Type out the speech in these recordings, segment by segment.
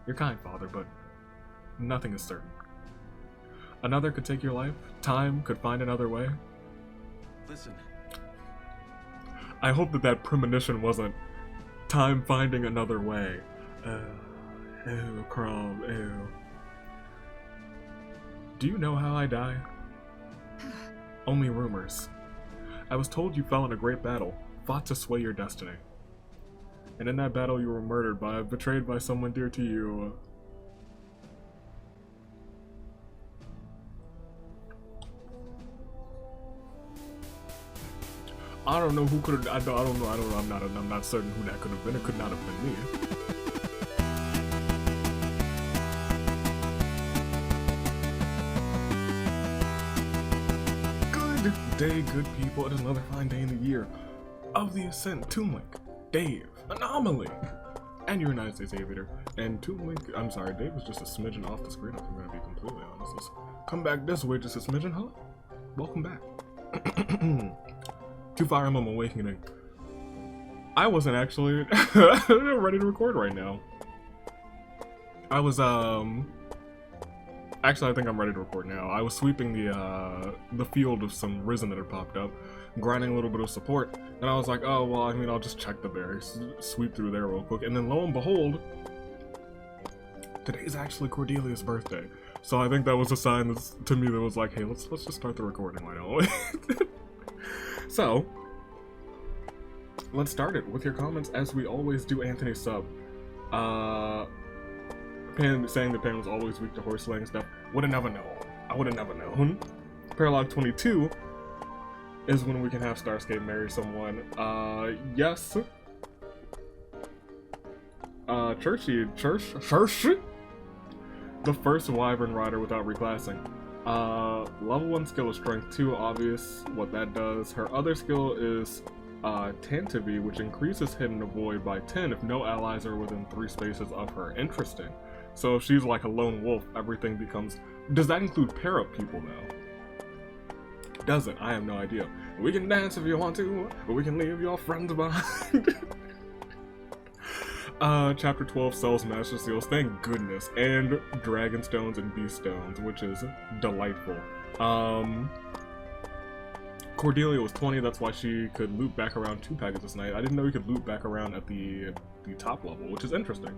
You're kind, Father, but nothing is certain. Another could take your life. Time could find another way. Listen. I hope that premonition wasn't time finding another way. Ew, Chrom, ew. Do you know how I die? Only rumors. I was told you fell in a great battle, fought to sway your destiny. And in that battle you were betrayed by someone dear to you. I don't know who could have. I don't know. I'm not certain who that could have been. It could not have been me. Good day, good people. It is another fine day in the year of the Ascent. Toon Link, Dave, Anomaly, and your United States Aviator. And Toon Link. I'm sorry, Dave was just a smidgen off the screen. If I'm gonna be completely honest. Let's come back this way, just a smidgen. Hello, welcome back. To Fire Emblem Awakening. I wasn't actually ready to record right now. I was actually I think I'm ready to record now. I was sweeping the field of some Risen that had popped up, grinding a little bit of support, and I was like, oh well, I mean I'll just check the berries, sweep through there real quick, and then lo and behold, today's actually Cordelia's birthday. So I think that was a sign to me that was like, hey, let's just start the recording, why don't we? So, let's start it with your comments as we always do. Anthony Sub. Pan saying that Pan was always weak to horse slaying stuff. Woulda never known. I woulda never known. Paralog 22 is when we can have Starscape marry someone. Yes. Church. The first Wyvern Rider without reclassing. Level 1 skill is Strength 2, obvious what that does. Her other skill is Tantivy, which increases Hidden Avoid by 10 if no allies are within 3 spaces of her. Interesting. So if she's like a lone wolf, everything becomes... Does that include pair-up people though? Does it? I have no idea. We can dance if you want to, but we can leave your friends behind. Chapter 12 sells Master Seals, thank goodness, and Dragon Stones and Beast Stones, which is delightful. Cordelia was 20, that's why she could loop back around 2 packets this night. I didn't know you could loop back around at the top level, which is interesting.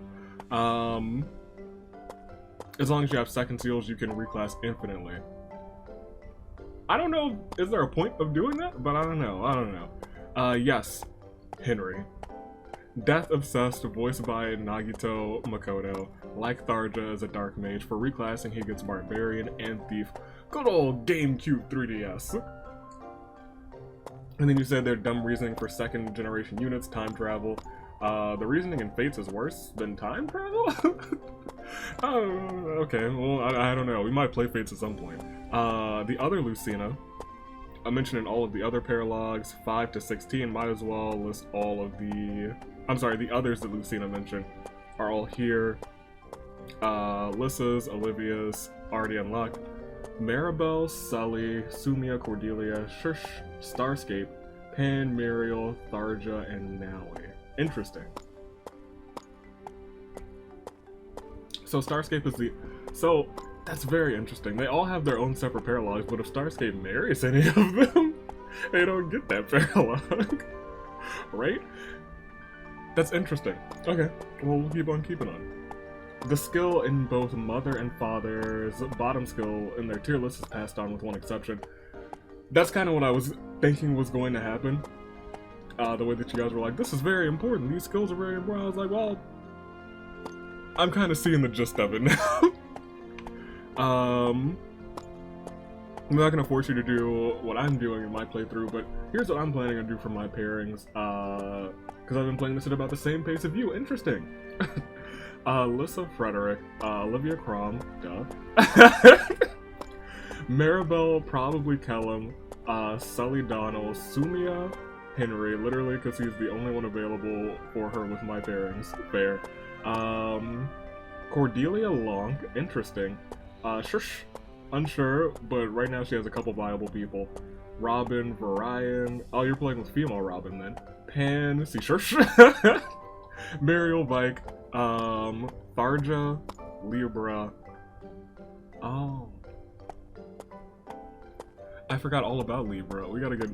As long as you have second seals, you can reclass infinitely. I don't know, is there a point of doing that? But I don't know. Yes, Henry. Death Obsessed, voiced by Nagito Makoto. Like Tharja as a Dark Mage. For reclassing, he gets Barbarian and Thief. Good old GameCube 3DS. And then you said they're dumb reasoning for second generation units, time travel. The reasoning in Fates is worse than time travel? Okay, well, I don't know. We might play Fates at some point. The other Lucina, I mentioned in all of the other paralogs, 5 to 16, might as well list all of the... I'm sorry, the others that Lucina mentioned are all here. Lissa's, Olivia's, already unlocked. Maribel, Sully, Sumia, Cordelia, Shush, Starscape, Pan, Muriel, Tharja, and Naui. Interesting. So Starscape is the... So, that's very interesting. They all have their own separate paralogs, but if Starscape marries any of them, they don't get that paralog. Right? That's interesting. Okay, well, we'll keep on keeping on. The skill in both Mother and Father's bottom skill in their tier list is passed on with one exception. That's kind of what I was thinking was going to happen. The way that you guys were like, this is very important, these skills are very important. I was like, well, I'm kind of seeing the gist of it now. I'm not going to force you to do what I'm doing in my playthrough, but here's what I'm planning to do for my pairings, because I've been playing this at about the same pace of you. Interesting. Lissa Frederick, Olivia Chrom, duh. Maribel, probably Kellam, Sully Donald, Sumia, Henry, literally because he's the only one available for her with my pairings. Fair. Cordelia LONK, interesting. Shush, unsure, but right now she has a couple viable people. Robin, Virion. Oh, you're playing with female Robin then. Pan, see, shush. Muriel, Vike, Tharja, Libra. Oh. I forgot all about Libra. We gotta get...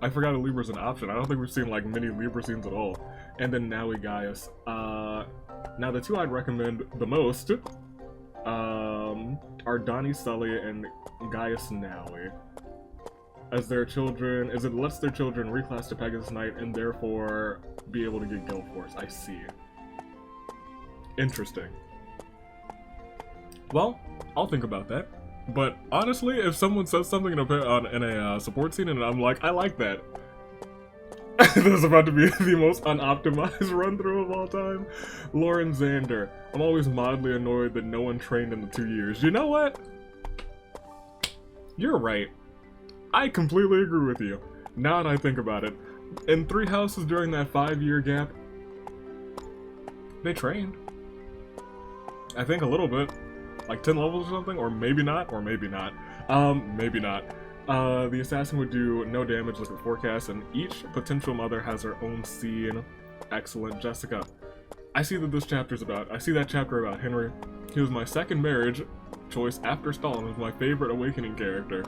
I forgot a Libra's an option. I don't think we've seen like many Libra scenes at all. And then Naui Gaius. Now the two I'd recommend the most are Donny Sully and Gaius Naui. As their children, as it lets their children reclass to Pegasus Knight and therefore be able to get Guild Force. I see. Interesting. Well, I'll think about that. But honestly, if someone says something in a support scene and I'm like, I like that. This is about to be the most unoptimized run-through of all time. Lauren Xander. I'm always mildly annoyed that no one trained in the 2 years. You know what? You're right. I completely agree with you. Now that I think about it. In 3 houses during that 5-year gap, they trained. I think a little bit. Like 10 levels or something? Or maybe not, or maybe not. Maybe not. The assassin would do no damage, look at forecast, and each potential mother has her own scene. Excellent. Jessica. I see that this chapter's about, I see that chapter about Henry. He was my second marriage choice after Stalin, was my favorite awakening character.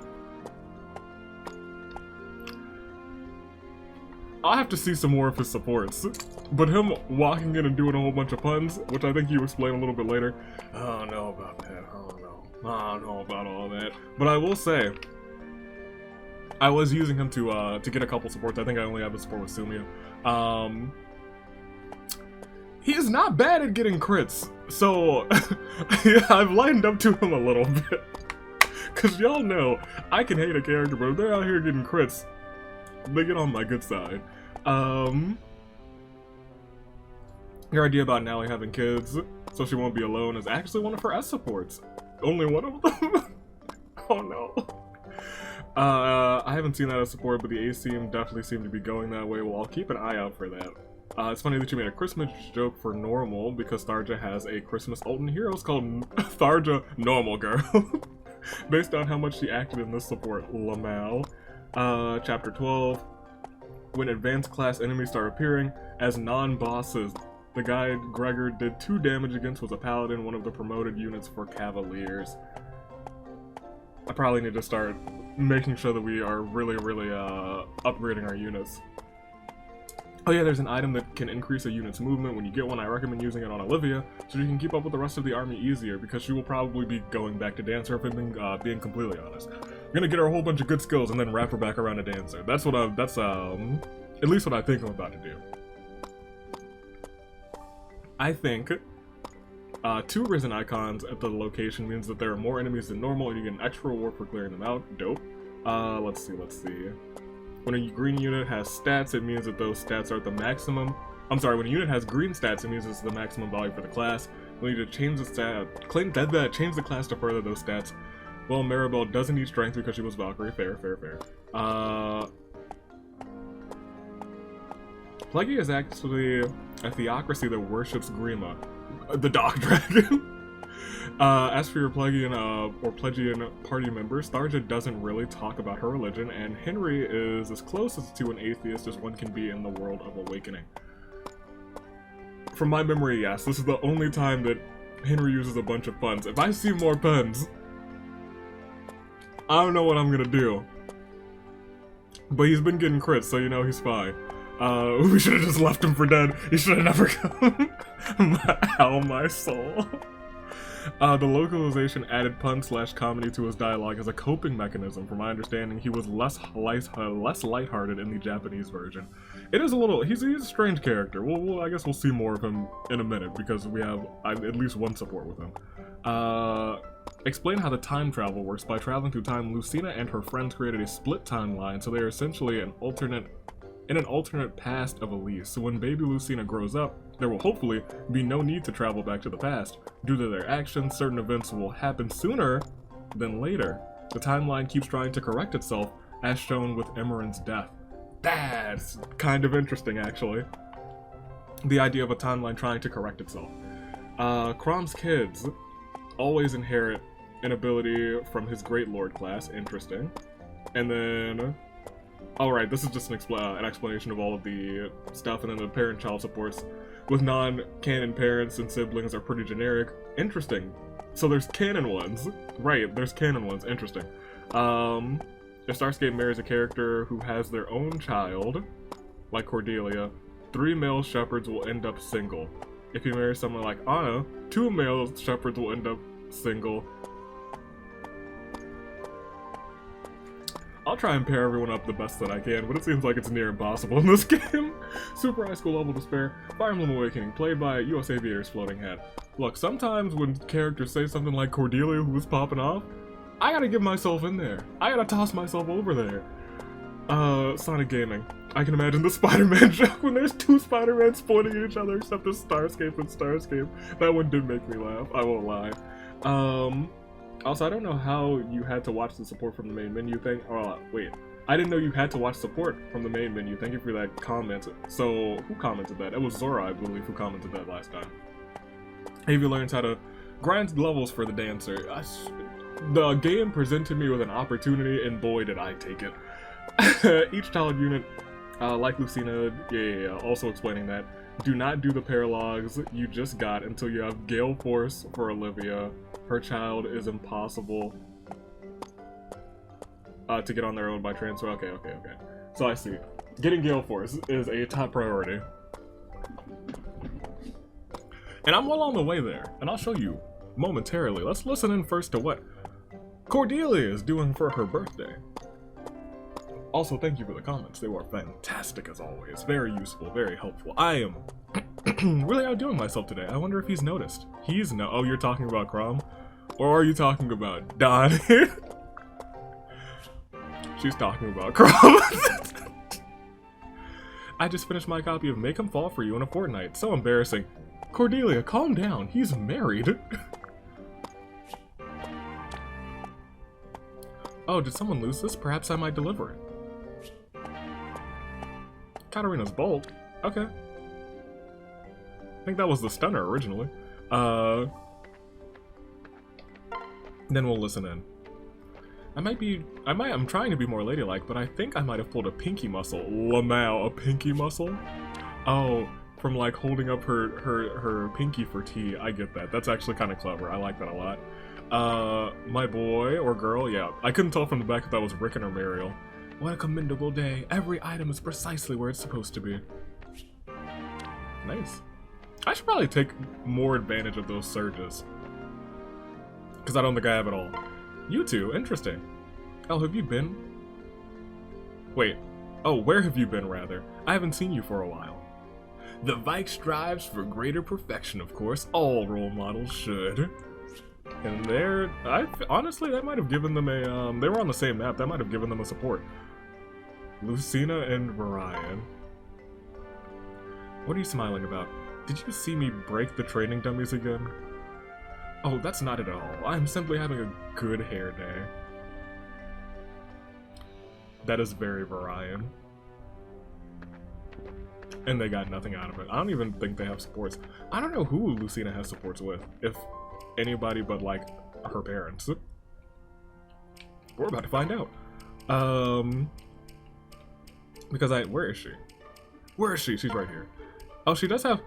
I'll have to see some more of his supports. But him walking in and doing a whole bunch of puns, which I think you explain a little bit later, I don't know about that. I don't know about all that. But I will say, I was using him to get a couple supports. I think I only have a support with Sumia. He is not bad at getting crits, so yeah, I've lightened up to him a little bit. Cause y'all know, I can hate a character, but if they're out here getting crits, they get on my good side. Your idea about Naui having kids, so she won't be alone, is actually one of her S supports. Only one of them? Oh no. I haven't seen that as support, but the A team definitely seem to be going that way. Well, I'll keep an eye out for that. It's funny that you made a Christmas joke for normal, because Tharja has a Christmas ult in Heroes called Tharja Normal Girl. Based on how much she acted in this support, lmao. Chapter 12. When advanced class enemies start appearing as non-bosses, the guy Gregor did 2 damage against was a paladin, one of the promoted units for cavaliers. I probably need to start making sure that we are really upgrading our units. Oh yeah, there's an item that can increase a unit's movement. When you get one, I recommend using it on Olivia, so you can keep up with the rest of the army easier, because she will probably be going back to Dancer, if I'm being completely honest. I'm gonna get her a whole bunch of good skills and then wrap her back around to Dancer. That's what at least what I think I'm about to do. I think 2 risen icons at the location means that there are more enemies than normal and you get an extra reward for clearing them out. Dope. Let's see. When a green unit has stats, it means that those stats are at the maximum. I'm sorry, when a unit has green stats, it means it's the maximum value for the class. We need to change the change the class to further those stats. Well, Maribel doesn't need strength because she was Valkyrie. Fair. Plaguey is actually a theocracy that worships Grima, the dog dragon. As for your Plaguean or Plegian party members, Tharja doesn't really talk about her religion, and Henry is as close to an atheist as one can be in the world of Awakening. From my memory, yes, this is the only time that Henry uses a bunch of puns. If I see more puns, I don't know what I'm gonna do. But he's been getting crits, so you know he's fine. We should have just left him for dead. He should have never come. Ow, my soul. The localization added pun/comedy to his dialogue as a coping mechanism. From my understanding, he was less lighthearted in the Japanese version. It is a little, he's a strange character. I guess we'll see more of him in a minute, because we have at least one support with him. Explain how the time travel works. By traveling through time, Lucina and her friends created a split timeline, so they are essentially in an alternate past of Elise. So when baby Lucina grows up, there will hopefully be no need to travel back to the past. Due to their actions, certain events will happen sooner than later. The timeline keeps trying to correct itself, as shown with Emeren's death. That's kind of interesting, actually. The idea of a timeline trying to correct itself. Chrom's kids always inherit an ability from his Great Lord class. Interesting. And then... Alright, this is just an explanation of all of the stuff, and then the parent-child supports. with non-canon parents and siblings are pretty generic. Interesting. So there's canon ones. Right, there's canon ones. Interesting. If Starscape marries a character who has their own child, like Cordelia, 3 male shepherds will end up single. If you marry someone like Anna, 2 male shepherds will end up single. I'll try and pair everyone up the best that I can, but it seems like it's near impossible in this game. Super High School Level Despair, Fire Emblem Awakening, played by US Aviator's Floating Hat. Look, sometimes when characters say something like Cordelia, who was popping off, I gotta get myself in there. I gotta toss myself over there. Sonic Gaming. I can imagine the Spider-Man joke when there's 2 Spider-Mans pointing at each other except it's Starscape and Starscape. That one did make me laugh, I won't lie. Also, I don't know how you had to watch the support from the main menu thing. Oh, wait. I didn't know you had to watch support from the main menu. Thank you for that comment. So, who commented that? It was Zora, I believe, who commented that last time. Avia learns how to grind levels for the dancer. The game presented me with an opportunity, and boy, did I take it. Each child unit, like Lucina, yeah, also explaining that, do not do the paralogs you just got until you have Gale Force for Olivia. Her child is impossible to get on their own by transfer. Okay. So I see. Getting Gale Force is a top priority. And I'm well on the way there, and I'll show you momentarily. Let's listen in first to what Cordelia is doing for her birthday. Also, thank you for the comments. They were fantastic as always. Very useful, very helpful. I am really outdoing myself today. I wonder if he's noticed. Oh, you're talking about Chrom? Or are you talking about Donny? She's talking about Chrom. I just finished my copy of Make Him Fall for You in a Fortnite. So embarrassing. Cordelia, calm down. He's married. Oh, did someone lose this? Perhaps I might deliver it. Katarina's Bolt? Okay. I think that was the stunner originally. Then we'll listen in. I'm trying to be more ladylike, but I think I might have pulled a pinky muscle. lmao, a pinky muscle? Oh, from like holding up her pinky for tea. I get that. That's actually kind of clever. I like that a lot. My boy or girl, yeah. I couldn't tell from the back if that was Rickon or Mariel. What a commendable day. Every item is precisely where it's supposed to be. Nice. I should probably take more advantage of those surges. Because I don't think I have it all. You two, interesting. Oh, have you been? Wait. Oh, where have you been, rather? I haven't seen you for a while. The Vike strives for greater perfection, of course. All role models should. And honestly, that might have given them a, they were on the same map, that might have given them a support. Lucina and Virion. What are you smiling about? Did you see me break the training dummies again? Oh, that's not it at all. I'm simply having a good hair day. That is very Virion. And they got nothing out of it. I don't even think they have supports. I don't know who Lucina has supports with. If anybody but, like, her parents. We're about to find out. Because where is she? Where is she? She's right here. Oh, she does have...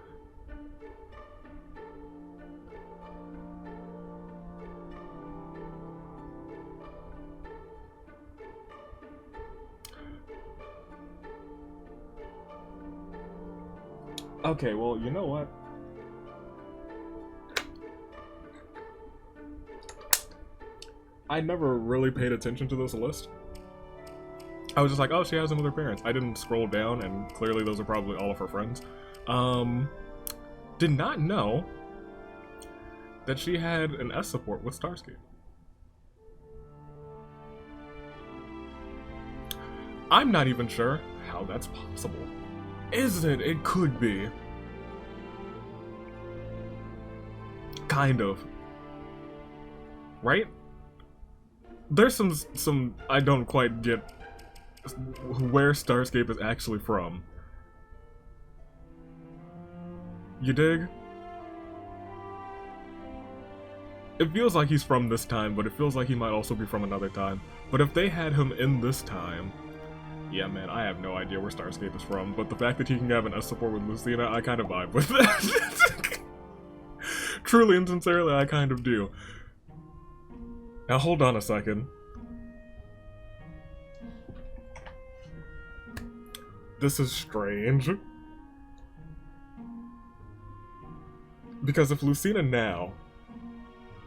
Okay, well, you know what? I never really paid attention to this list. I was just like, oh, she has them with her parents. I didn't scroll down, and clearly those are probably all of her friends. Did not know that she had an S support with Starscape. I'm not even sure how that's possible. Is it? It could be. Kind of. Right? There's some I don't quite get where Starscape is actually from. You dig? It feels like he's from this time, but it feels like he might also be from another time. But if they had him in this time, Yeah, man, I have no idea where Starscape is from, but the fact that he can have an S support with Lucina, I kind of vibe with that. Truly and sincerely, I kind of do. Now, hold on a second. This is strange. Because if Lucina now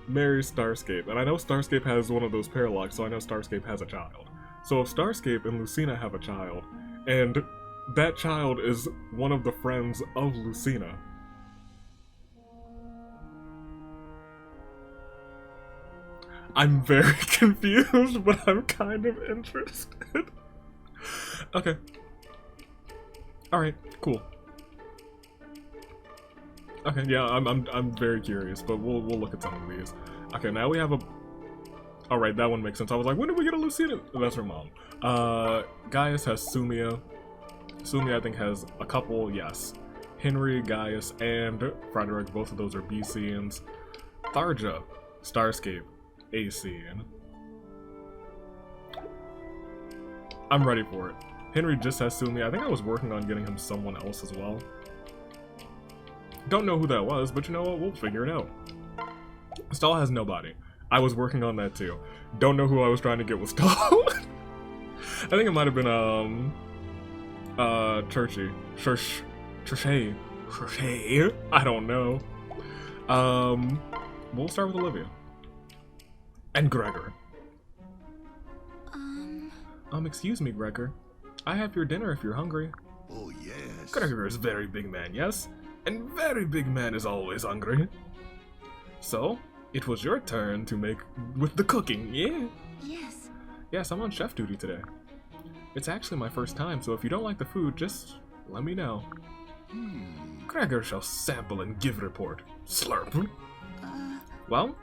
marries Starscape, and I know Starscape has one of those paralogs, so I know Starscape has a child. So if Starscape and Lucina have a child, and that child is one of the friends of Lucina, I'm very confused, but I'm kind of interested. Okay. Alright, cool. Okay, yeah, I'm very curious, but we'll look at some of these. Okay, now we have a... Alright, that one makes sense. I was like, when did we get a Lucina? Oh, that's her mom. Gaius has Sumia. Sumia, I think, has a couple, yes. Henry, Gaius, and Frederick, both of those are BCians. Tharja, Starscape, ACian. I'm ready for it. Henry just has Sumia. I think I was working on getting him someone else as well. Don't know who that was, but you know what? We'll figure it out. Stahl has nobody. I was working on that too. Don't know who I was trying to get with Stahl. I think it might have been, Churchy. Churchy. I don't know. We'll start with Olivia. And Gregor. Excuse me, Gregor. I have your dinner if you're hungry. Oh, yes. Gregor is very big man, yes? And very big man is always hungry. So, it was your turn to make with the cooking, yeah? Yes. Yes, I'm on chef duty today. It's actually my first time, so if you don't like the food, just let me know. Gregor shall sample and give report. Slurp. Well?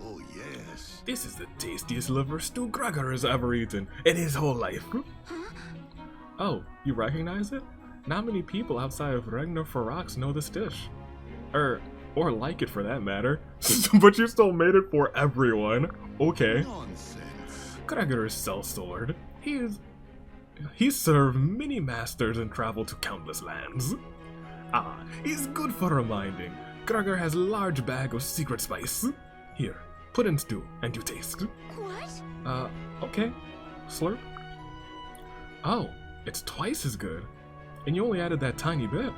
Oh, yes. This is the tastiest liver stew Gregor has ever eaten in his whole life. Oh, you recognize it? Not many people outside of Ragnar Farax know this dish. Or like it for that matter. But you still made it for everyone. Okay. Nonsense. Gregor is sellsword. He's served many masters and traveled to countless lands. Ah, he's good for reminding. Gregor has a large bag of secret spice. Here, put in stew, and you taste. What? Okay. Slurp. Oh, it's twice as good. And you only added that tiny bit.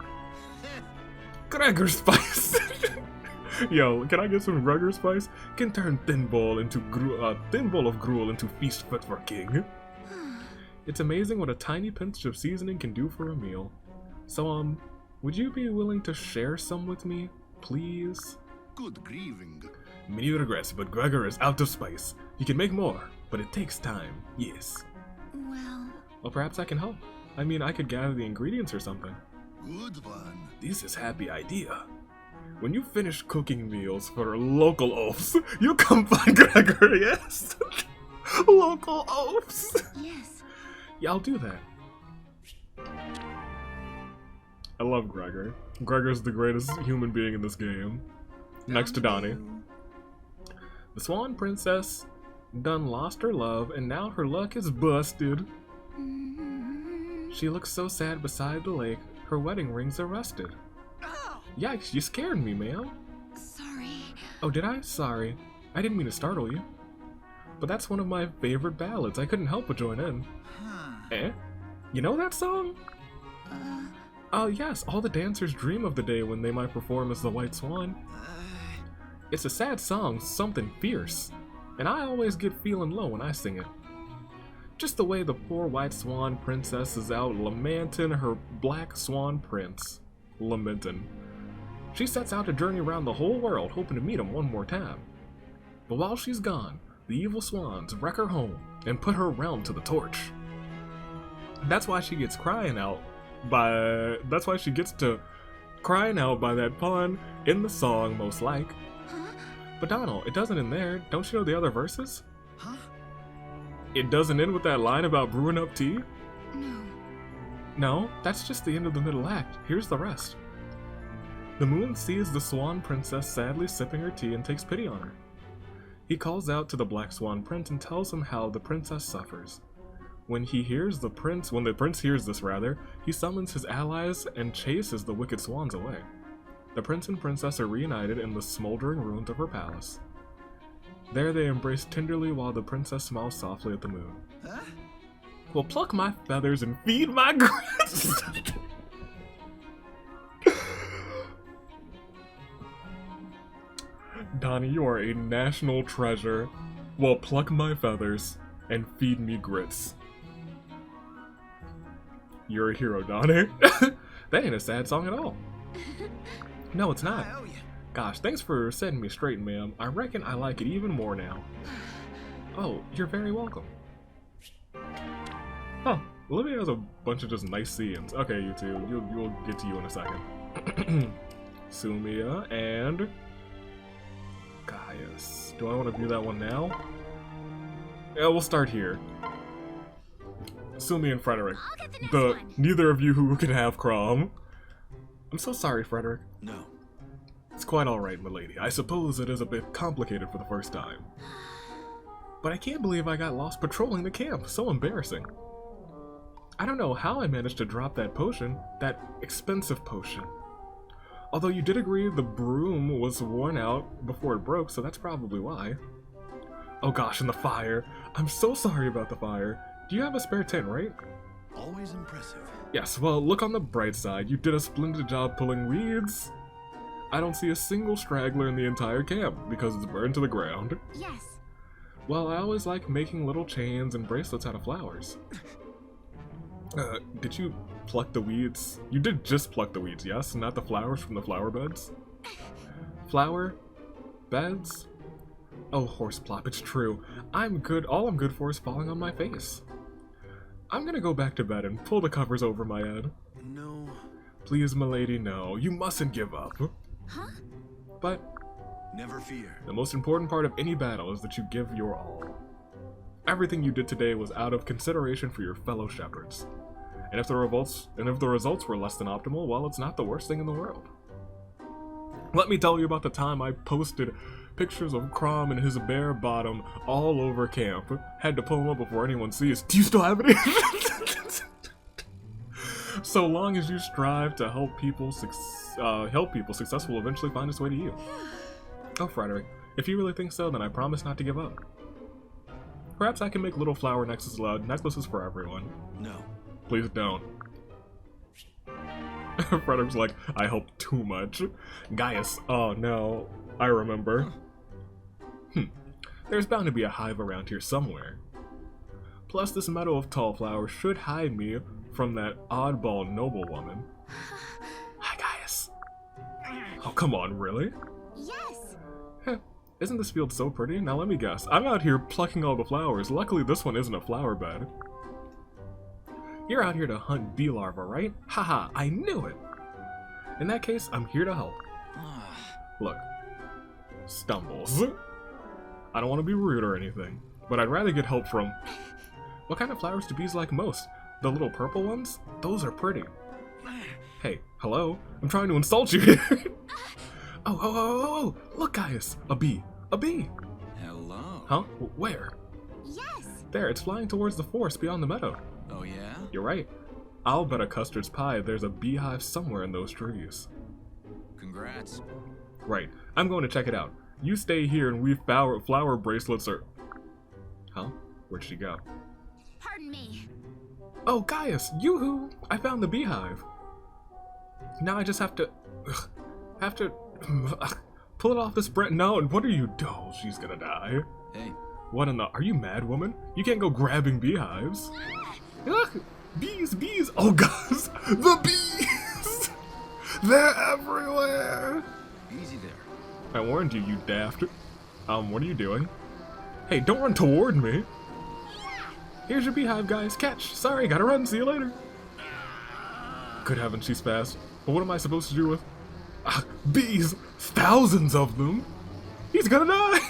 Gregor spice! Yo, can I get some Gregor spice? Can turn thin bowl of gruel into feast fit for king. It's amazing what a tiny pinch of seasoning can do for a meal. So, would you be willing to share some with me, please? Good grieving. Many regrets, but Gregor is out of spice. He can make more, but it takes time, yes. Well, perhaps I can help. I mean, I could gather the ingredients or something. Good one. This is happy idea. When you finish cooking meals for local oafs, you come find Gregor, yes? Local oafs. Yes. Yeah, I'll do that. I love Gregor. Gregor's the greatest human being in this game. Next to Donny. The Swan Princess done lost her love, and now her luck is busted. She looks so sad beside the lake, her wedding ring's are rusted. Yikes, you scared me, ma'am. Sorry. Oh, did I? Sorry. I didn't mean to startle you. But that's one of my favorite ballads. I couldn't help but join in. Eh? You know that song? Yes, all the dancers dream of the day when they might perform as the White Swan. It's a sad song, something fierce. And I always get feeling low when I sing it. Just the way the poor White Swan Princess is out lamenting her Black Swan Prince. Lamenting. She sets out to journey around the whole world, hoping to meet him one more time. But while she's gone, the evil swans wreck her home and put her realm to the torch. That's why she gets crying out by... That's why she gets to crying out by that pun in the song, most like. But Donald, it doesn't end there. Don't you know the other verses? Huh? It doesn't end with that line about brewing up tea? No. No, that's just the end of the middle act. Here's the rest. The moon sees the Swan Princess sadly sipping her tea and takes pity on her. He calls out to the Black Swan Prince and tells him how the princess suffers. When the prince hears this rather, he summons his allies and chases the wicked swans away. The prince and princess are reunited in the smoldering ruins of her palace. There they embrace tenderly while the princess smiles softly at the moon. Huh? Well, pluck my feathers and feed my grits. Donny, you are a national treasure. Well, pluck my feathers and feed me grits. You're a hero, Donny. That ain't a sad song at all. No, it's not. I owe you. Gosh, thanks for setting me straight, ma'am. I reckon I like it even more now. Oh, you're very welcome. Huh. Olivia has a bunch of just nice scenes. Okay, you two. We'll get to you in a second. Sumia and Gaius. Do I want to view that one now? Yeah, we'll start here. Sumia and Frederick. I'll get the next one. Neither of you who can have Chrom. I'm so sorry, Frederick. No. It's quite alright, milady. I suppose it is a bit complicated for the first time. But I can't believe I got lost patrolling the camp. So embarrassing. I don't know how I managed to drop that potion, that expensive potion. Although you did agree the broom was worn out before it broke, so that's probably why. Oh gosh, and the fire. I'm so sorry about the fire. Do you have a spare tent, right? Always impressive. Yes, well, look on the bright side. You did a splendid job pulling weeds. I don't see a single straggler in the entire camp because it's burned to the ground. Yes. Well, I always like making little chains and bracelets out of flowers. Did you pluck the weeds? You did just pluck the weeds, yes? Not the flowers from the flower beds? Flower? Beds? Oh, horseplop, it's true. I'm good. All I'm good for is falling on my face. I'm gonna go back to bed and pull the covers over my head. No. Please, milady, no. You mustn't give up. Huh? But Never fear. the most important part of any battle is that you give your all. Everything you did today was out of consideration for your fellow shepherds. And if the results were less than optimal, well, it's not the worst thing in the world. Let me tell you about the time I posted pictures of Chrom and his bare bottom all over camp. Had to pull them up before anyone sees. Do you still have any? So long as you strive to help people, success will eventually find its way to you. Oh, Frederick, if you really think so, then I promise not to give up. Perhaps I can make little flower necklaces for everyone. No. Please don't. Frederick's like, I hope too much. Gaius, oh no, I remember. There's bound to be a hive around here somewhere. Plus, this meadow of tall flowers should hide me from that oddball noblewoman. Hi, Gaius. Oh, come on, really? Yes. Isn't this field so pretty? Now let me guess. I'm out here plucking all the flowers. Luckily, this one isn't a flower bed. You're out here to hunt bee larvae, right? Haha, I knew it! In that case, I'm here to help. Look. Stumbles. I don't want to be rude or anything, but I'd rather get help from... What kind of flowers do bees like most? The little purple ones? Those are pretty. Hey, hello? I'm trying to insult you here. Oh, look, Gaius! A bee. A bee! Hello. Huh? Where? Yes. There, it's flying towards the forest beyond the meadow. Oh yeah? You're right. I'll bet a custard's pie there's a beehive somewhere in those trees. Congrats. Right. I'm going to check it out. You stay here and weave flower bracelets or... Huh? Where'd she go? Pardon me. Oh, Gaius! Yoo-hoo! I found the beehive. Now I just have to... pull it off this bread. No, what are you doing? Oh, she's gonna die. Hey. What in the... Are you mad, woman? You can't go grabbing beehives. Ugh, bees! Oh, guys! The bees! They're everywhere! Easy there. I warned you, you daft. What are you doing? Hey, don't run toward me! Here's your beehive, guys. Catch! Sorry, gotta run. See you later. Good heavens, she's fast. But what am I supposed to do with... bees! Thousands of them! He's gonna die!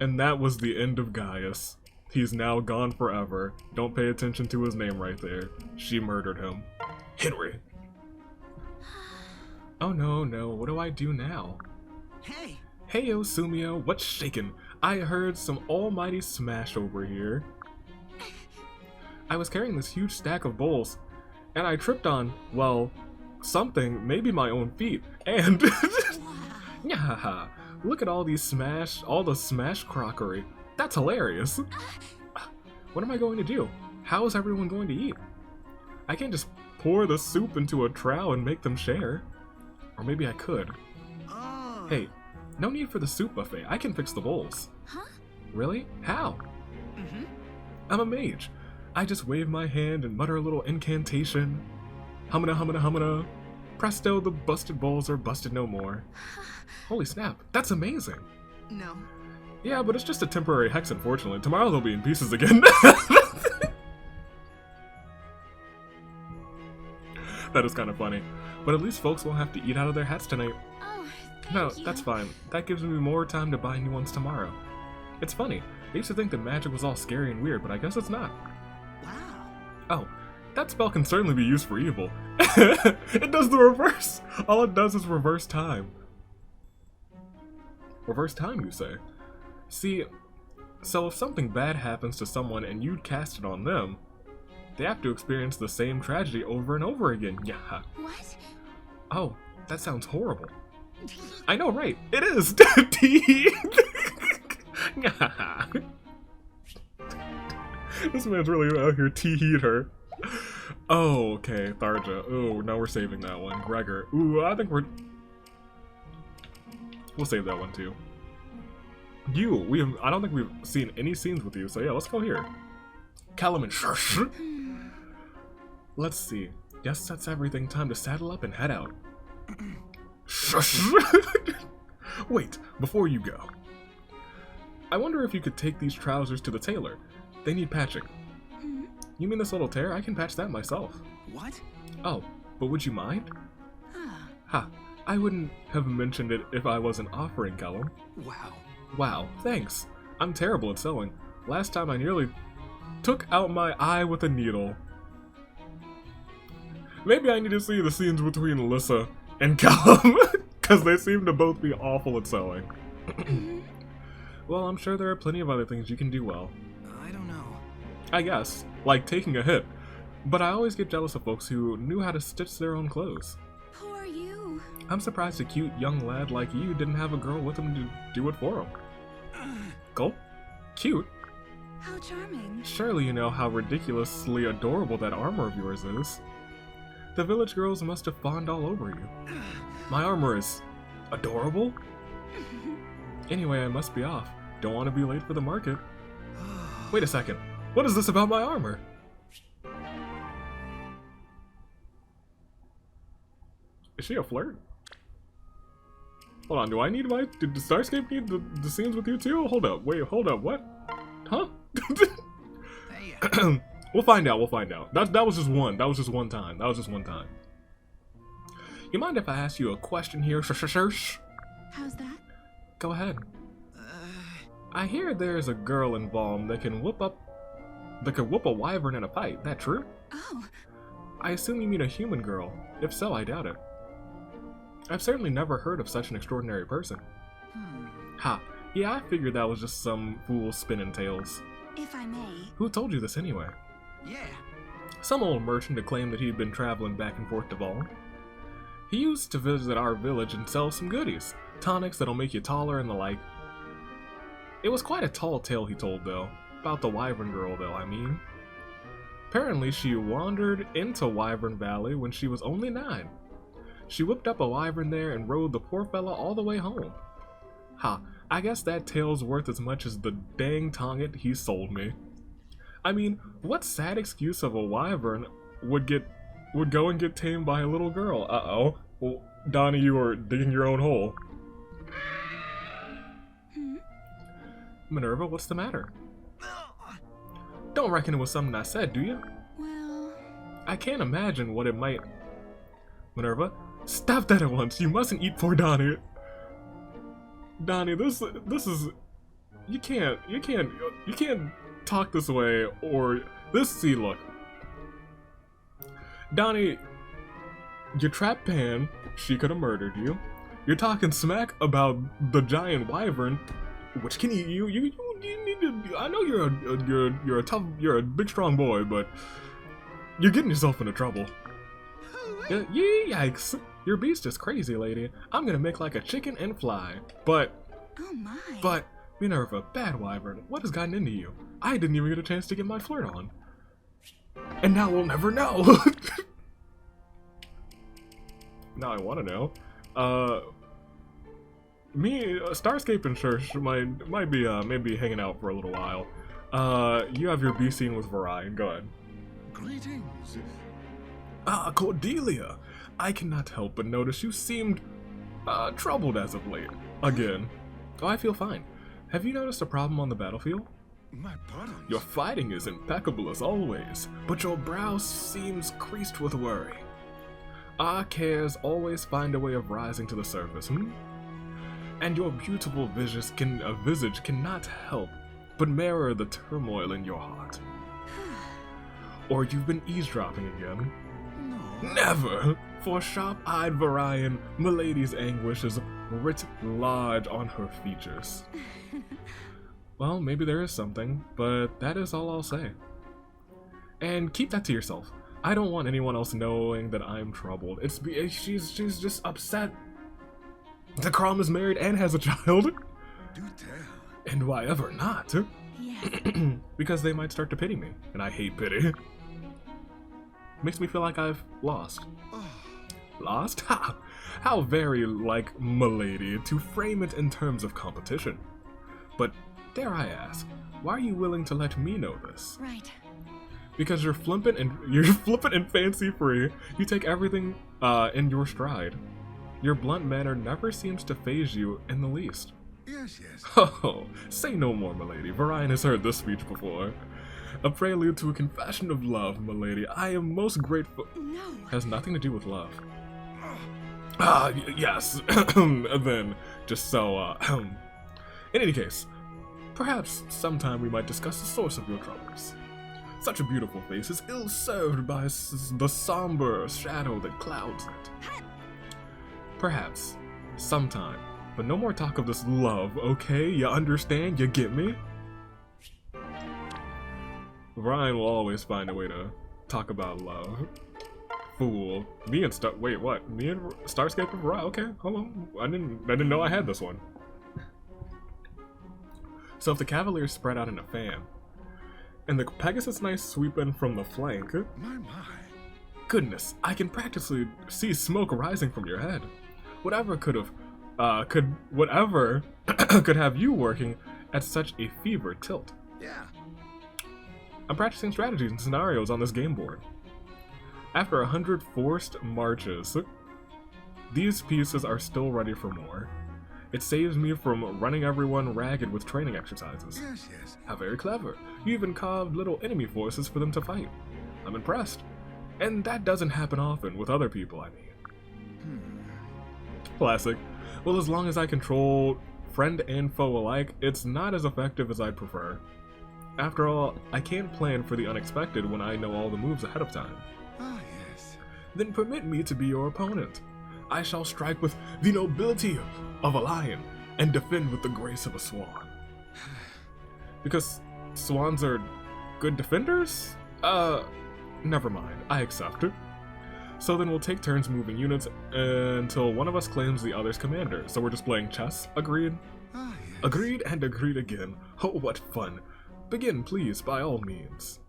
And that was the end of Gaius. He's now gone forever. Don't pay attention to his name right there. She murdered him. Henry! Oh no, what do I do now? Hey! Heyo, Sumia, what's shaking? I heard some almighty smash over here. I was carrying this huge stack of bowls, and I tripped on, well, something, maybe my own feet, and Nyahaha, look at all the smashed crockery. That's hilarious. What am I going to do? How is everyone going to eat? I can't just pour the soup into a trough and make them share. Or maybe I could. Hey, no need for the soup buffet. I can fix the bowls. Huh? Really? How? I'm a mage. I just wave my hand and mutter a little incantation. Humana humana humana. Presto, the busted bowls are busted no more. Holy snap, that's amazing. No. Yeah, but it's just a temporary hex, unfortunately. Tomorrow they'll be in pieces again. That is kind of funny. But at least folks won't have to eat out of their hats tonight. Oh, No, thank you. that's fine. That gives me more time to buy new ones tomorrow. It's funny. I used to think that magic was all scary and weird, but I guess it's not. Wow. Oh, that spell can certainly be used for evil. It does the reverse. All it does is reverse time. Reverse time, you say? See, so if something bad happens to someone and you cast it on them, they have to experience the same tragedy over and over again. Yeah. What? Oh, that sounds horrible. I know, right? It is. This man's really out here tee-heed her. Oh, okay, Tharja. Oh, now we're saving that one. Gregor. Ooh, I think we'll save that one too. I don't think we've seen any scenes with you, so yeah, let's go here. Kellam and Shush. Let's see. Yes, that's everything. Time to saddle up and head out. Shush. Wait, before you go. I wonder if you could take these trousers to the tailor. They need patching. You mean this little tear? I can patch that myself. What? Oh, but would you mind? Ah. Ha, I wouldn't have mentioned it if I wasn't offering, Kellam. Wow. Wow, thanks. I'm terrible at sewing. Last time I nearly took out my eye with a needle. Maybe I need to see the scenes between Lissa and Kellam, because they seem to both be awful at sewing. Well, I'm sure there are plenty of other things you can do well. I don't know. I guess, like taking a hit. But I always get jealous of folks who knew how to stitch their own clothes. Poor you. I'm surprised a cute young lad like you didn't have a girl with him to do it for him. Gulp? Cute? How charming. Surely you know how ridiculously adorable that armor of yours is. The village girls must have fawned all over you. My armor is adorable? Anyway, I must be off. Don't want to be late for the market. Wait a second. What is this about my armor? Is she a flirt? Hold on, did Starscape need the scenes with you too? Hold up, wait, hold up, what? Huh? Hey. We'll find out. That was just one time. You mind if I ask you a question here? How's that? Go ahead. I hear there's a girl involved that can whoop a wyvern in a fight. That true? Oh. I assume you mean a human girl. If so, I doubt it. I've certainly never heard of such an extraordinary person. Ha. Yeah, I figured that was just some fool spinning tales. If I may. Who told you this anyway? Yeah. Some old merchant to claim that he'd been traveling back and forth to Vaughn. He used to visit our village and sell some goodies. Tonics that'll make you taller and the like. It was quite a tall tale he told, though. About the wyvern girl, though, I mean. Apparently, she wandered into Wyvern Valley when she was only 9. She whipped up a wyvern there and rode the poor fella all the way home. Ha, I guess that tale's worth as much as the dang tonget he sold me. I mean, what sad excuse of a wyvern would go and get tamed by a little girl? Uh-oh. Well, Donny, you are digging your own hole. Minerva, what's the matter? Don't reckon it was something I said, do you? Well... I can't imagine what it might... Minerva, stop that at once. You mustn't eat poor Donny. Donny, this is... You can't talk this way, or... See, look. Donny, you trapped Panne. She could have murdered you. You're talking smack about the giant wyvern, which can eat you. You need I know you're a big strong boy, but you're getting yourself into trouble. Yikes! Your beast is crazy, lady. I'm gonna make like a chicken and fly. But Minerva, bad wyvern, what has gotten into you? I didn't even get a chance to get my flirt on, and now we'll never know. Now I want to know. Starscape and Church might be maybe hanging out for a little while. You have your B scene with Virion. Go ahead. Greetings. Cordelia. I cannot help but notice you seemed troubled as of late. Again. Oh, I feel fine. Have you noticed a problem on the battlefield? My buttons. Your fighting is impeccable as always, but your brow seems creased with worry. Our cares always find a way of rising to the surface, And your beautiful visage cannot help but mirror the turmoil in your heart. Or you've been eavesdropping again. No. Never! For sharp-eyed Virion, Milady's anguish is writ large on her features. Well, maybe there is something, but that is all I'll say. And keep that to yourself. I don't want anyone else knowing that I'm troubled. She's just upset. The Chrom is married and has a child. Do tell. And why ever not? Yes. Because they might start to pity me, and I hate pity. Makes me feel like I've lost. Oh, Lost? Ha! How very like Milady to frame it in terms of competition. But dare I ask, why are you willing to let me know this? Right. Because you're flippant and fancy free. You take everything in your stride. Your blunt manner never seems to faze you in the least. yes, yes. Oh, say no more, Milady. Virion has heard this speech before. A prelude to a confession of love, Milady. I am most grateful. No. Has nothing to do with love. Oh, Yes. Then, just so, in any case, perhaps sometime we might discuss the source of your troubles. Such a beautiful face is ill-served by the somber shadow that clouds it. Perhaps, sometime, but no more talk of this love, okay? You understand? You get me? Virion will always find a way to talk about love. Fool. Me and wait, what? Me and Starscape and Virion? Okay, hold on. I didn't know I had this one. So if the Cavaliers spread out in a fan, and the Pegasus Knights sweep in from the flank, my. goodness, I can practically see smoke rising from your head. Whatever could have you working at such a fever tilt. Yeah. I'm practicing strategies and scenarios on this game board. After 100 forced marches, these pieces are still ready for more. It saves me from running everyone ragged with training exercises. Yes, yes. How very clever. You even carved little enemy forces for them to fight. I'm impressed. And that doesn't happen often with other people, I mean. Classic. Well, as long as I control friend and foe alike, it's not as effective as I'd prefer. After all, I can't plan for the unexpected when I know all the moves ahead of time. Ah, yes. Then permit me to be your opponent. I shall strike with the nobility of a lion and defend with the grace of a swan. Because swans are good defenders? Never mind. I accept it. So then we'll take turns moving units until one of us claims the other's commander. So we're just playing chess? Agreed? Ah, yes. Agreed and agreed again. Oh, what fun. Begin, please, by all means.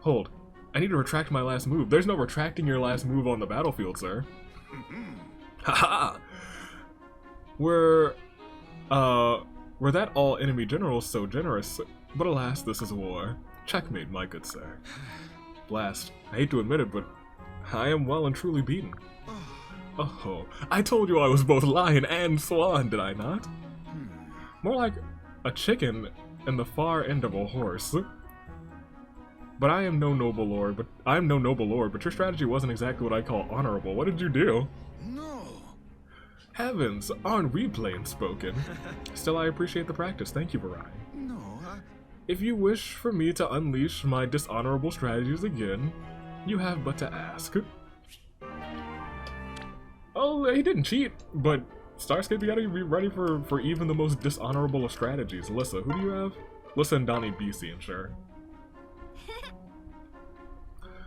Hold. I need to retract my last move. There's no retracting your last move on the battlefield, sir. Haha! Were that all enemy generals so generous? But alas, this is war. Checkmate, my good sir. Blast. I hate to admit it, but I am well and truly beaten. Oh, I told you I was both lion and swan, did I not? More like a chicken and the far end of a horse. But I am no noble lord, but your strategy wasn't exactly what I call honorable. What did you do? No. Heavens, aren't we plain spoken? Still, I appreciate the practice. Thank you, Virion. No. If you wish for me to unleash my dishonorable strategies again, you have but to ask. Oh, he didn't cheat, but Starscape, you gotta be ready for even the most dishonorable of strategies. Lissa, who do you have? Lissa and Donny BC, I'm sure.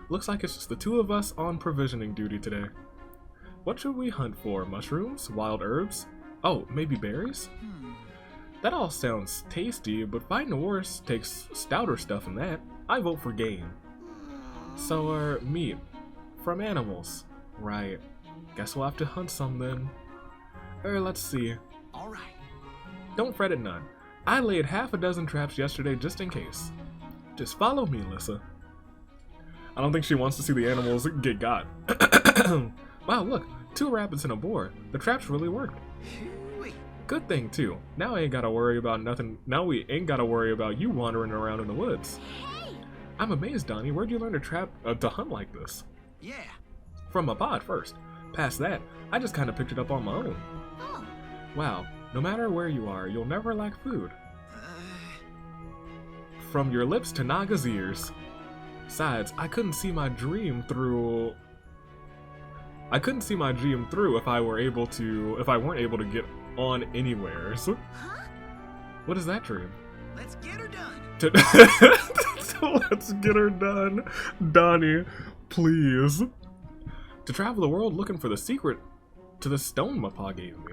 Looks like it's just the two of us on provisioning duty today. What should we hunt for? Mushrooms? Wild herbs? Oh, maybe berries? That all sounds tasty, but fighting a horse takes stouter stuff than that. I vote for game. So, meat. From animals. Right. Guess we'll have to hunt some then. Let's see. Alright. Don't fret it none. I laid half a dozen traps yesterday just in case. Just follow me, Lissa. I don't think she wants to see the animals get got. Wow, look. 2 rabbits and a boar. The traps really worked. Good thing, too. Now I ain't gotta worry about nothing. Now we ain't gotta worry about you wandering around in the woods. Hey! I'm amazed, Donny. Where'd you learn to hunt like this? Yeah. From a pod first. Past that, I just kind of picked it up on my own. Oh, Wow, no matter where you are, you'll never lack food. From your lips to Naga's ears. Besides, I couldn't see my dream through if I weren't able to get on anywheres. huh? What is that dream? Let's get her done. Let's get her done. Donny, please. To travel the world looking for the secret to the stone my pa gave me.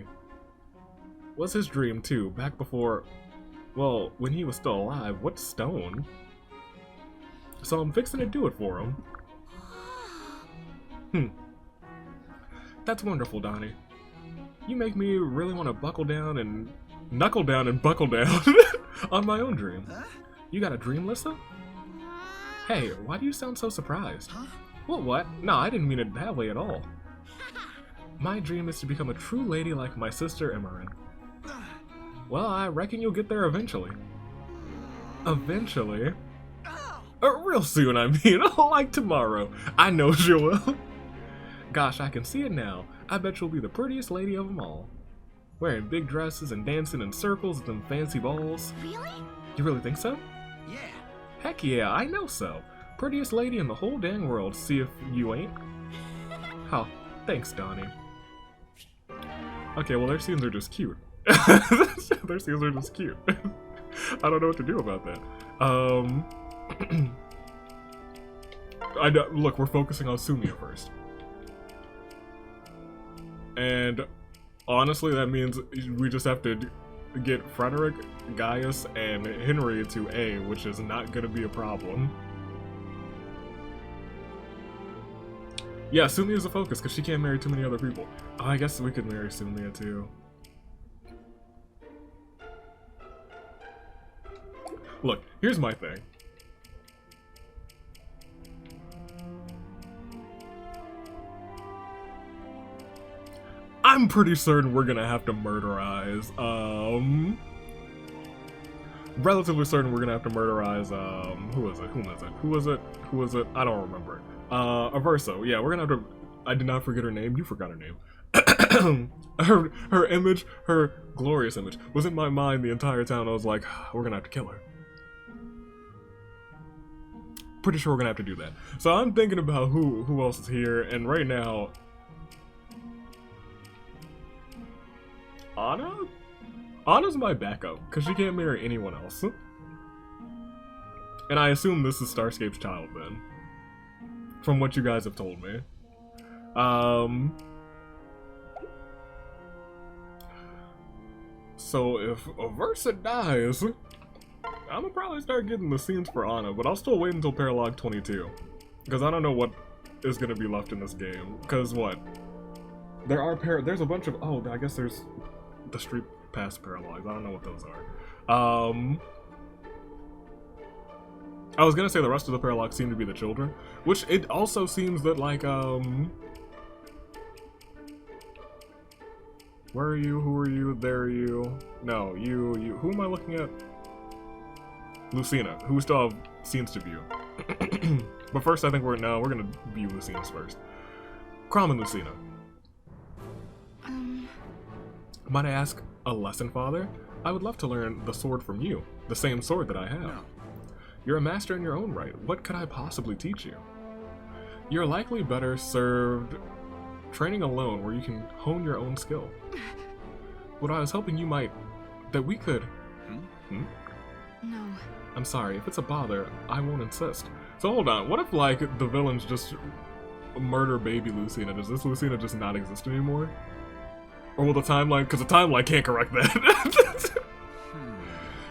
Was his dream too, back before, well, when he was still alive. What stone? So I'm fixing to do it for him. That's wonderful, Donny. You make me really want to buckle down and knuckle down and buckle down on my own dream. Huh? You got a dream, Lissa? Hey, why do you sound so surprised? Huh? What? No, I didn't mean it that way at all. My dream is to become a true lady like my sister Emmerin. Well, I reckon you'll get there eventually. Eventually? Real soon, I mean. Like tomorrow. I know she will. Gosh, I can see it now. I bet you'll be the prettiest lady of them all. Wearing big dresses and dancing in circles at them fancy balls. Really? You really think so? Yeah. Heck yeah, I know so. Prettiest lady in the whole dang world, see if you ain't. Oh, thanks, Donny. Okay, well, their scenes are just cute. Their scenes are just cute. I don't know what to do about that. Look, we're focusing on Sumia first. And honestly, that means we just have to get Frederick, Gaius, and Henry to A, which is not gonna be a problem. Yeah, Sumia's a focus because she can't marry too many other people. Oh, I guess we could marry Sumia too. Look, here's my thing. I'm pretty certain we're gonna have to murderize, relatively certain we're gonna have to murderize, who was it? I don't remember. Averso, yeah, we're gonna have to, I did not forget her name, you forgot her name. her image, her glorious image, was in my mind the entire time. I was like, we're gonna have to kill her. Pretty sure we're gonna have to do that. So I'm thinking about who else is here, and right now, Anna's my backup, because she can't marry anyone else. And I assume this is Starscape's child then, from what you guys have told me. So if Aversa dies, I'm gonna probably start getting the scenes for Anna, but I'll still wait until Paralog 22. Because I don't know what is gonna be left in this game. Because what? There's a bunch of, oh, I guess there's the Street Pass Paralogs. I don't know what those are. I was gonna say the rest of the Paralogs seem to be the children, which it also seems that, like, where are you? Who are you? There are you. No, you. Who am I looking at? Lucina, who we still have scenes to view. But first, I think we're gonna view Lucina's first. Chrom and Lucina. Might I ask a lesson, Father? I would love to learn the sword from you, the same sword that I have. No. You're a master in your own right. What could I possibly teach you? You're likely better served training alone where you can hone your own skill. What I was hoping you might... that we could... No. I'm sorry, if it's a bother, I won't insist. So hold on, what if, like, the villains just murder baby Lucina? Does this Lucina just not exist anymore? Or will the timeline... because the timeline can't correct that.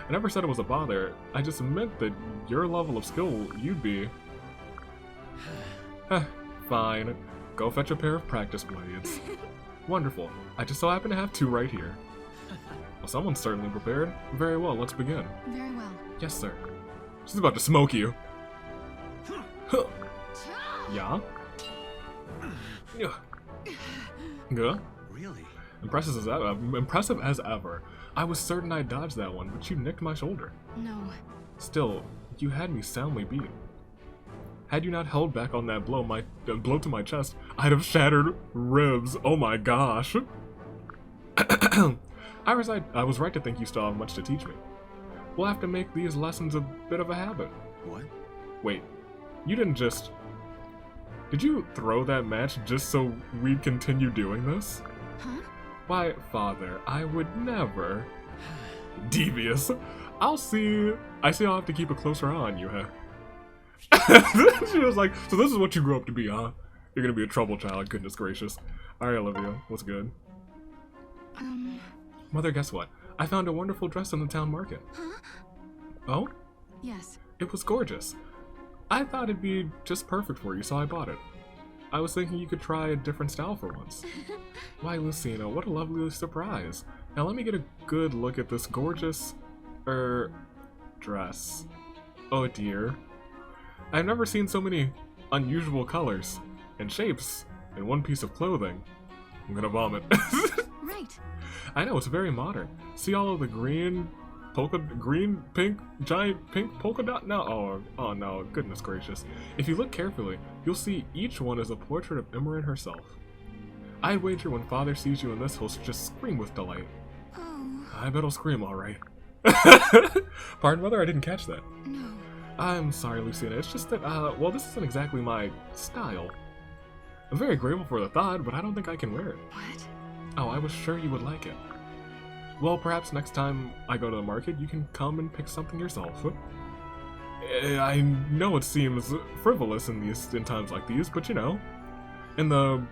I never said it was a bother. I just meant that your level of skill, you'd be... Fine. Go fetch a pair of practice blades. Wonderful. I just so happen to have 2 right here. Well, someone's certainly prepared. Very well, let's begin. Very well. Yes, sir. She's about to smoke you. Yeah? Yeah. Good. Really? Impressive as ever. I was certain I'd dodge that one, but you nicked my shoulder. No. Still, you had me soundly beat. Had you not held back on that blow, blow to my chest, I'd have shattered ribs. Oh my gosh. I was right to think you still have much to teach me. We'll have to make these lessons a bit of a habit. What? Wait, you didn't just... Did you throw that match just so we'd continue doing this? Huh? Why, Father, I would never. Devious. I see I'll have to keep a closer eye on you, huh? She was like, so this is what you grew up to be, huh? You're gonna be a trouble child, goodness gracious. Alright, Olivia, what's good? Mother, guess what? I found a wonderful dress in the town market. Huh? Oh? Yes. It was gorgeous. I thought it'd be just perfect for you, so I bought it. I was thinking you could try a different style for once. Why, Lucina, what a lovely surprise. Now let me get a good look at this gorgeous, dress. Oh dear. I've never seen so many unusual colors and shapes in one piece of clothing. I'm gonna vomit. Right. I know, it's very modern. See all of the green, pink, giant pink polka dot? No, oh no, goodness gracious. If you look carefully, you'll see each one is a portrait of Imran herself. I'd wager when Father sees you in this, he'll just scream with delight. Oh. I bet he'll scream, alright. Pardon, Mother, I didn't catch that. No. I'm sorry, Lucina, it's just that, well, this isn't exactly my style. I'm very grateful for the thought, but I don't think I can wear it. What? Oh, I was sure you would like it. Well, perhaps next time I go to the market, you can come and pick something yourself. I know it seems frivolous in times like these, but you know, in the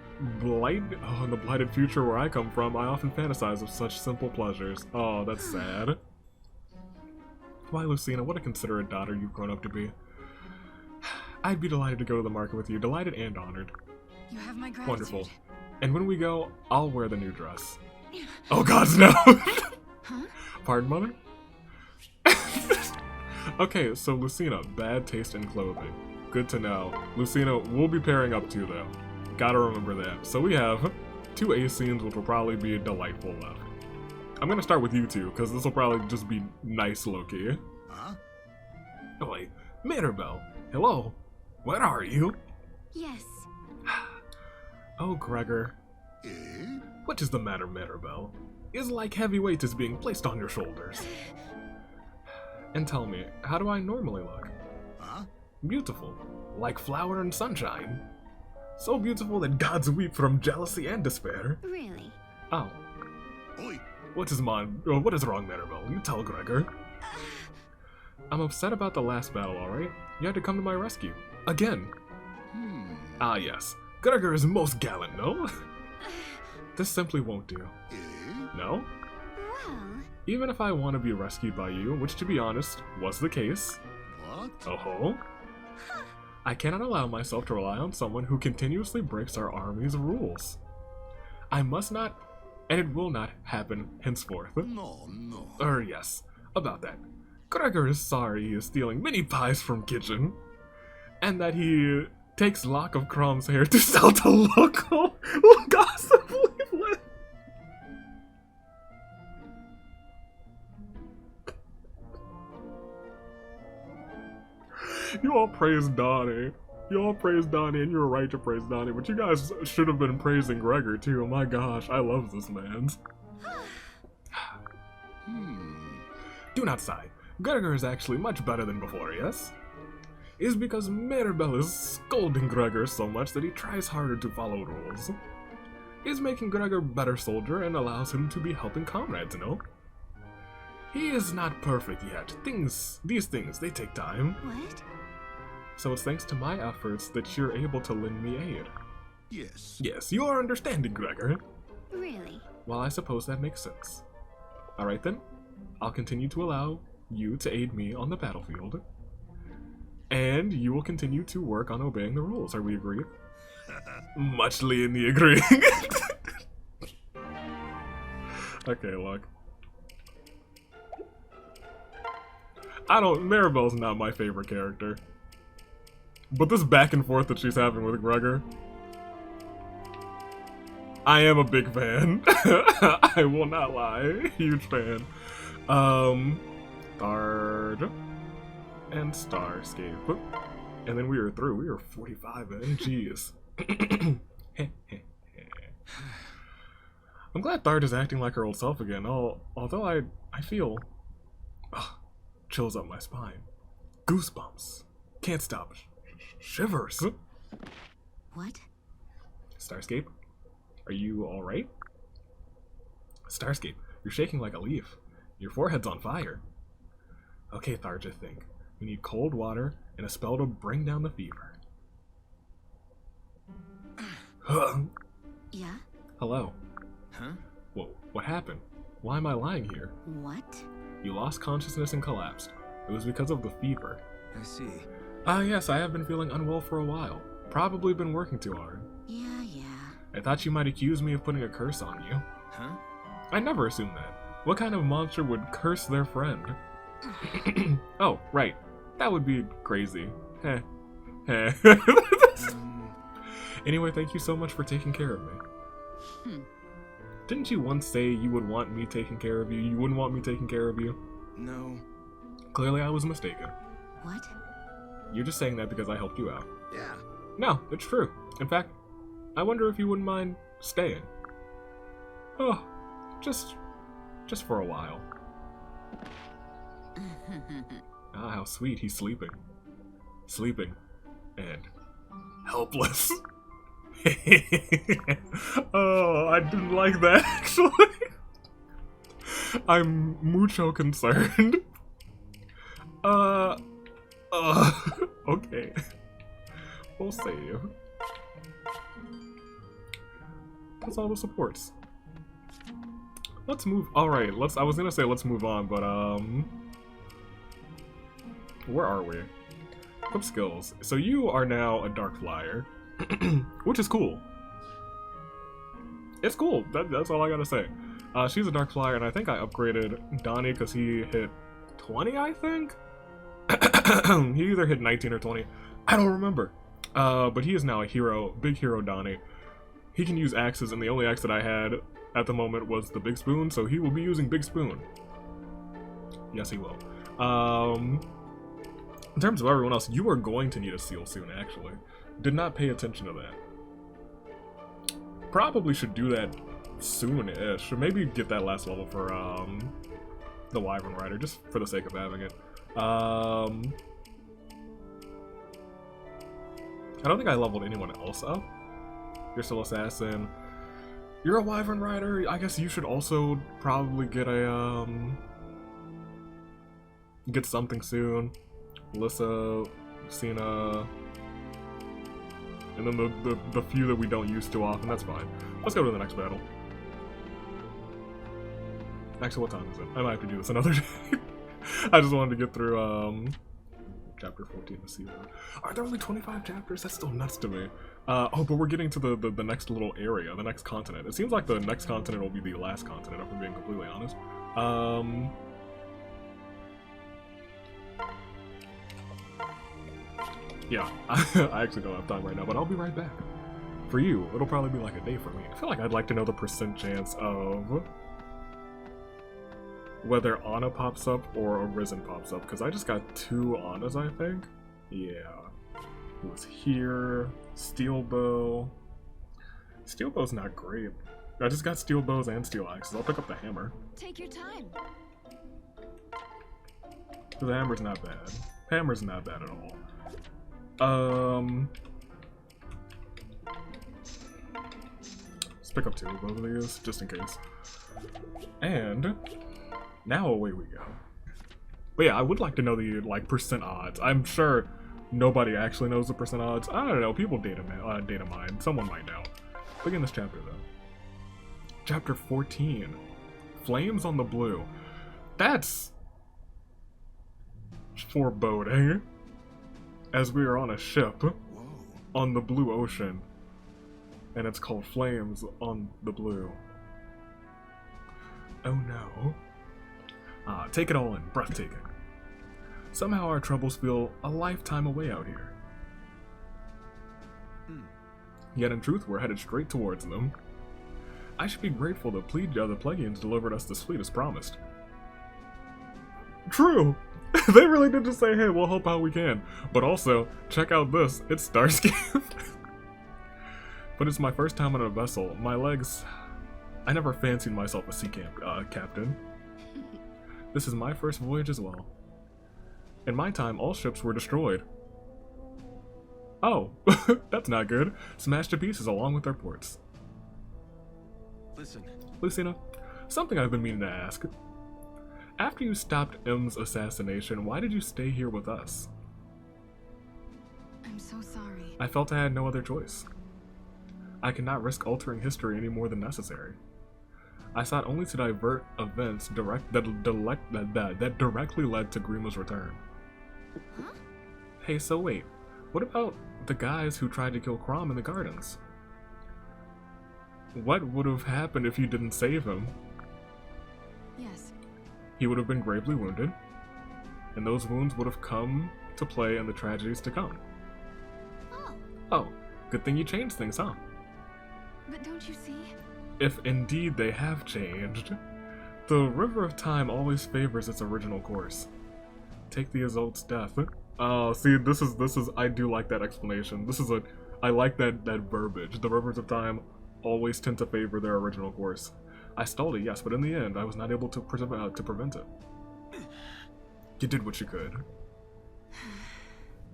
blighted future where I come from, I often fantasize of such simple pleasures. Oh, that's sad. Why, Lucina, what a considerate daughter you've grown up to be. I'd be delighted to go to the market with you, delighted and honored. You have my gratitude. Wonderful. And when we go, I'll wear the new dress. Oh gods, no! Huh? Pardon, Mother? Okay, so Lucina, bad taste in clothing. Good to know. Lucina, we'll be pairing up too, though. Gotta remember that. So we have 2 A scenes, which will probably be delightful left. I'm gonna start with you two, because this will probably just be nice, low-key. Huh? Oh, wait. Mirabelle. Hello. Where are you? Yes. Oh, Gregor. Eh? What is the matter, Mirabelle? Is like heavy weight is being placed on your shoulders. And tell me, how do I normally look? Huh? Beautiful. Like flower and sunshine. So beautiful that gods weep from jealousy and despair. Really? Oh. Oi! What is wrong, Mirabelle? You tell Gregor. I'm upset about the last battle, alright? You had to come to my rescue. Again. Ah, yes. Gregor is most gallant, no? This simply won't do. Eh? No? Well. Even if I want to be rescued by you, which to be honest, was the case. What? Oh-ho. I cannot allow myself to rely on someone who continuously breaks our army's rules. I must not, and it will not happen henceforth. No. Yes, about that. Gregor is sorry he is stealing mini pies from kitchen, and that he takes lock of Chrom's hair to sell to local gossip leaflet. You all praise Donny. You all praise Donny, and you were right to praise Donny, but you guys should have been praising Gregor too. Oh my gosh, I love this man. Do not sigh. Gregor is actually much better than before, yes? It is because Mirabelle is scolding Gregor so much that he tries harder to follow rules. is making Gregor a better soldier and allows him to be helping comrades, no? He is not perfect yet. These things, they take time. What? So it's thanks to my efforts that you're able to lend me aid. Yes. Yes, you are understanding, Gregor. Really? Well, I suppose that makes sense. Alright then, I'll continue to allow you to aid me on the battlefield. And you will continue to work on obeying the rules. Are we agreed? Muchly in the agreeing. Okay, look. Maribel's not my favorite character. But this back and forth that she's having with Gregor, I am a big fan. I will not lie. Huge fan. Thard and Starscape. And then we are through. We are 45 in. Jeez. I'm glad Thard is acting like her old self again. Although I feel chills up my spine. Goosebumps. Can't stop. Shivers. What? Starscape? Are you alright? Starscape, you're shaking like a leaf. Your forehead's on fire. Okay, Tharja, think. We need cold water and a spell to bring down the fever. Yeah? Hello. Huh? Whoa, what happened? Why am I lying here? What? You lost consciousness and collapsed. It was because of the fever. I see. Yes, I have been feeling unwell for a while. Probably been working too hard. Yeah. I thought you might accuse me of putting a curse on you. Huh? I never assumed that. What kind of monster would curse their friend? Oh, right. That would be crazy. Heh. Heh. Anyway, thank you so much for taking care of me. Didn't you once say you would want me taking care of you? You wouldn't want me taking care of you? No. Clearly I was mistaken. What? You're just saying that because I helped you out. Yeah. No, it's true. In fact, I wonder if you wouldn't mind staying. Oh, just for a while. Ah, how sweet, he's sleeping. Sleeping. And helpless. Oh, I didn't like that, actually. I'm mucho concerned. Okay. We'll save. That's all the supports. Let's move. Alright, I was gonna say let's move on, but, where are we? Equip skills. So you are now a Dark Flyer, which is cool. It's cool. That's all I gotta say. She's a Dark Flyer, and I think I upgraded Donny because he hit 20, I think? He either hit 19 or 20. I don't remember. But he is now a hero, big hero Donny. He can use axes, and the only axe that I had at the moment was the Big Spoon, so he will be using Big Spoon. Yes, he will. In terms of everyone else, you are going to need a seal soon, actually. Did not pay attention to that. Probably should do that soon-ish, or maybe get that last level for the Wyvern Rider, just for the sake of having it. I don't think I leveled anyone else up. You're still Assassin. You're a Wyvern Rider. I guess you should also probably get a get something soon. Alyssa, Cena, and then the few that we don't use too often. That's fine. Let's go to the next battle. Actually, what time is it? I might have to do this another day. I just wanted to get through chapter 14 to see that. Are there only 25 chapters? That's still nuts to me. Oh, but we're getting to the next little area, the next continent. It seems like the next continent will be the last continent, if I'm being completely honest. Yeah, I actually don't have time right now, but I'll be right back. For you, it'll probably be like a day for me. I feel like I'd like to know the percent chance of whether Anna pops up or Arisen pops up, because I just got 2 Annas, I think. Yeah. It was here. Steel Bow. Steel Bow's not great. I just got Steel Bows and Steel Axes. I'll pick up the hammer. Take your time. The hammer's not bad. Hammer's not bad at all. Let's pick up two of both of these, just in case. And now away we go. But yeah, I would like to know the like percent odds. I'm sure nobody actually knows the percent odds. I don't know. People data mine. Someone might know. Begin this chapter though. Chapter 14. Flames on the Blue. That's foreboding. As we are on a ship on the blue ocean, and it's called Flames on the Blue. Oh no. Take it all in, breathtaking. Somehow our troubles feel a lifetime away out here. Yet in truth, we're headed straight towards them. I should be grateful that the Plegians delivered us this fleet as promised. True! They really did just say, hey, we'll help how we can. But also, check out this, it's Starscape. But it's my first time on a vessel. My legs... I never fancied myself a sea captain. This is my first voyage as well. In my time, all ships were destroyed. Oh, that's not good. Smashed to pieces along with their ports. Listen. Lucina, something I've been meaning to ask. After you stopped M's assassination, why did you stay here with us? I'm so sorry. I felt I had no other choice. I cannot risk altering history any more than necessary. I sought only to divert events that directly led to Grima's return. Huh? Hey, so wait, what about the guys who tried to kill Chrom in the gardens? What would have happened if you didn't save him? Yes. He would have been gravely wounded, and those wounds would have come to play in the tragedies to come. Oh. Oh, good thing you changed things, huh? But don't you see? If indeed they have changed, the River of Time always favors its original course. Take the Isolde's death. Oh, see, this is, I do like that explanation. I like that verbiage. The Rivers of Time always tend to favor their original course. I stalled it, yes, but in the end, I was not able to prevent it. You did what you could.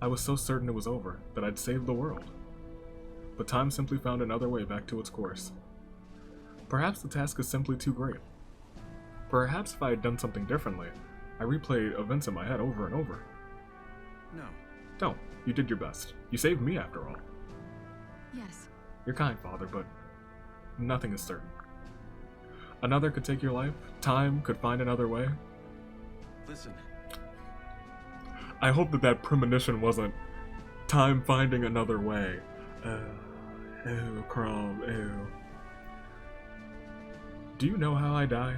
I was so certain it was over, that I'd saved the world. But time simply found another way back to its course. Perhaps the task is simply too great. Perhaps if I had done something differently, I replayed events in my head over and over. No. No, you did your best. You saved me after all. Yes. You're kind, Father, but nothing is certain. Another could take your life. Time could find another way. Listen. I hope that premonition wasn't time finding another way. Ew, Chrom, ew. Do you know how I die?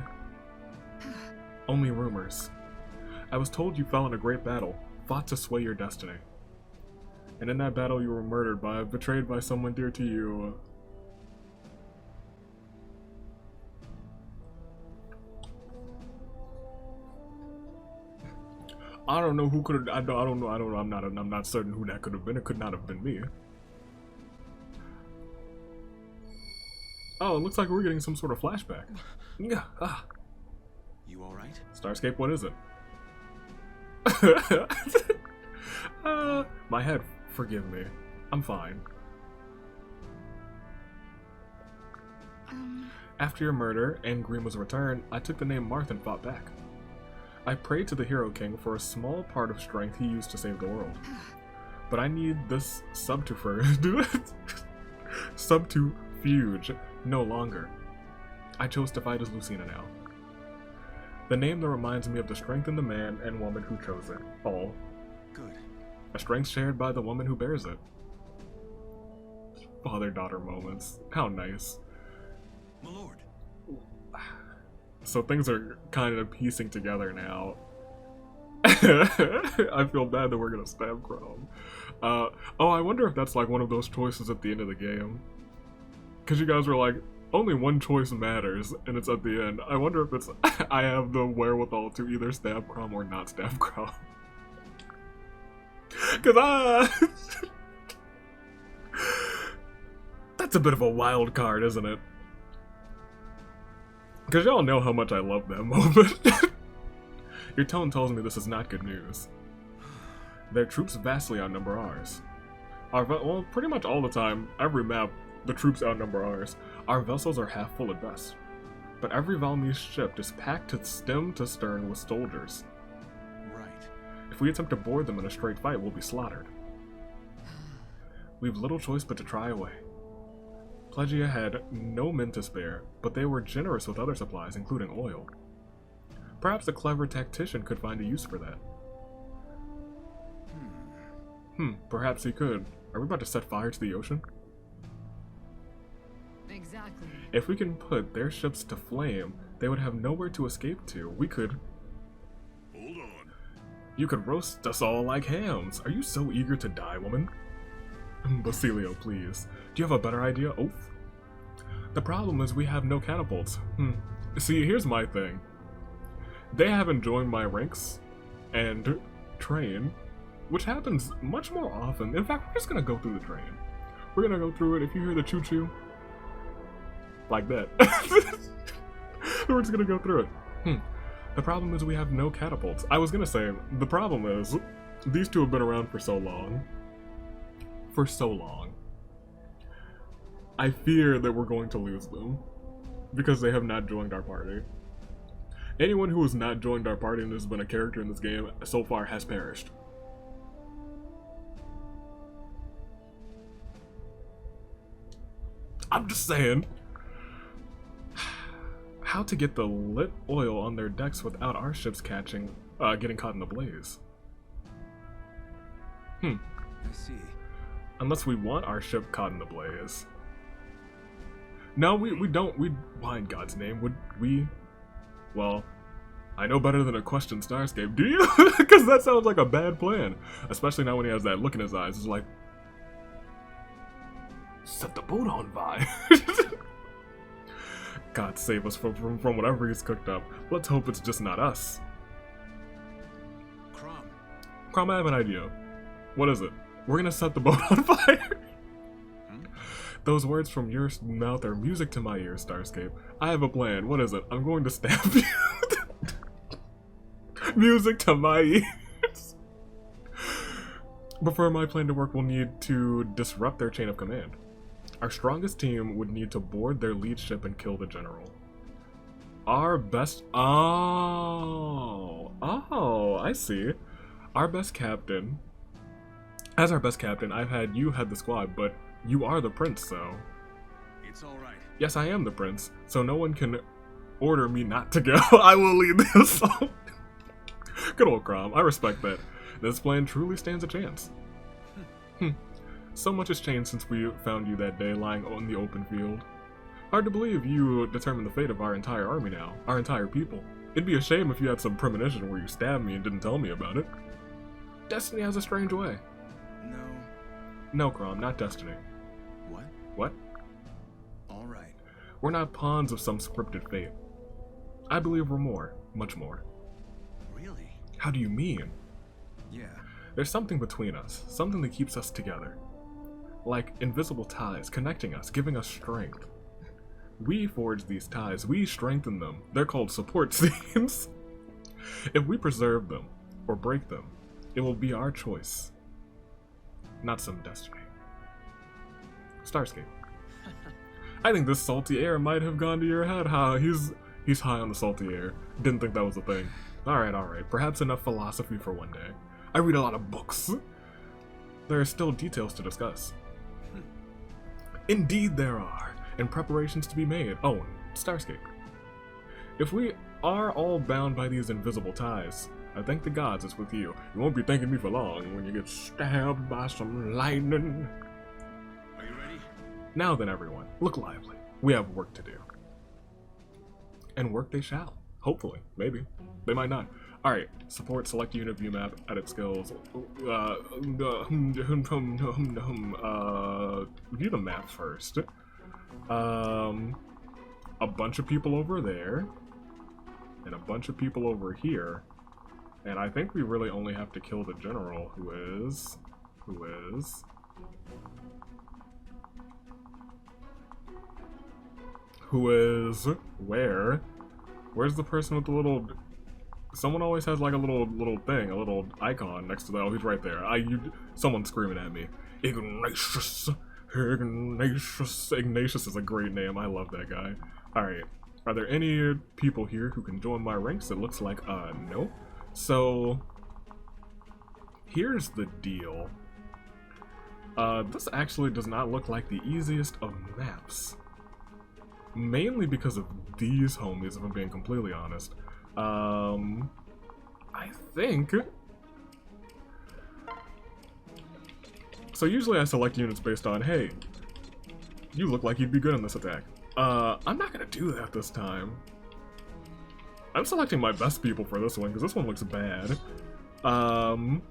Only rumors. I was told you fell in a great battle, fought to sway your destiny. And in that battle you were betrayed by someone dear to you. I don't know who could have. I don't know. I'm not certain who that could have been. It could not have been me. Oh, it looks like we're getting some sort of flashback. Yeah. You all right? Starscape, what is it? My head. Forgive me. I'm fine. After your murder and Grima's return, I took the name Marth and fought back. I prayed to the Hero King for a small part of strength he used to save the world. But I need this subterfuge no longer. I chose to fight as Lucina now. The name that reminds me of the strength in the man and woman who chose it. All. Good. A strength shared by the woman who bears it. Father-daughter moments. How nice. My lord. So things are kind of piecing together now. I feel bad that we're gonna stab Chrom. Oh, I wonder if that's like one of those choices at the end of the game. Because you guys were like, only one choice matters, and it's at the end. I wonder if it's I have the wherewithal to either stab Chrom or not stab Chrom. Because that's a bit of a wild card, isn't it? Because y'all know how much I love that moment. Your tone tells me this is not good news. Their troops vastly outnumber ours. Well, pretty much all the time, every map, the troops outnumber ours. Our vessels are half full at best, but every Valmese ship is packed to stem to stern with soldiers. Right. If we attempt to board them in a straight fight, we'll be slaughtered. We've little choice but to try away. Plegia had no men to spare, but they were generous with other supplies, including oil. Perhaps a clever tactician could find a use for that. Perhaps he could. Are we about to set fire to the ocean? Exactly. If we can put their ships to flame, they would have nowhere to escape to. We could... Hold on. You could roast us all like hams. Are you so eager to die, woman? Basilio, please. Do you have a better idea? Oath? The problem is we have no catapults. See, here's my thing. They haven't joined my ranks and train, which happens much more often. In fact, we're just gonna go through the train. We're gonna go through it. If you hear the choo-choo, like that. We're just gonna go through it. The problem is we have no catapults. I was gonna say, the problem is, these two have been around for so long. For so long. I fear that we're going to lose them. Because they have not joined our party. Anyone who has not joined our party and has been a character in this game so far has perished. I'm just saying. How to get the lit oil on their decks without our ships getting caught in the blaze? I see. Unless we want our ship caught in the blaze. No, we don't. Why in God's name would we? Well, I know better than to question Starscape. Do you? Because that sounds like a bad plan. Especially now when he has that look in his eyes. It's like, set the boat on fire. God save us from whatever he's cooked up. Let's hope it's just not us. Chrom. Chrom, I have an idea. What is it? We're gonna set the boat on fire. Those words from your mouth are music to my ears, Starscape. I have a plan. What is it? I'm going to stab you. Music to my ears. But for my plan to work, we'll need to disrupt their chain of command. Our strongest team would need to board their lead ship and kill the general. Our best... Oh, I see. Our best captain... As our best captain, I've had you head the squad, but you are the prince, so... It's all right. Yes, I am the prince, so no one can order me not to go. I will lead the assault. Good old Chrom, I respect that. This plan truly stands a chance. So much has changed since we found you that day lying on the open field. Hard to believe you determined the fate of our entire army now, our entire people. It'd be a shame if you had some premonition where you stabbed me and didn't tell me about it. Destiny has a strange way. No. No, Chrom, not destiny. What? What? All right. We're not pawns of some scripted fate. I believe we're more, much more. Really? How do you mean? Yeah. There's something between us, something that keeps us together. Like invisible ties connecting us, giving us strength. We forge these ties, we strengthen them. They're called support teams. If we preserve them, or break them, it will be our choice. Not some destiny. Starscape. I think this salty air might have gone to your head, huh? He's high on the salty air. Didn't think that was a thing. Alright. Perhaps enough philosophy for one day. I read a lot of books. There are still details to discuss. Indeed there are, and preparations to be made. Oh, Starscape. If we are all bound by these invisible ties, I thank the gods it's with you. You won't be thanking me for long when you get stabbed by some lightning. Are you ready? Now then, everyone, look lively. We have work to do. And work they shall. Hopefully. Maybe. They might not. Alright, support, select unit, view map, edit skills. View the map first. A bunch of people over there. And a bunch of people over here. And I think we really only have to kill the general, who is where? Where's the person with the little... Someone always has like a little thing, a little icon next to that. Oh, he's right there. Someone's screaming at me. Ignatius, Ignatius. Ignatius is a great name. I love that guy. Alright. Are there any people here who can join my ranks? It looks like, no. So, here's the deal. This actually does not look like the easiest of maps. Mainly because of these homies, if I'm being completely honest. I think... So usually I select units based on, hey, you look like you'd be good in this attack. I'm not gonna do that this time. I'm selecting my best people for this one, because this one looks bad. Hold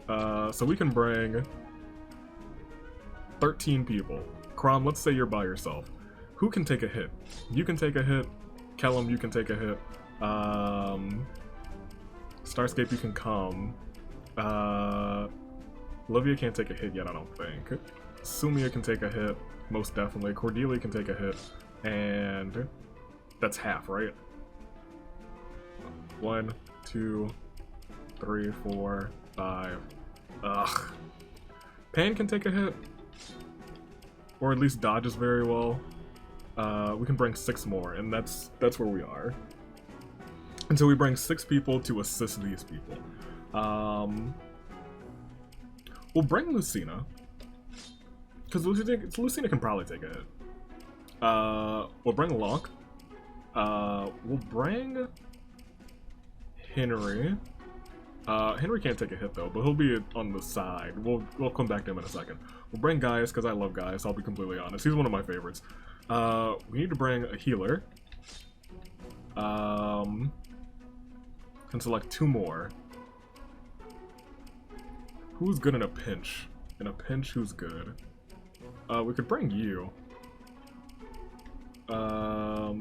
on. So we can bring 13 people. Chrom, let's say you're by yourself. Who can take a hit? You can take a hit. Kellam, you can take a hit. Starscape, you can come. Olivia can't take a hit yet, I don't think. Sumia can take a hit, most definitely. Cordelia can take a hit, and that's half, right? 1, 2, 3, 4, 5. Ugh. Panne can take a hit, or at least dodges very well. We can bring 6 more, and that's where we are. And so we bring 6 people to assist these people. We'll bring Lucina, because Lucina can probably take a hit. We'll bring LONK. We'll bring Henry. Henry can't take a hit though, but he'll be on the side. We'll come back to him in a second. We'll bring Gaius, because I love Gaius, I'll be completely honest. He's one of my favorites. We need to bring a healer. Can select 2 more. Who's good in a pinch? In a pinch, who's good? We could bring you. I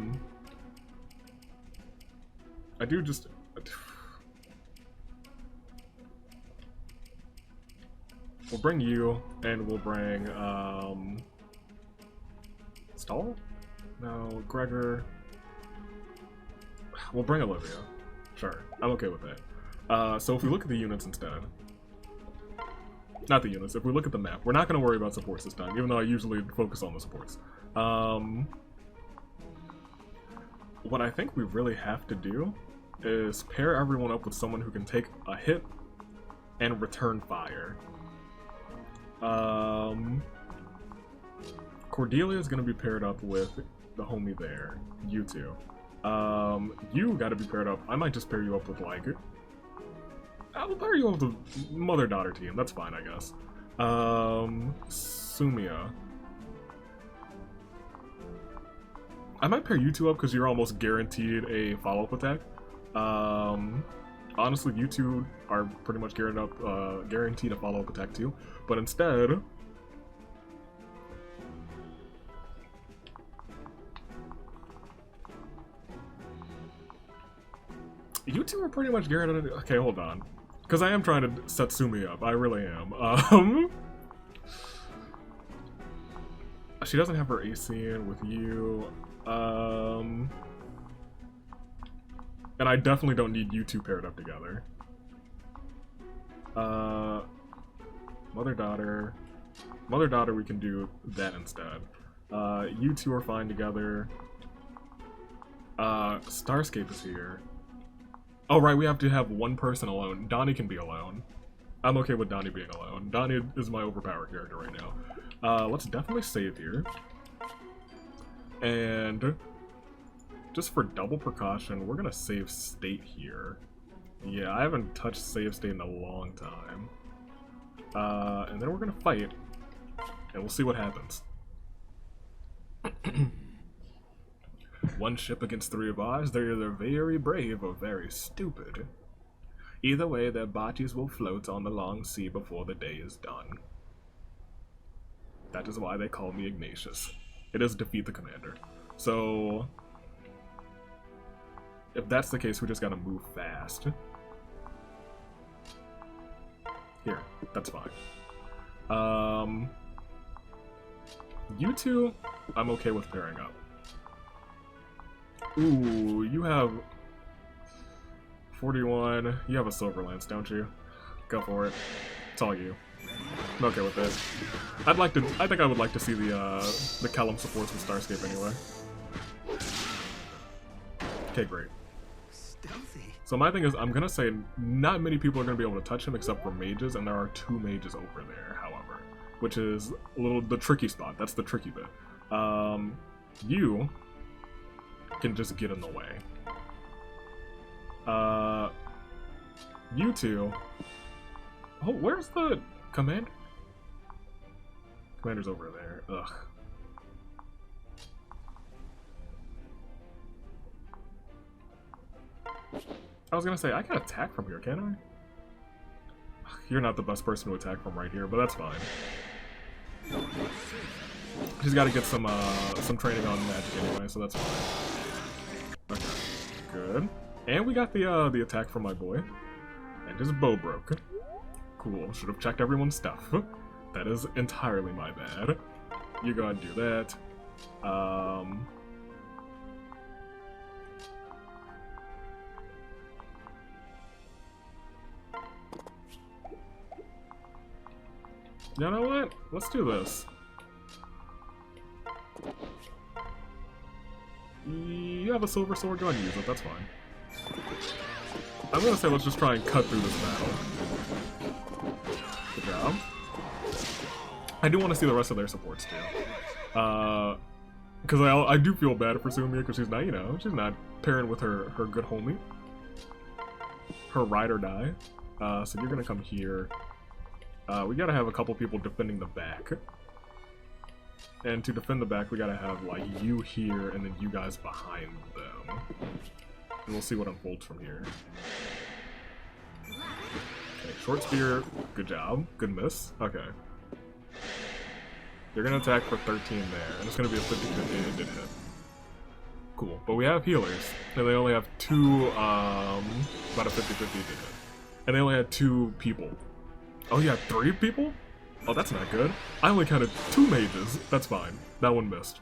do just... We'll bring you, and we'll bring, Stall? No, Gregor. We'll bring Olivia. Sure, I'm okay with that. So if we look at the units instead... Not the units, if we look at the map, we're not going to worry about supports this time, even though I usually focus on the supports. What I think we really have to do is pair everyone up with someone who can take a hit and return fire. Cordelia is going to be paired up with the homie there, you two. You got to be paired up. I might just pair you up with, like... I'll pair you up with the mother-daughter team. That's fine, I guess. Sumia. I might pair you two up because you're almost guaranteed a follow-up attack. Honestly, you two are pretty much guaranteed a follow-up attack too. But instead... You two are pretty much guaranteed... Okay, hold on. Because I am trying to set Sumia up. I really am. She doesn't have her AC in with you. And I definitely don't need you two paired up together. Mother-daughter. Mother-daughter, we can do that instead. You two are fine together. Starscape is here. Oh, right, we have to have one person alone. Donny can be alone. I'm okay with Donny being alone. Donny is my overpowered character right now. Let's definitely save here. And just for double precaution, we're gonna save state here. Yeah, I haven't touched save state in a long time. And then we're gonna fight, and we'll see what happens. One ship against 3 of ours, they're either very brave or very stupid. Either way, their bodies will float on the long sea before the day is done. That is why they call me Ignatius. It is defeat the commander. So, if that's the case, we just gotta move fast. Here, that's fine. You two, I'm okay with pairing up. Ooh, you have 41. You have a silver lance, don't you? Go for it. It's all you. I'm okay with it. I think I would like to see the Kellam supports with Starscape anyway. Okay, great. Stealthy. So my thing is, I'm gonna say not many people are gonna be able to touch him except for mages, and there are 2 mages over there, however, which is a little the tricky spot. That's the tricky bit. You can just get in the way. You two. Oh, where's the commander? Commander's over there. Ugh. I was gonna say, I can attack from here, can I? You're not the best person to attack from right here, but that's fine. She's gotta get some training on magic anyway, so that's fine. Okay, good. And we got the attack from my boy. And his bow broke. Cool, should have checked everyone's stuff. That is entirely my bad. You go ahead and do that. You know what? Let's do this. You have a silver sword, go ahead and use it, that's fine. I'm gonna say let's just try and cut through this battle. Good job. I do want to see the rest of their supports too. Because I do feel bad for Sumia because she's not, you know, she's not pairing with her good homie. Her ride or die. So you're gonna come here. We gotta have a couple people defending the back. And to defend the back, we gotta have, like, you here and then you guys behind them. And we'll see what unfolds from here. Okay, short spear, good job. Good miss. Okay. You're gonna attack for 13 there, and it's gonna be a 50-50, it did hit. Cool, but we have healers, and they only have 2, about a 50-50 did hit. And they only had 2 people. Oh, you have 3 people? Oh, that's not good. I only counted 2 mages. That's fine. That one missed.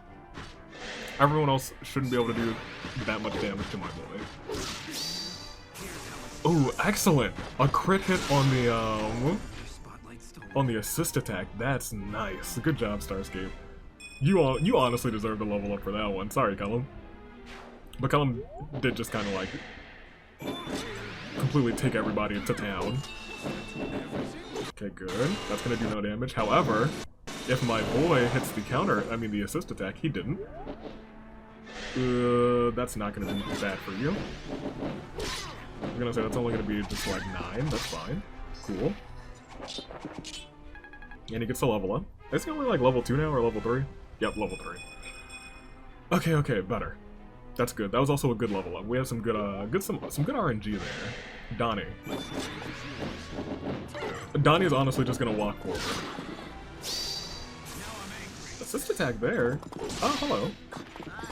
Everyone else shouldn't be able to do that much damage to my boy. Oh, excellent! A crit hit on the assist attack. That's nice. Good job, Starscape. You honestly deserve to level up for that one. Sorry, Kellam. But Kellam did just kind of like completely take everybody to town. Okay, good. That's gonna do no damage. However, if my boy hits the counter, I mean the assist attack, he didn't. That's not gonna be bad for you. I'm gonna say that's only gonna be just like 9. That's fine. Cool. And he gets to level up. Is he only like level 2 now or level 3? Yep, level 3. Okay, okay, better. That's good. That was also a good level up. We have some good some good RNG there. Donny. Donny is honestly just gonna walk forward. Assist attack there. Oh, hello.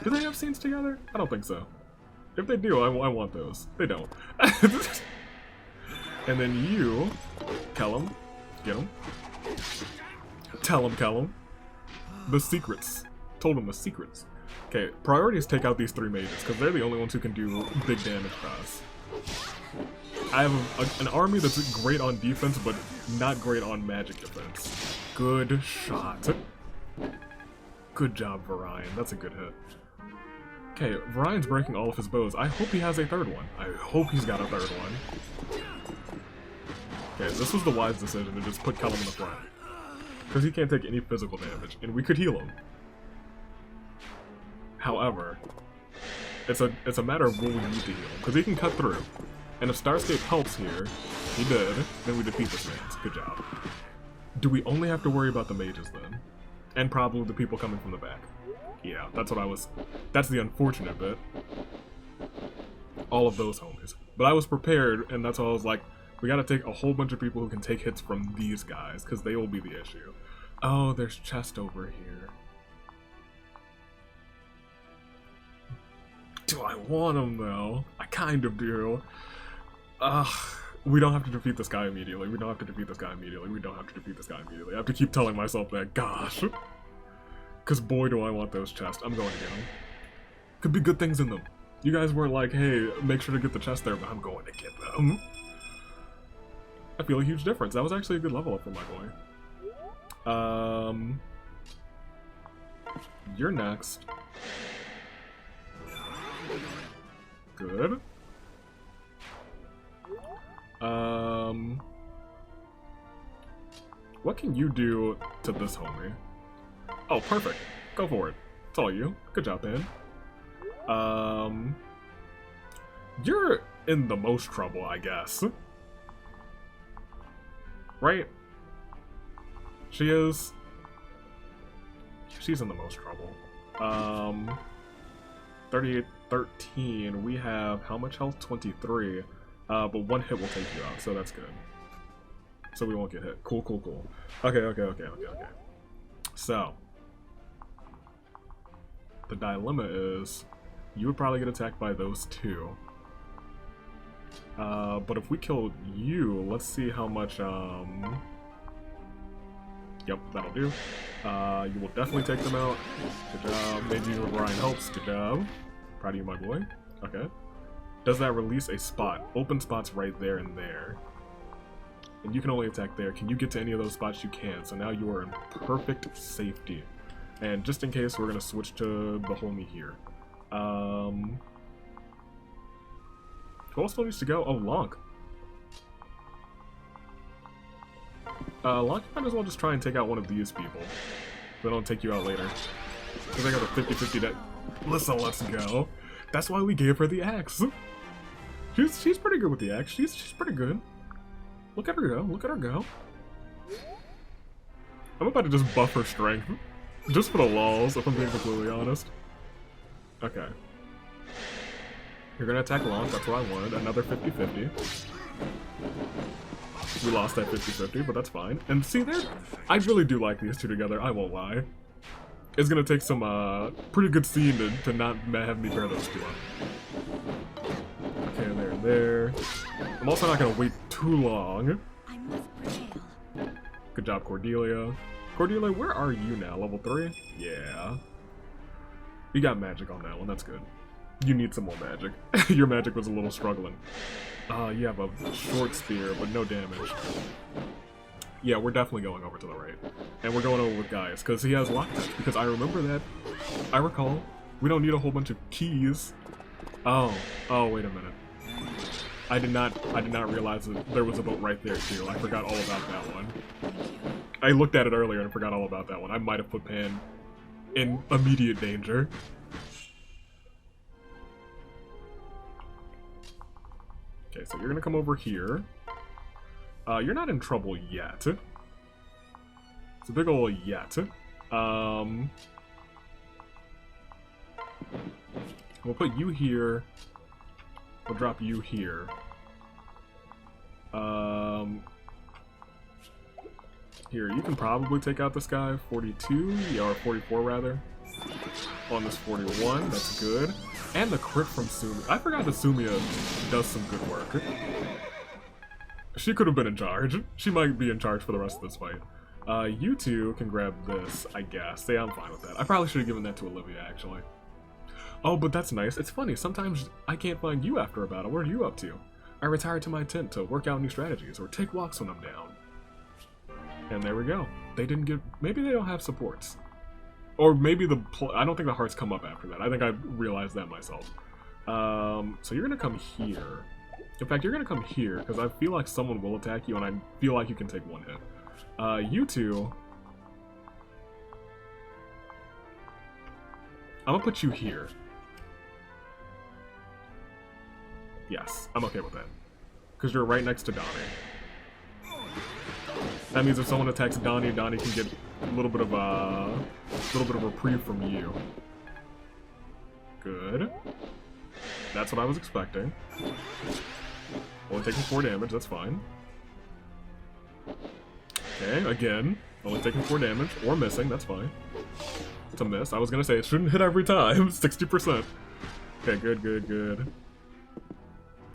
Do they have scenes together? I don't think so. If they do, I want those. They don't. And then you, Kellam, get him. Tell him, Kellam. The secrets. Told him the secrets. Okay, priority is take out these 3 mages, because they're the only ones who can do big damage to us. I have an army that's great on defense, but not great on magic defense. Good shot. Good job, Virion. That's a good hit. Okay, Virion's breaking all of his bows. I hope he has a 3rd one. I hope he's got a 3rd one. Okay, this was the wise decision to just put Kellam in the front. Because he can't take any physical damage, and we could heal him. However, it's a matter of when we need to heal, because he can cut through. And if Starscape helps here, he did, then we defeat this man. Good job. Do we only have to worry about the mages then? And probably the people coming from the back. Yeah, that's the unfortunate bit. All of those homies. But I was prepared, and that's why I was like, we gotta take a whole bunch of people who can take hits from these guys, because they will be the issue. Oh, there's chest over here. Do I want them, though? I kind of do. We don't have to defeat this guy immediately. We don't have to defeat this guy immediately. We don't have to defeat this guy immediately. I have to keep telling myself that. Gosh. Because boy, do I want those chests. I'm going to get them. Could be good things in them. You guys weren't like, hey, make sure to get the chest there, but I'm going to get them. I feel a huge difference. That was actually a good level up for my boy. You're next. Good. What can you do to this homie? Oh, perfect. Go for it. It's all you. Good job, Panne. You're in the most trouble, I guess. Right? She is. She's in the most trouble. 38, 13. We have how much health? 23. But one hit will take you out, so that's good. So we won't get hit. Cool, cool, cool. Okay. So, the dilemma is, you would probably get attacked by those two. But if we kill you, let's see how much, Yep, that'll do. You will definitely take them out. Good job. Maybe even Ryan helps. Good job. Proud of you, my boy. Okay. Does that release a spot? Open spots right there and there. And you can only attack there. Can you get to any of those spots? You can. So now you are in perfect safety. And just in case, we're going to switch to the homie here. Who else needs to go? Oh, LONK. LONK, you might as well just try and take out one of these people. They don't take you out later. Because I got a 50-50 deck. Listen, let's go. That's why we gave her the axe. She's pretty good with the axe. She's pretty good. Look at her go. Look at her go. I'm about to just buff her strength. Just for the lulz, if I'm being completely honest. Okay. You're gonna attack LONK, that's what I wanted. Another 50-50. We lost that 50-50, but that's fine. And see, I really do like these two together, I won't lie. It's gonna take some pretty good scene to not have me pair those two up. Okay, there and there. I'm also not gonna wait too long. I must prevail. Good job, Cordelia. Cordelia, where are you now? Level 3? Yeah. You got magic on that one, that's good. You need some more magic. Your magic was a little struggling. You have a short spear, but no damage. Yeah, we're definitely going over to the right. And we're going over with Gaius, because he has lock touch. Because I remember that. I recall. We don't need a whole bunch of keys. Oh, wait a minute. I did not realize that there was a boat right there, too. I forgot all about that one. I looked at it earlier and forgot all about that one. I might have put Panne in immediate danger. Okay, so you're gonna come over here. You're not in trouble yet. It's a big ol' yet. We'll put you here. We'll drop you here. Here, you can probably take out this guy. 42, yeah, or 44 rather. On this 41, that's good. And the crit from Sumia. I forgot that Sumia does some good work. She could have been in charge. She might be in charge for the rest of this fight. You two can grab this, I guess. Yeah, I'm fine with that. I probably should have given that to Olivia, actually. Oh, but that's nice. It's funny, sometimes I can't find you after a battle. What are you up to? I retired to my tent to work out new strategies, or take walks when I'm down. And there we go. They didn't get... Maybe they don't have supports. Or maybe I don't think the hearts come up after that. I think I realized that myself. So you're gonna come here. In fact, you're gonna come here, because I feel like someone will attack you, and I feel like you can take one hit. You two... I'm gonna put you here. Yes, I'm okay with that. Because you're right next to Donny. That means if someone attacks Donny, Donny can get a little bit of reprieve from you. Good. That's what I was expecting. Only taking 4 damage, that's fine. Okay, again, only taking 4 damage, or missing, that's fine. It's a miss. I was gonna say it shouldn't hit every time, 60%. Okay, good, good, good.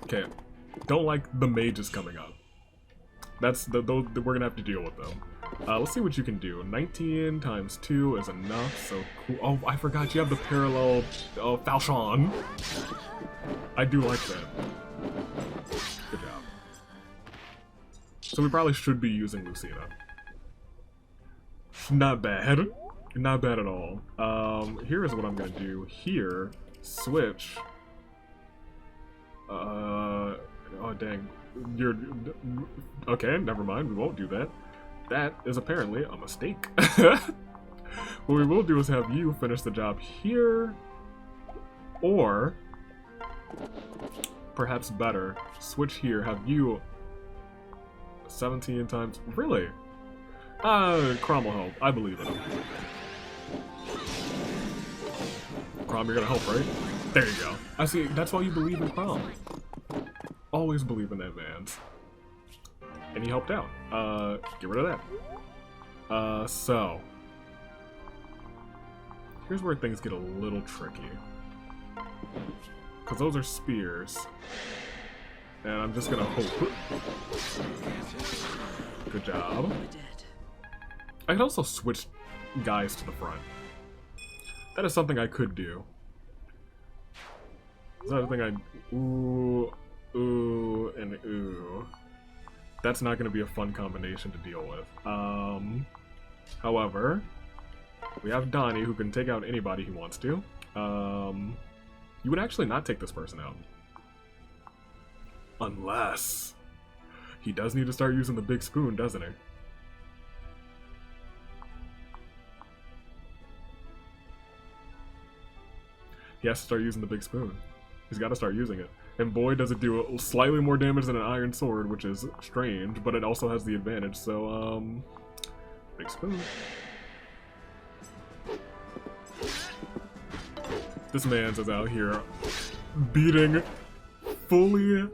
Okay, don't like the mages coming up. That's those we're gonna have to deal with them. Let's see what you can do. 19 times 2 is enough, so cool. Oh, I forgot you have the parallel falchion. I do like that. Good job. So we probably should be using Lucina. Not bad. Not bad at all. Here is what I'm gonna do. Here, switch. Oh dang. You're... Okay, never mind. We won't do that. That is apparently a mistake. What we will do is have you finish the job here. Or... perhaps better, switch here, have you 17 times. Really? Chrom will help. I believe in him. Chrom, you're gonna help, right? There you go. I see. That's why you believe in Chrom. Always believe in that man. And he helped out. Get rid of that. So. Here's where things get a little tricky. Because those are spears. And I'm just gonna hope. Good job. I could also switch guys to the front. That is something I could do. Is that a thing I... Ooh, ooh, and ooh. That's not gonna be a fun combination to deal with. However, we have Donny who can take out anybody he wants to. You would actually not take this person out. Unless... he does need to start using the big spoon, doesn't he? He has to start using the big spoon. He's got to start using it. And boy, does it do slightly more damage than an iron sword, which is strange, but it also has the advantage, so, big spoon. This man's is out here beating fully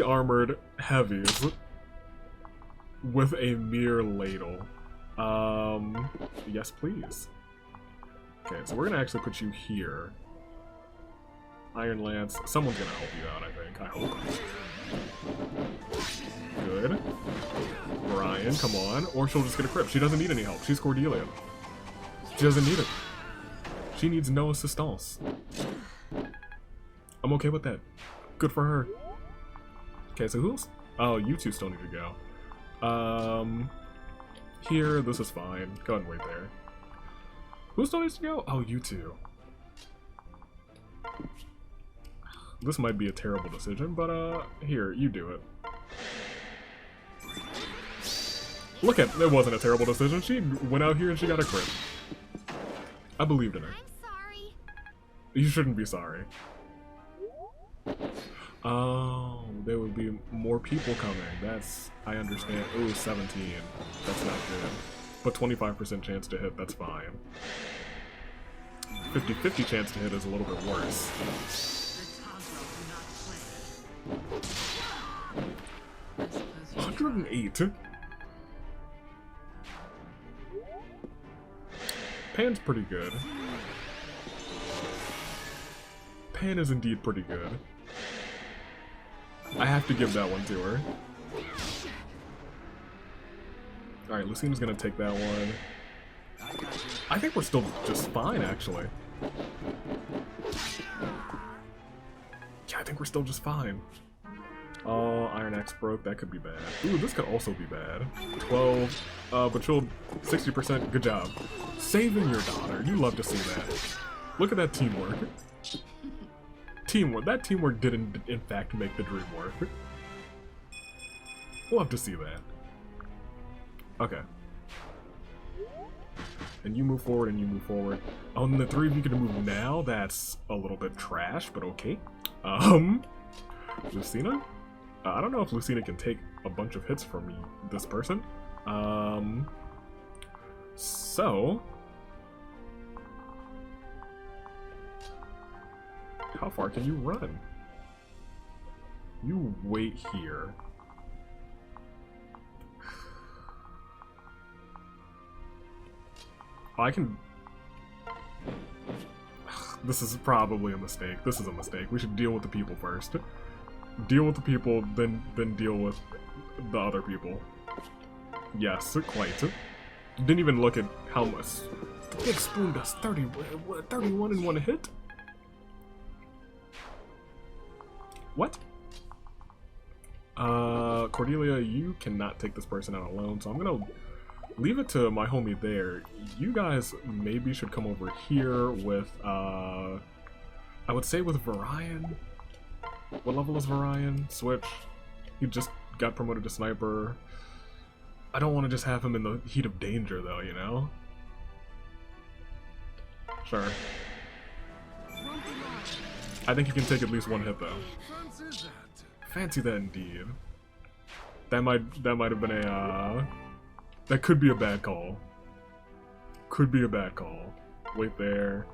armored heavies with a mere ladle. Yes, please. Okay, so we're gonna actually put you here. Iron Lance. Someone's gonna help you out, I think. I hope. Good. Brian, come on. Or she'll just get a crit. She doesn't need any help. She's Cordelia. She doesn't need it. She needs no assistance. I'm okay with that. Good for her. Okay, so who's... oh, you two still need to go. Here, this is fine. Go ahead and wait there. Who still needs to go? Oh, you two. This might be a terrible decision, but, here, you do it. Look at... it wasn't a terrible decision. She went out here and she got a crit. I believed in her. I'm sorry. You shouldn't be sorry. Oh, there would be more people coming. That's... I understand. Ooh, 17. That's not good. But 25% chance to hit, that's fine. 50-50 chance to hit is a little bit worse. 108. Panne's pretty good. Panne is indeed pretty good. I have to give that one to her. Alright, Lucina's gonna take that one. I think we're still just fine, actually. Yeah, I think we're still just fine. Oh, Iron Axe broke. That could be bad. Ooh, this could also be bad. 12. But she'll... 60%. Good job. Saving your daughter. You love to see that. Look at that teamwork. Teamwork. That teamwork did in fact make the dream work. Love to see that. Okay. And you move forward and you move forward. Oh, and the three of you can move now? That's a little bit trash, but okay. Lucina? I don't know if Lucina can take a bunch of hits from this person. So... how far can you run? You wait here. I can... this is probably a mistake. This is a mistake. We should deal with the people first. Deal with the people, then deal with the other people. Yes, quite. Didn't even look at how much. The big spoon does 31 in one hit? What? Cordelia, you cannot take this person out alone, so I'm gonna leave it to my homie there. You guys maybe should come over here with, I would say with Virion. What level is Virion? Switch. He just got promoted to sniper. I don't want to just have him in the heat of danger though, you know? Sure. I think he can take at least one hit though. Fancy that indeed. That might have been a that could be a bad call. Could be a bad call. Wait there.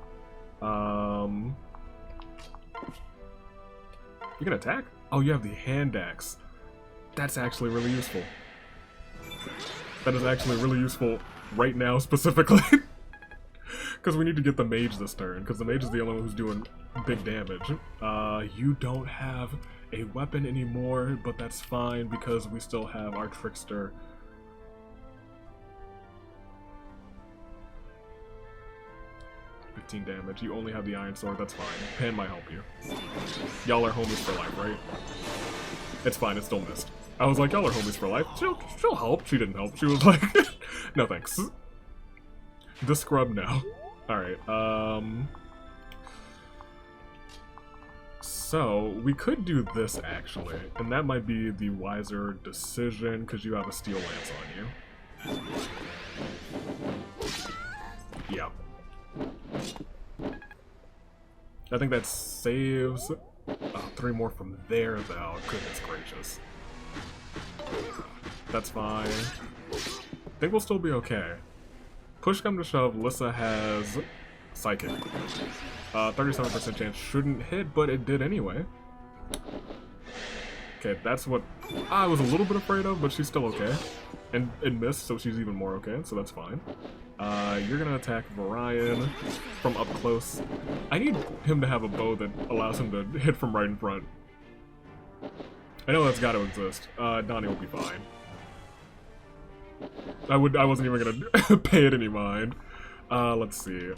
You can attack? Oh, you have the hand axe. That's actually really useful. That is actually really useful right now specifically. Because we need to get the mage this turn, because the mage is the only one who's doing big damage. You don't have a weapon anymore, but that's fine because we still have our trickster. $15 damage. You only have the iron sword, that's fine. Panne might help you. Y'all are homies for life, right? It's fine, it still missed. I was like, y'all are homies for life. She'll help. She didn't help. She was like, no thanks. The scrub, no. Alright, so, we could do this, actually, and that might be the wiser decision, because you have a steel lance on you. Yep. I think that saves 3 more from there, though. Goodness gracious. That's fine. I think we'll still be okay. Push come to shove, Lissa has Psychic. 37% chance shouldn't hit, but it did anyway. Okay, that's what I was a little bit afraid of, but she's still okay. And it missed, so she's even more okay, so that's fine. You're gonna attack Virion from up close. I need him to have a bow that allows him to hit from right in front. I know that's gotta exist. Donny will be fine. I wasn't even gonna pay it any mind. Let's see.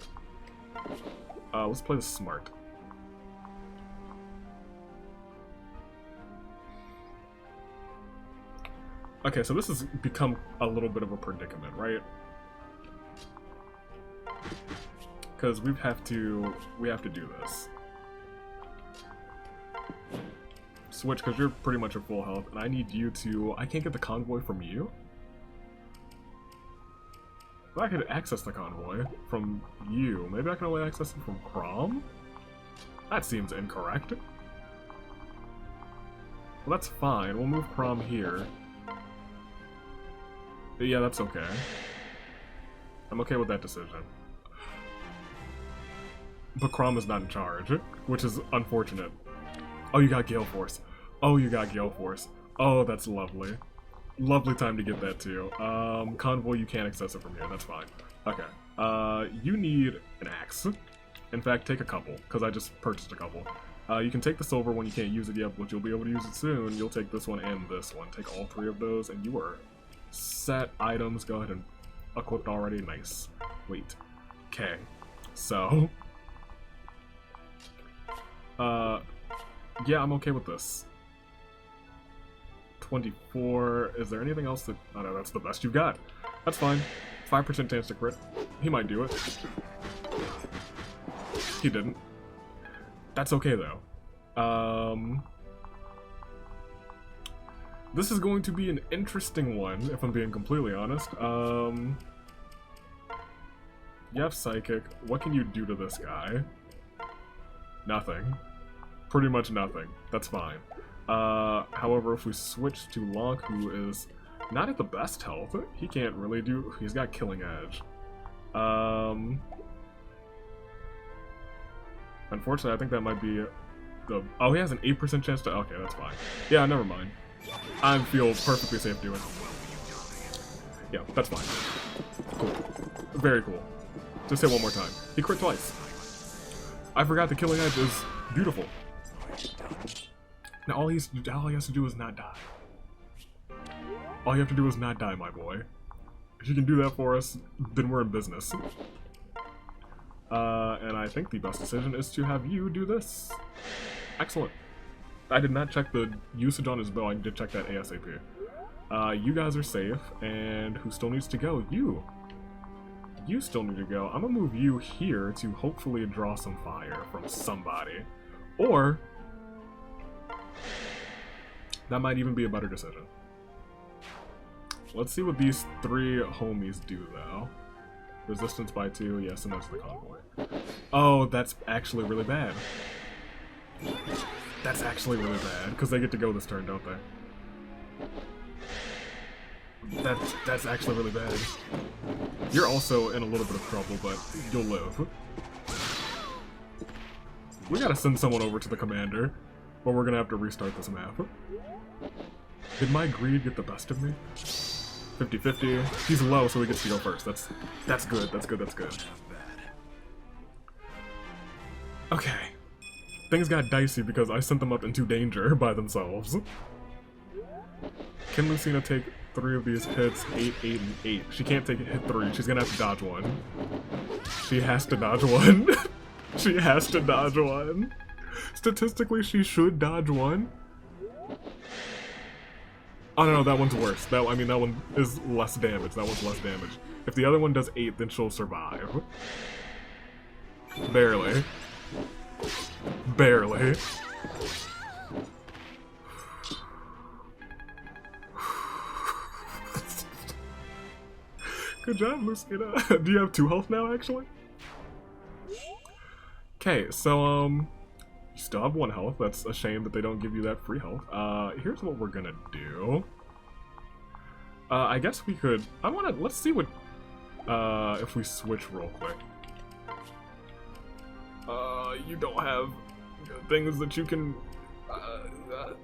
Let's play this smart. Okay, so this has become a little bit of a predicament, right? Because we have to do this. Switch, because you're pretty much at full health, and I need you to... I can't get the convoy from you? But I could access the convoy from you. Maybe I can only access it from Chrom? That seems incorrect. Well, that's fine. We'll move Chrom here. Yeah, that's okay. I'm okay with that decision. But Chrom is not in charge, which is unfortunate. Oh, you got Gale Force. Oh, you got Gale Force. Oh, that's lovely. Lovely time to get that too. Convoy, you can't access it from here. That's fine. Okay. You need an axe. In fact, take a couple, because I just purchased a couple. You can take the silver one. You can't use it yet, but you'll be able to use it soon. You'll take this one and this one. Take all 3 of those, and you are set. Items. Go ahead and equipped already. Nice. Wait. Okay. So... yeah, I'm okay with this. 24. Is there anything else that... Oh no, that's the best you've got. That's fine. 5% chance to crit. He might do it. He didn't. That's okay, though. This is going to be an interesting one, if I'm being completely honest. You have Psychic. What can you do to this guy? Nothing. Pretty much nothing. That's fine. However, if we switch to LONK, who is not at the best health, he can't really do... He's got Killing Edge. Unfortunately, I think that might be the... Oh, he has an 8% chance to... Okay, that's fine. Yeah, never mind. I feel perfectly safe doing it. Yeah, that's fine. Cool. Very cool. Just say it one more time. He crit twice. I forgot the Killing Edge is beautiful. Now all he has to do is not die. All you have to do is not die, my boy. If you can do that for us, then we're in business. And I think the best decision is to have you do this. Excellent. I did not check the usage on his bow, I did check that ASAP. You guys are safe, and who still needs to go? You. You still need to go. I'm gonna move you here to hopefully draw some fire from somebody. Or, that might even be a better decision. Let's see what these three homies do, though. Resistance by 2, yes, and that's the convoy. Oh, that's actually really bad. That's actually really bad, because they get to go this turn, don't they? That's actually really bad. You're also in a little bit of trouble, but you'll live. We gotta send someone over to the commander, or we're gonna have to restart this map. Did my greed get the best of me? 50-50. He's low, so he gets to go first. That's good. That's good. That's good. Okay. Things got dicey because I sent them up into danger by themselves. Can Lucina take 3 of these hits? 8, 8, and 8. She can't take hit 3. She's gonna have to dodge 1. She has to dodge 1. She has to dodge 1. Statistically, she should dodge 1. Oh no, that one's worse. That one is less damage. That one's less damage. If the other one does 8, then she'll survive. Barely. Barely. Good job, Lucina. Do you have 2 health now, actually? Okay, so, you still have 1 health. That's a shame that they don't give you that free health. Here's what we're gonna do. I guess we could... let's see what... if we switch real quick. You don't have things that you can...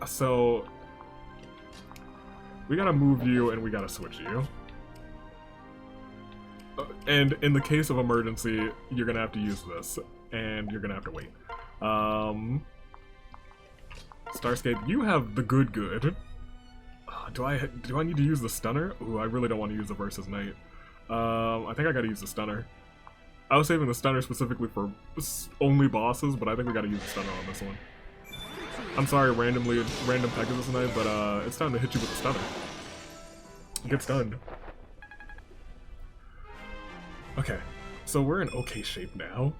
so... We gotta move you and we gotta switch you. And in the case of emergency, you're gonna have to use this. And you're gonna have to wait. Starscape, you have the good. Do I need to use the stunner? Ooh, I really don't want to use the versus knight. I think I gotta use the stunner. I was saving the stunner specifically for only bosses, but I think we gotta use the stunner on this one. I'm sorry, random Pegasus Knight, but it's time to hit you with the stunner. Get stunned. Okay, so we're in okay shape now.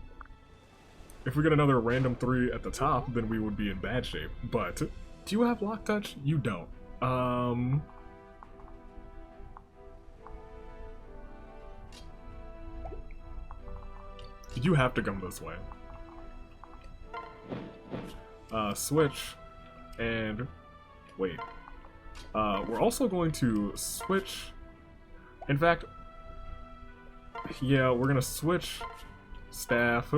If we get another random 3 at the top, then we would be in bad shape. But, do you have Lock Touch? You don't. You have to come this way. Switch, and wait. We're also going to switch. In fact, yeah, we're gonna switch staff.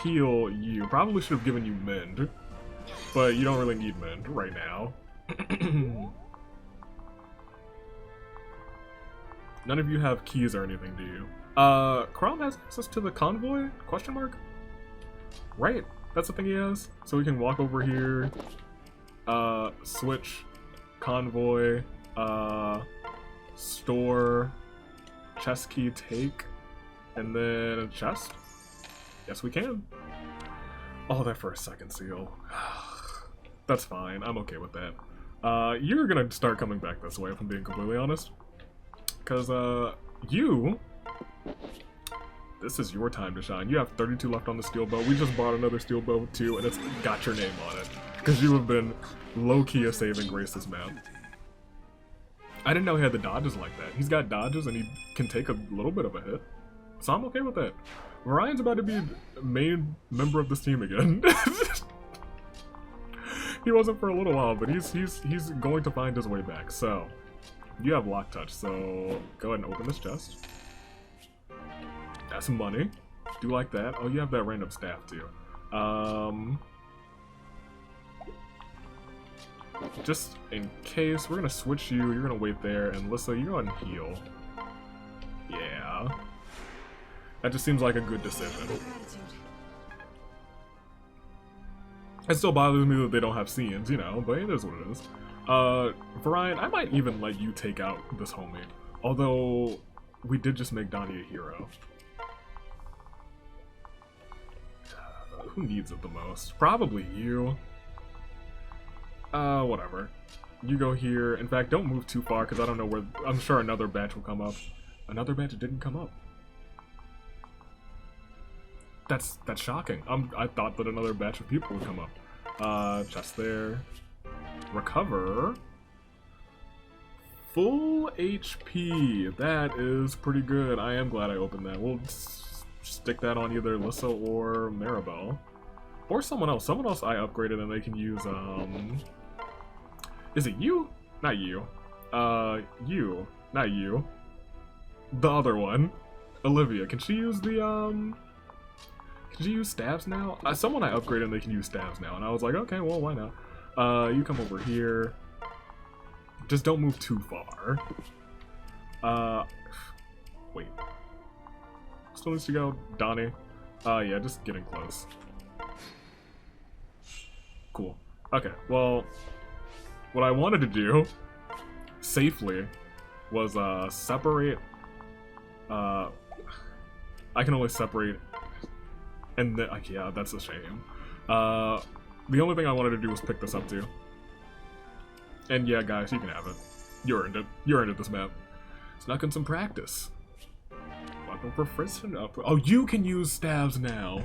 Heal you. Probably should have given you mend, but you don't really need mend right now. None of you have keys or anything, do you? Chrom has access to the convoy? Question mark? Right, that's the thing he has. So we can walk over here, switch, convoy, store, chest key take, and then a chest? Yes, we can. Oh, that for a second seal. That's fine. I'm okay with that. You're gonna start coming back this way, if I'm being completely honest. Because, this is your time to shine. You have 32 left on the steel bow. We just bought another steel bow, too, and it's got your name on it. Because you have been low-key a saving grace this map. I didn't know he had the dodges like that. He's got dodges, and he can take a little bit of a hit. So I'm okay with that. Virion's about to be a main member of this team again. He wasn't for a little while, but he's going to find his way back. So, you have Lock Touch, so go ahead and open this chest. That's some money. Do like that. Oh, you have that random staff too. Just in case, we're gonna switch you. You're gonna wait there, and Lissa, you go ahead and heal. Yeah. That just seems like a good decision. It still bothers me that they don't have scenes, you know, but it is what it is. Virion, I might even let you take out this homie. Although, we did just make Donny a hero. Who needs it the most? Probably you. Whatever. You go here. In fact, don't move too far because I don't know where. I'm sure another batch will come up. Another batch didn't come up. That's shocking. I thought that another batch of people would come up. Chest there. Recover. Full HP. That is pretty good. I am glad I opened that. We'll stick that on either Lissa or Maribel. Or someone else. Someone else I upgraded and they can use, Is it you? Not you. You. Not you. The other one. Olivia. Can she use the, Can she use stabs now? Someone I upgraded and they can use stabs now. And I was like, okay, well, why not? You come over here. Just don't move too far. Wait. Still needs to go. Donny. Yeah, just getting close. Cool. Okay, well, what I wanted to do safely was separate. I can only separate, and yeah, that's a shame. The only thing I wanted to do was pick this up too. And yeah, guys, you can have it. You earned it. You earned it this map. Snuck in some practice. Weapon proficient up. Oh, you can use stabs now.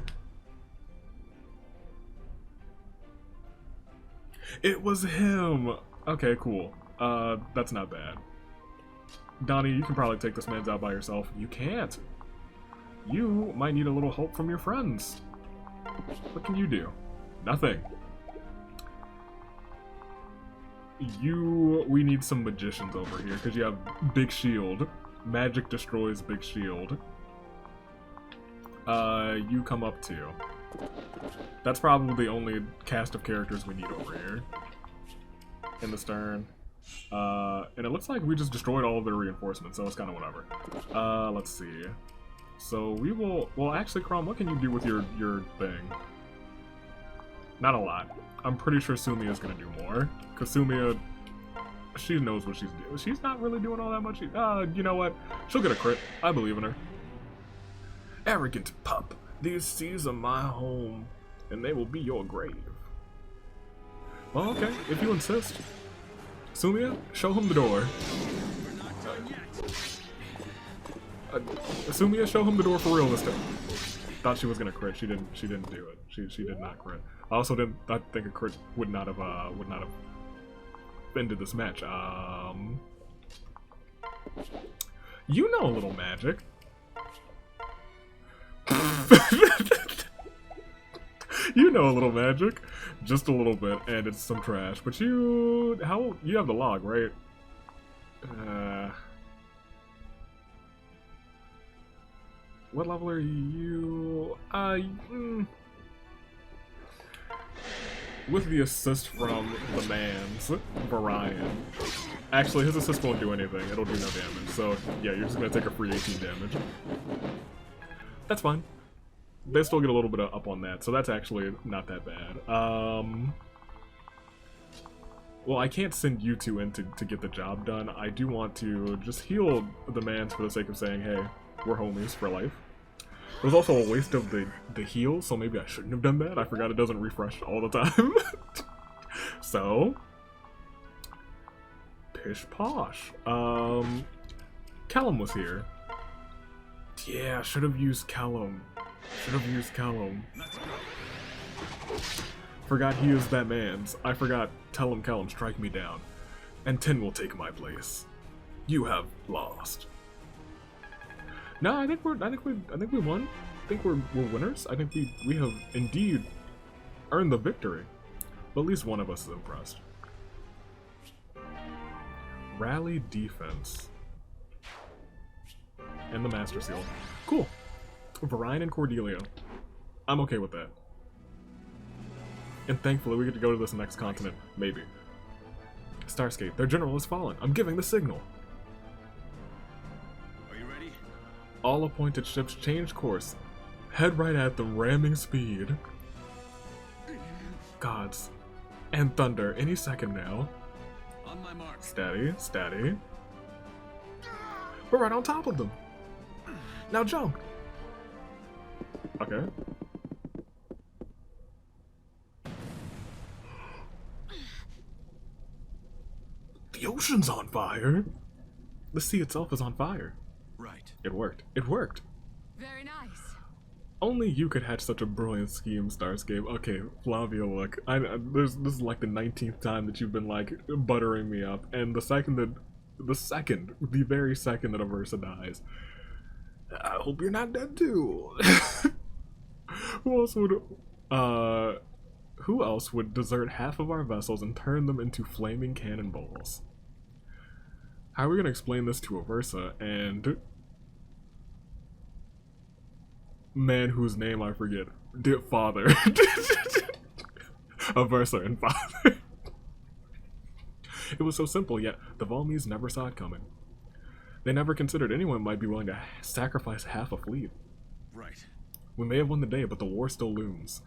It was him. Okay, cool. That's not bad. Donny, you can probably take this man's out by yourself. You can't. You might need a little help from your friends. What can you do? Nothing. We need some magicians over here, because you have Big Shield. Magic destroys Big Shield. You come up too. That's probably the only cast of characters we need over here. In the stern. And it looks like we just destroyed all of their reinforcements, so it's kind of whatever. Let's see. So we will... Well, actually, Chrom, what can you do with your thing? Not a lot. I'm pretty sure Sumia is going to do more. Because Sumia, she knows what she's doing. She's not really doing all that much. You know what? She'll get a crit. I believe in her. Arrogant pup. These seas are my home, and they will be your grave. Well, okay, if you insist. Sumia, show him the door. Sumia, show him the door for real this time. Thought she was gonna crit. She didn't do it. She did not crit. I also didn't. I think a crit would not have ended this match. You know a little magic. You know a little magic, just a little bit, and it's some trash. But you have the log, right? What level are you? With the assist from the man's Virion. Actually, his assist won't do anything. It'll do no damage. So yeah, you're just gonna take a free 18 damage. That's fine. They still get a little bit of up on that, so that's actually not that bad. Well, I can't send you two in to get the job done. I do want to just heal the mans for the sake of saying, hey, we're homies for life. It was also a waste of the heal, so maybe I shouldn't have done that. I forgot it doesn't refresh all the time. So, pish posh. Kellam was here. Yeah, should have used Kellam. Forgot he is that man's. I forgot. Tell him, Kellam, strike me down, and 10 will take my place. You have lost. No, I think we won. I think we're winners. I think we have indeed earned the victory. But at least one of us is impressed. Rally defense. And the Master Seal. Cool. Virion and Cordelia. I'm okay with that. And thankfully we get to go to this next continent. Maybe. Starscape. Their general has fallen. I'm giving the signal. Are you ready? All appointed ships change course. Head right at them, ramming speed. Gods. And thunder any second now. On my mark. Steady, steady. We're right on top of them. Now jump. Okay. ocean's on fire. The sea itself is on fire. Right. It worked. It worked. Very nice. Only you could hatch such a brilliant scheme, Starscape. Okay, Flavia, look. This is like the 19th time that you've been, like, buttering me up. And the very second that Aversa dies, I hope you're not dead too. Who else would desert half of our vessels and turn them into flaming cannonballs? How are we gonna explain this to Aversa and man whose name I forget? Father. Aversa and father. It was so simple, yet the Valmese never saw it coming. They never considered anyone might be willing to sacrifice half a fleet. Right. We may have won the day, but the war still looms.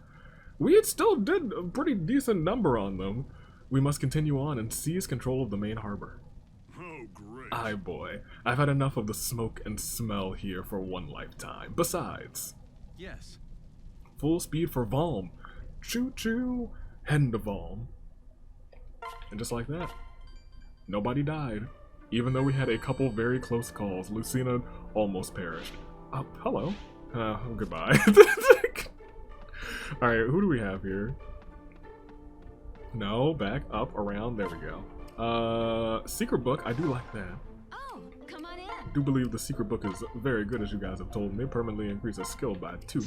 We still did a pretty decent number on them. We must continue on and seize control of the main harbor. Oh, great. Aye, boy. I've had enough of the smoke and smell here for one lifetime. Besides, Yes. full speed for Valm. Choo-choo, heading to Valm. And just like that, nobody died. Even though we had a couple very close calls, Lucina almost perished. Oh, hello. Goodbye. Alright, who do we have here? No, back, up, around, there we go. Secret book, I do like that. Oh, come on in. I do believe the secret book is very good, as you guys have told me. Permanently increases skill by 2.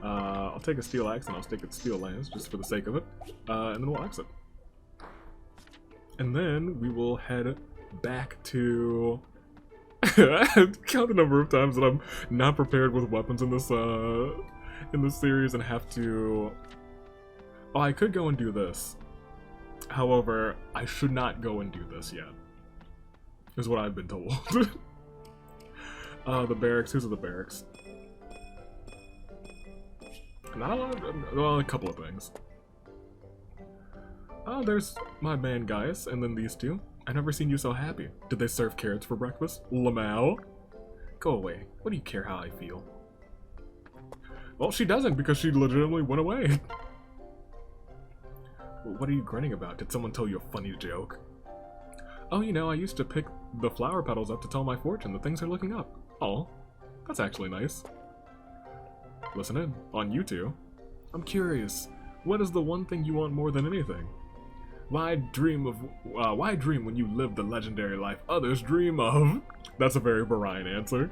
I'll take a steel axe and I'll stick it steel lance, just for the sake of it. And then we'll exit. And then we will head back to... Count the number of times that I'm not prepared with weapons in this series and have to... Oh, I could go and do this. However, I should not go and do this yet. Is what I've been told. The barracks. Who's at the barracks? Not a lot of... Well, a couple of things. Oh, there's my man Gaius, and then these two. I've never seen you so happy. Did they serve carrots for breakfast? LMAO? Go away. What do you care how I feel? Well, she doesn't, because she legitimately went away. What are you grinning about? Did someone tell you a funny joke? Oh, you know, I used to pick the flower petals up to tell my fortune that things are looking up. Oh, that's actually nice. Listen in, on you two. I'm curious, what is the one thing you want more than anything? Why dream when you live the legendary life others dream of? That's a very Virion answer.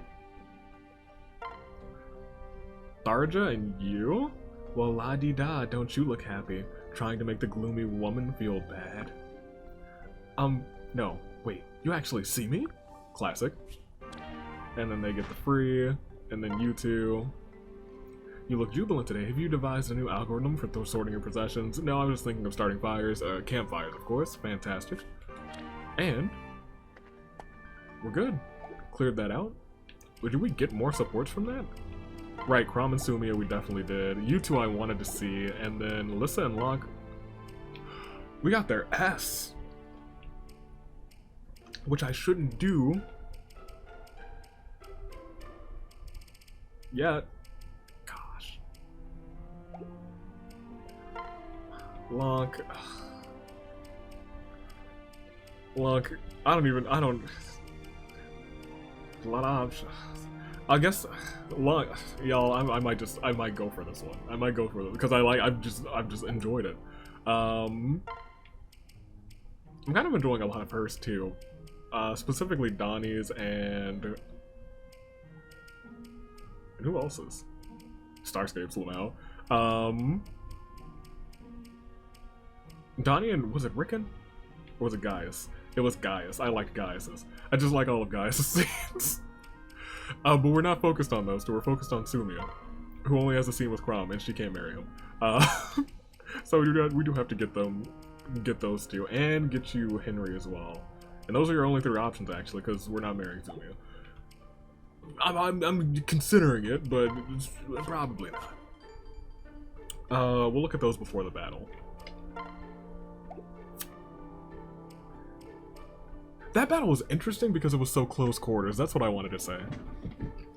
Tharja and you? Well, la-di-da, don't you look happy, trying to make the gloomy woman feel bad. No, wait, you actually see me? Classic. And then they get the free, and then you two. You look jubilant today. Have you devised a new algorithm for sorting your possessions? No, I was just thinking of starting fires. Campfires, of course. Fantastic. And we're good. Cleared that out. Did we get more supports from that? Right, Chrom and Sumia we definitely did. You two I wanted to see. And then Lissa and LONK, we got their S. Which I shouldn't do yet. LONK, I don't, a lot of options. I guess, LONK, y'all, I might go for this one. I might go for it, because I've just enjoyed it. I'm kind of enjoying a lot of hers too. Specifically Donny's and who else's? Starscape's lmao. Donny and, was it Rickon? Or was it Gaius? It was Gaius. I liked Gaius's. I just like all of Gaius's scenes. But we're not focused on those two. We're focused on Sumia, who only has a scene with Chrom, and she can't marry him. So we do have to get those two, and get you Henry as well. And those are your only 3 options, actually, because we're not marrying Sumia. I'm considering it, but it's probably not. We'll look at those before the battle. That battle was interesting because it was so close quarters. That's what I wanted to say.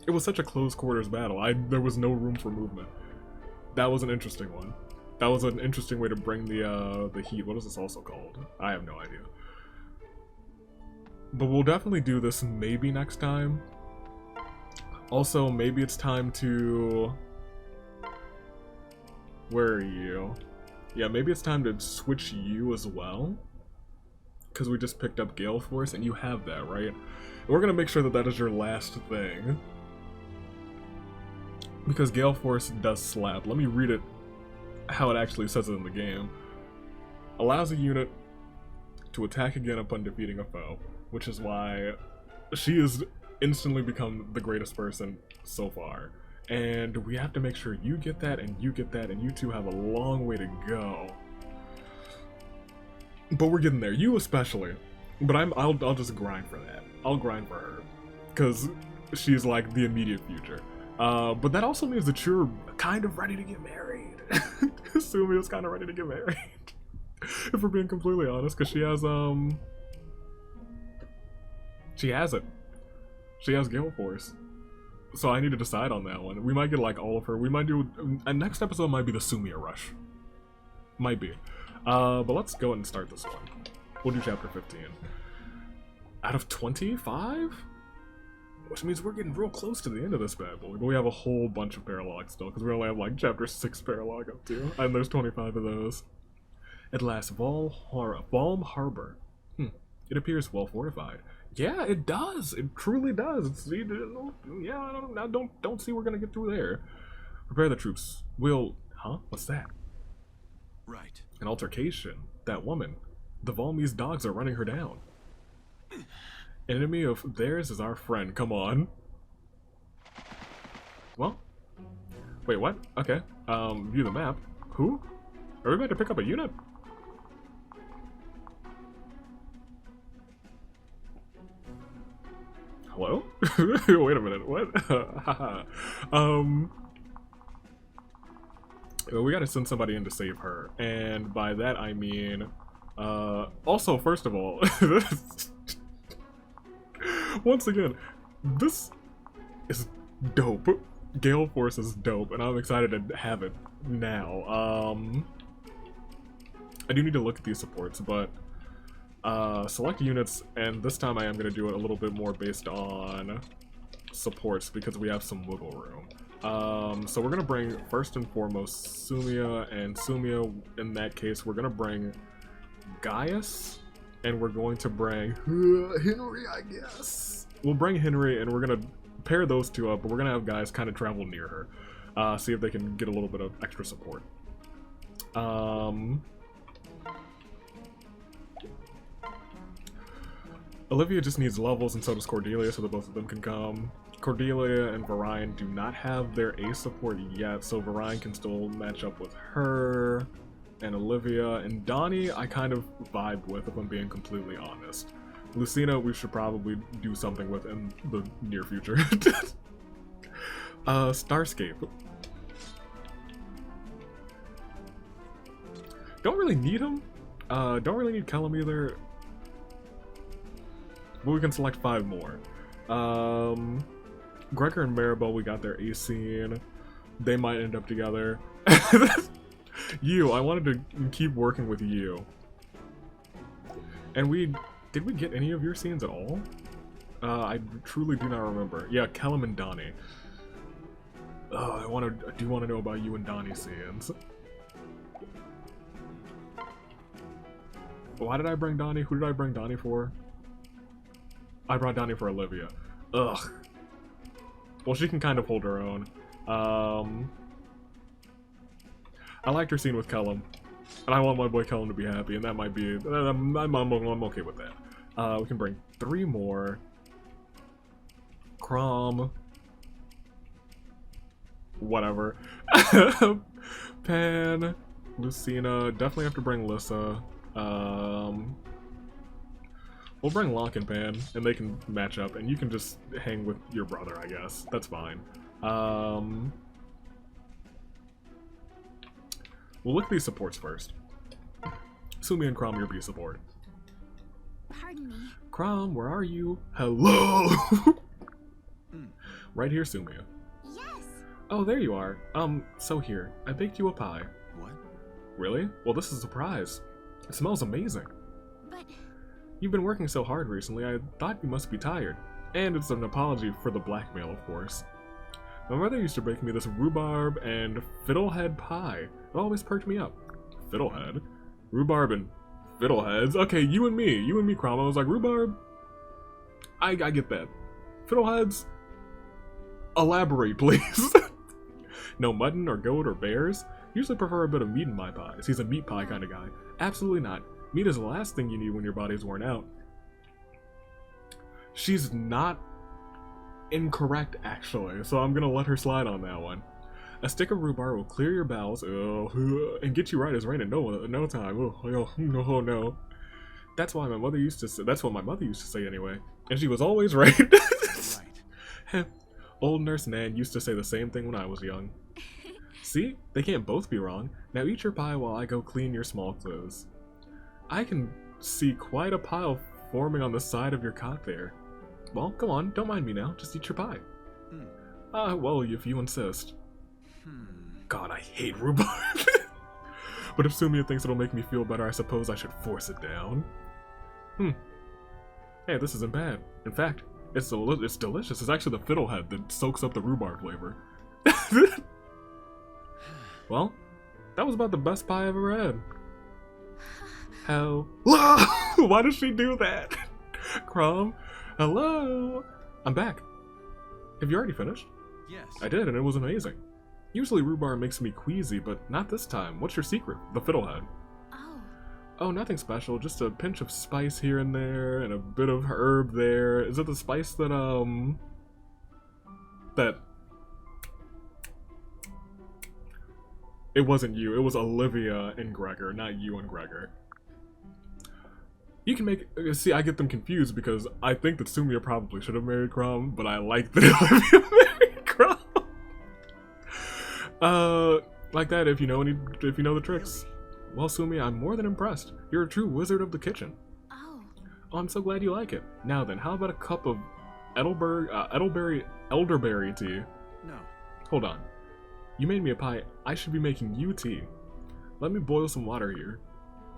It was such a close quarters battle. There was no room for movement. That was an interesting one. That was an interesting way to bring the heat. What is this also called? I have no idea. But we'll definitely do this maybe next time. Also, maybe it's time to... Where are you? Yeah, maybe it's time to switch you as well. Because we just picked up Gale Force, and you have that, right? And we're going to make sure that that is your last thing. Because Gale Force does slap. Let me read it how it actually says it in the game. Allows a unit to attack again upon defeating a foe. Which is why she has instantly become the greatest person so far. And we have to make sure you get that, and you get that, and you two have a long way to go. But we're getting there, you especially. But I'll just grind for that. I'll grind for her, because she's like the immediate future. But that also means that you're kind of ready to get married. Sumia's kind of ready to get married, if we're being completely honest, because she has it. She has Gale Force. So I need to decide on that one. We might get like all of her. We might do... next episode might be the Sumia rush. Might be. But let's go ahead and start this one. We'll do chapter 15. Out of 25? Which means we're getting real close to the end of this bad boy. But we have a whole bunch of paralogs still, because we only have like chapter 6 paralog up to. And there's 25 of those. At last, Valm Harbor. It appears well fortified. Yeah, it does. It truly does. Yeah, I don't see we're gonna get through there. Prepare the troops. Huh? What's that? Right. An altercation. That woman. The Valmese dogs are running her down. An enemy of theirs is our friend. Come on. Well. Wait, what? Okay. View the map. Who? Are we about to pick up a unit? Hello? Wait a minute, what? We gotta send somebody in to save her, and by that I mean, also, first of all, once again, this is dope. Gale Force is dope, and I'm excited to have it now. I do need to look at these supports, but select units, and this time I am going to do it a little bit more based on supports because we have some wiggle room. So we're going to bring, first and foremost, Sumia, and Sumia, in that case, we're going to bring Gaius, and we're going to bring Henry, I guess. We'll bring Henry, and we're going to pair those two up, but we're going to have guys kind of travel near her, see if they can get a little bit of extra support. Olivia just needs levels, and so does Cordelia, so that both of them can come. Cordelia and Virion do not have their A support yet, so Virion can still match up with her and Olivia. And Donny, I kind of vibe with, if I'm being completely honest. Lucina, we should probably do something with in the near future. Starscape. Don't really need him. Don't really need Kellam either. But we can select 5 more. Gregor and Maribel, we got their A scene. They might end up together. I wanted to keep working with you. And did we get any of your scenes at all? I truly do not remember. Yeah, Kellam and Donny. I do want to know about you and Donny scenes. Why did I bring Donny? Who did I bring Donny for? I brought Donny for Olivia. Ugh. Well, she can kind of hold her own. I liked her scene with Kellam, and I want my boy Kellam to be happy, and that might be... I'm okay with that. We can bring 3 more. Chrom. Whatever. Panne. Lucina. Definitely have to bring Lissa. We'll bring LONK and Panne, and they can match up, and you can just hang with your brother, I guess. That's fine. We'll look at these supports first. Sumia and Chrom, your B support. Pardon me. Chrom, where are you? Hello! Right here, Sumia. Yes. Oh, there you are. So here, I baked you a pie. What? Really? Well, this is a surprise. It smells amazing. But You've been working so hard recently, I thought you must be tired. And it's an apology for the blackmail, of course. My mother used to bake me this rhubarb and fiddlehead pie. It always perked me up. Fiddlehead? Rhubarb and fiddleheads? Okay, you and me, Chrom. I was like, rhubarb? I get that. Fiddleheads? Elaborate, please. No mutton or goat or bears? Usually prefer a bit of meat in my pies. He's a meat pie kind of guy. Absolutely not. Meat is the last thing you need when your body's worn out. She's not incorrect, actually, so I'm gonna let her slide on that one. A stick of rhubarb will clear your bowels and get you right as rain in no time. Oh, no. That's why my mother used to say. That's what my mother used to say anyway, and she was always right. Right. Old Nurse Nan used to say the same thing when I was young. See, they can't both be wrong. Now eat your pie while I go clean your small clothes. I can see quite a pile forming on the side of your cot there. Well, come on, don't mind me now. Just eat your pie. Well, if you insist. God, I hate rhubarb. But if Sumia thinks it'll make me feel better, I suppose I should force it down. Hey, this isn't bad. In fact, it's delicious. It's actually the fiddlehead that soaks up the rhubarb flavor. Well, that was about the best pie I've ever had. Hell. Why does she do that? Chrom, hello? I'm back. Have you already finished? Yes. I did, and it was amazing. Usually rhubarb makes me queasy, but not this time. What's your secret? The fiddlehead. Oh, nothing special. Just a pinch of spice here and there, and a bit of herb there. Is it the spice that, It wasn't you. It was Olivia and Gregor, not you and Gregor. You can make... See, I get them confused because I think that Sumia probably should have married Chrom, but I like that Olivia married Chrom. Like that if you know the tricks. Well, Sumia, I'm more than impressed. You're a true wizard of the kitchen. Oh, I'm so glad you like it. Now then, how about a cup of elderberry tea? No. Hold on. You made me a pie. I should be making you tea. Let me boil some water here.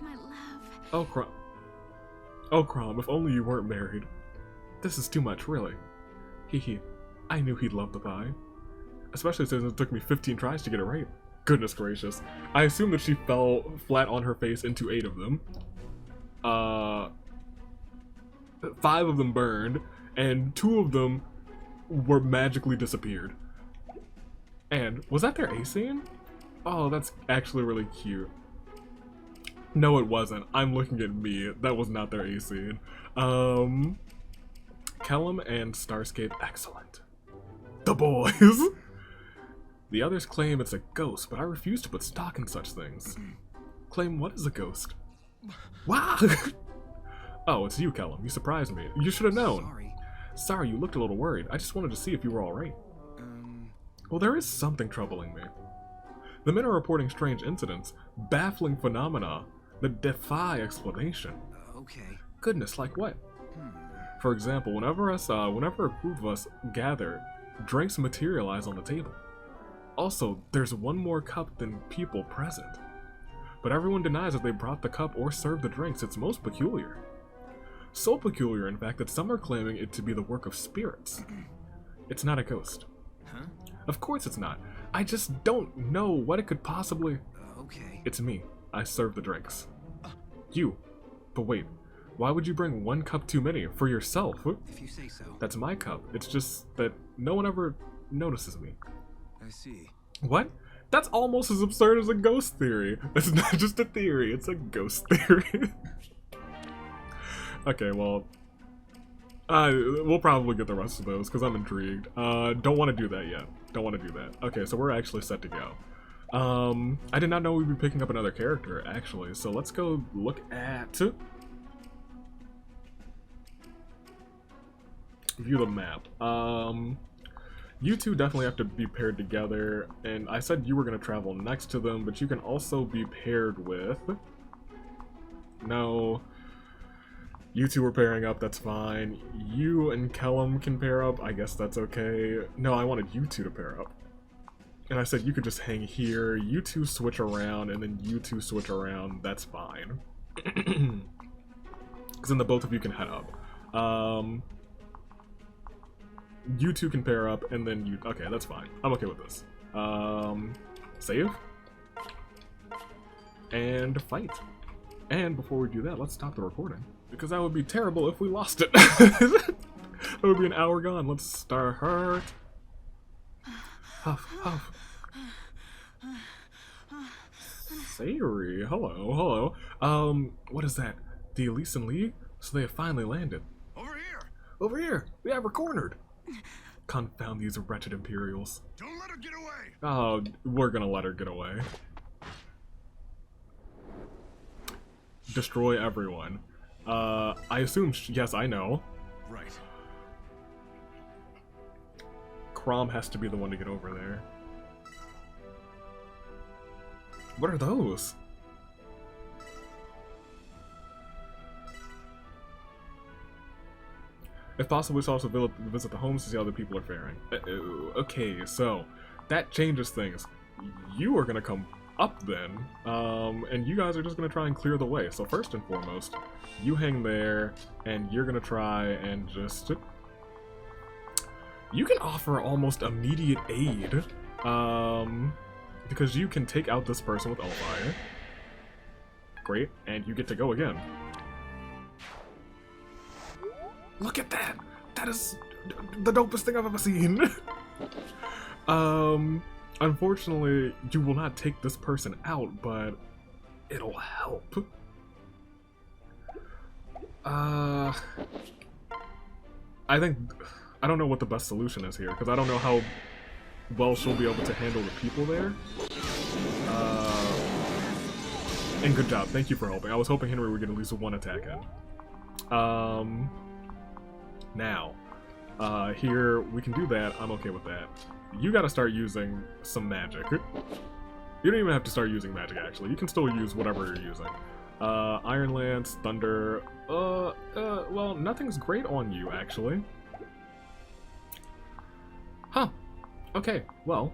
my love. Oh, Chrom. Oh, Chrom, if only you weren't married. This is too much, really. Hee. I knew he'd love the pie. Especially since it took me 15 tries to get it right. Goodness gracious. I assume that she fell flat on her face into 8 of them. 5 of them burned, and 2 of them were magically disappeared. And, was that their A scene? Oh, that's actually really cute. No, it wasn't. I'm looking at me. That was not their A scene. Kellam and Starscape, excellent. The boys! The others claim it's a ghost, but I refuse to put stock in such things. Claim what is a ghost? Wow! Oh, it's you, Kellam. You surprised me. You should have known. Sorry, you looked a little worried. I just wanted to see if you were alright. Well, there is something troubling me. The men are reporting strange incidents, baffling phenomena that defy explanation. Okay. Goodness, like what? For example, whenever a group of us gather, drinks materialize on the table. Also, there's one more cup than people present. But everyone denies that they brought the cup or served the drinks. It's most peculiar. So peculiar, in fact, that some are claiming it to be the work of spirits. It's not a ghost. Huh? Of course it's not. I just don't know what it could possibly... Okay. It's me. I serve the drinks. You. But wait, why would you bring 1 cup too many? For yourself? If you say so. That's my cup. It's just that no one ever notices me. I see. What? That's almost as absurd as a ghost theory. It's not just a theory, it's a ghost theory. Okay, well... we'll probably get the rest of those, because I'm intrigued. Don't want to do that yet. Don't want to do that. Okay, so we're actually set to go. I did not know we'd be picking up another character, actually. So let's go look at... View the map. You two definitely have to be paired together, and I said you were going to travel next to them, but you can also be paired with... No. You two are pairing up, that's fine. You and Kellam can pair up, I guess that's okay. No, I wanted you two to pair up. And I said you could just hang here, you two switch around, and then you two switch around, that's fine. Because then the both of you can head up. You two can pair up, and then you... Okay, that's fine. I'm okay with this. Save. And fight. And before we do that, let's stop the recording. Because that would be terrible if we lost it. That would be an hour gone. Let's start. Huff, huff. Sayori, hello. What is that? The Elysian League? So they have finally landed. Over here! Over here! We have her cornered! Confound these wretched Imperials. Don't let her get away! Oh, we're gonna let her get away. Destroy everyone. I assume, yes, I know. Right. Chrom has to be the one to get over there. What are those? If possible, we should also visit the homes to see how the people are faring. Okay, so that changes things. You are gonna come up then, and you guys are just gonna try and clear the way. So first and foremost, you hang there, and you're gonna try and just... You can offer almost immediate aid, because you can take out this person with Elfire. Great, and you get to go again. Look at that! That is the dopest thing I've ever seen! Unfortunately, you will not take this person out, but it'll help. I don't know what the best solution is here, because I don't know how well she'll be able to handle the people there. And good job, thank you for helping. I was hoping Henry would get at least one attack in. Now, here, we can do that. I'm okay with that. You gotta start using some magic. You don't even have to start using magic, actually. You can still use whatever you're using. Iron Lance, Thunder... well, nothing's great on you, actually. Huh. Okay, well,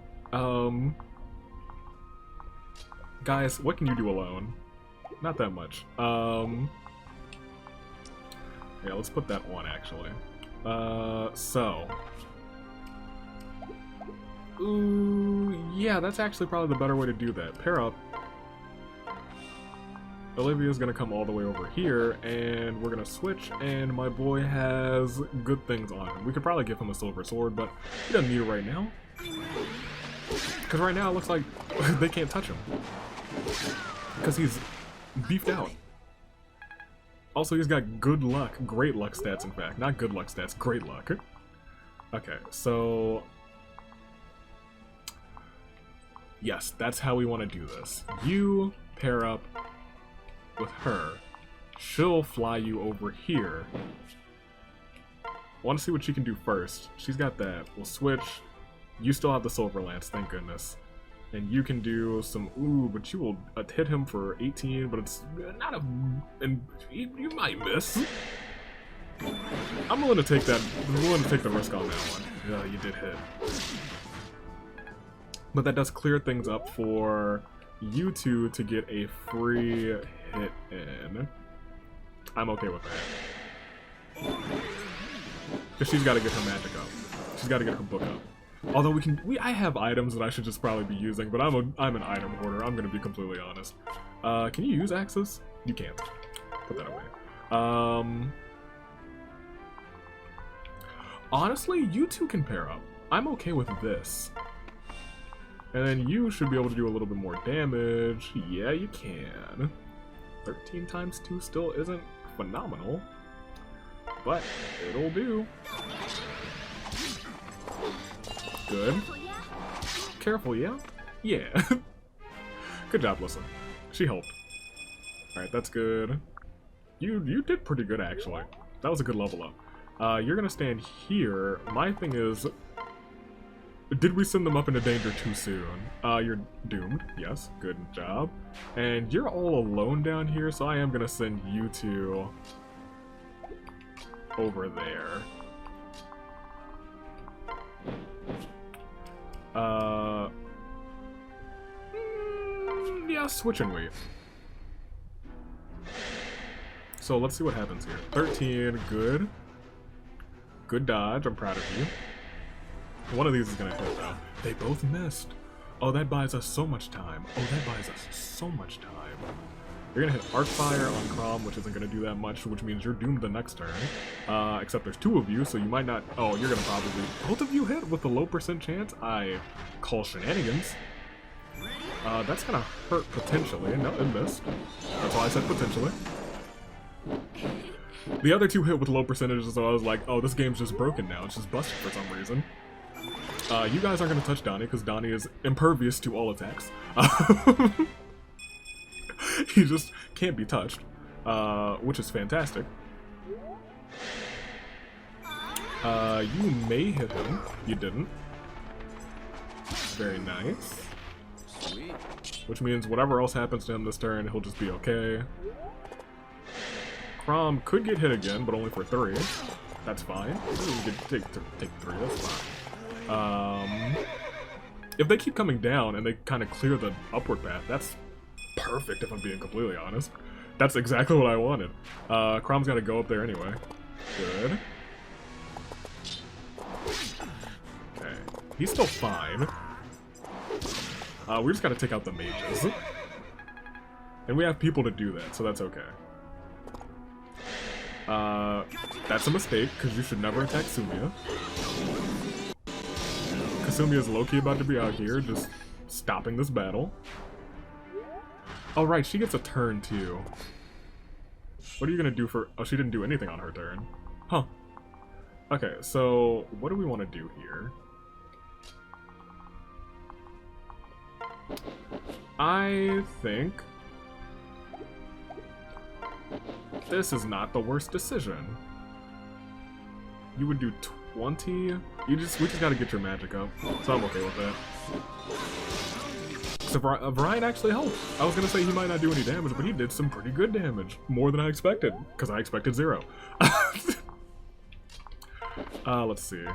guys, what can you do alone? Not that much. Yeah, let's put that on, actually. So... Ooh, yeah, that's actually probably the better way to do that. Pair up. Olivia's gonna come all the way over here, and we're gonna switch, and my boy has good things on him. We could probably give him a silver sword, but he doesn't need it right now. Because right now it looks like they can't touch him. Because he's beefed out. Also, he's got good luck, great luck stats, in fact. Not good luck stats, great luck. Okay, so... Yes, that's how we want to do this. You pair up with her. She'll fly you over here. I want to see what she can do first. She's got that. We'll switch. You still have the Silver Lance, thank goodness. And you can do some... Ooh, but you will hit him for 18, but it's not a... And you might miss. I'm willing to take that. I'm willing to take the risk on that one. Yeah, you did hit. But that does clear things up for you two to get a free hit in. I'm okay with that. Because she's got to get her magic up. She's got to get her book up. Although I have items that I should just probably be using, but I'm an item hoarder. I'm gonna be completely honest. Can you use axes? You can't. Put that away. Honestly, you two can pair up. I'm okay with this. And then you should be able to do a little bit more damage. Yeah, you can. 13 times 2 still isn't phenomenal, but it'll do. Good. Careful, yeah? Yeah. Good job, Listen. She helped. Alright, that's good. You did pretty good, actually. That was a good level up. You're gonna stand here. My thing is... Did we send them up into danger too soon? You're doomed. Yes, good job. And you're all alone down here, so I am gonna send you two over there. Yeah, switch and wait. So let's see what happens here. 13, good. Good dodge, I'm proud of you. One of these is gonna hit though. They both missed. Oh, that buys us so much time. Oh, that buys us so much time. You're gonna hit Arc Fire on Chrom, which isn't gonna do that much, which means you're doomed the next turn. Except there's 2 of you, so you might not... Oh, you're gonna probably... Both of you hit with the low % chance? I call shenanigans. That's gonna hurt potentially. No, it missed. That's why I said potentially. The other 2 hit with low percentages, so I was like, oh, this game's just broken now. It's just busted for some reason. You guys aren't gonna touch Donny, because Donny is impervious to all attacks. He just can't be touched, which is fantastic. You may hit him. You didn't. Very nice. Sweet. Which means whatever else happens to him this turn, he'll just be okay. Chrom could get hit again, but only for 3. That's fine. You can take 3, that's fine. If they keep coming down and they kind of clear the upward path, that's perfect if I'm being completely honest. That's exactly what I wanted. Chrom's got to go up there anyway. Good. Okay. He's still fine. We just got to take out the mages. And we have people to do that, so that's okay. That's a mistake, because you should never attack Sumia. Because Sumia is low-key about to be out here, just stopping this battle. Oh right, she gets a turn too. What are you gonna do for... Oh, she didn't do anything on her turn. Huh. Okay, so what do we want to do here? I think... this is not the worst decision. You would do 20? We just gotta get your magic up, so I'm okay with that. So Virion actually helped. I was gonna say he might not do any damage, but he did some pretty good damage. More than I expected, because I expected 0. Let's see.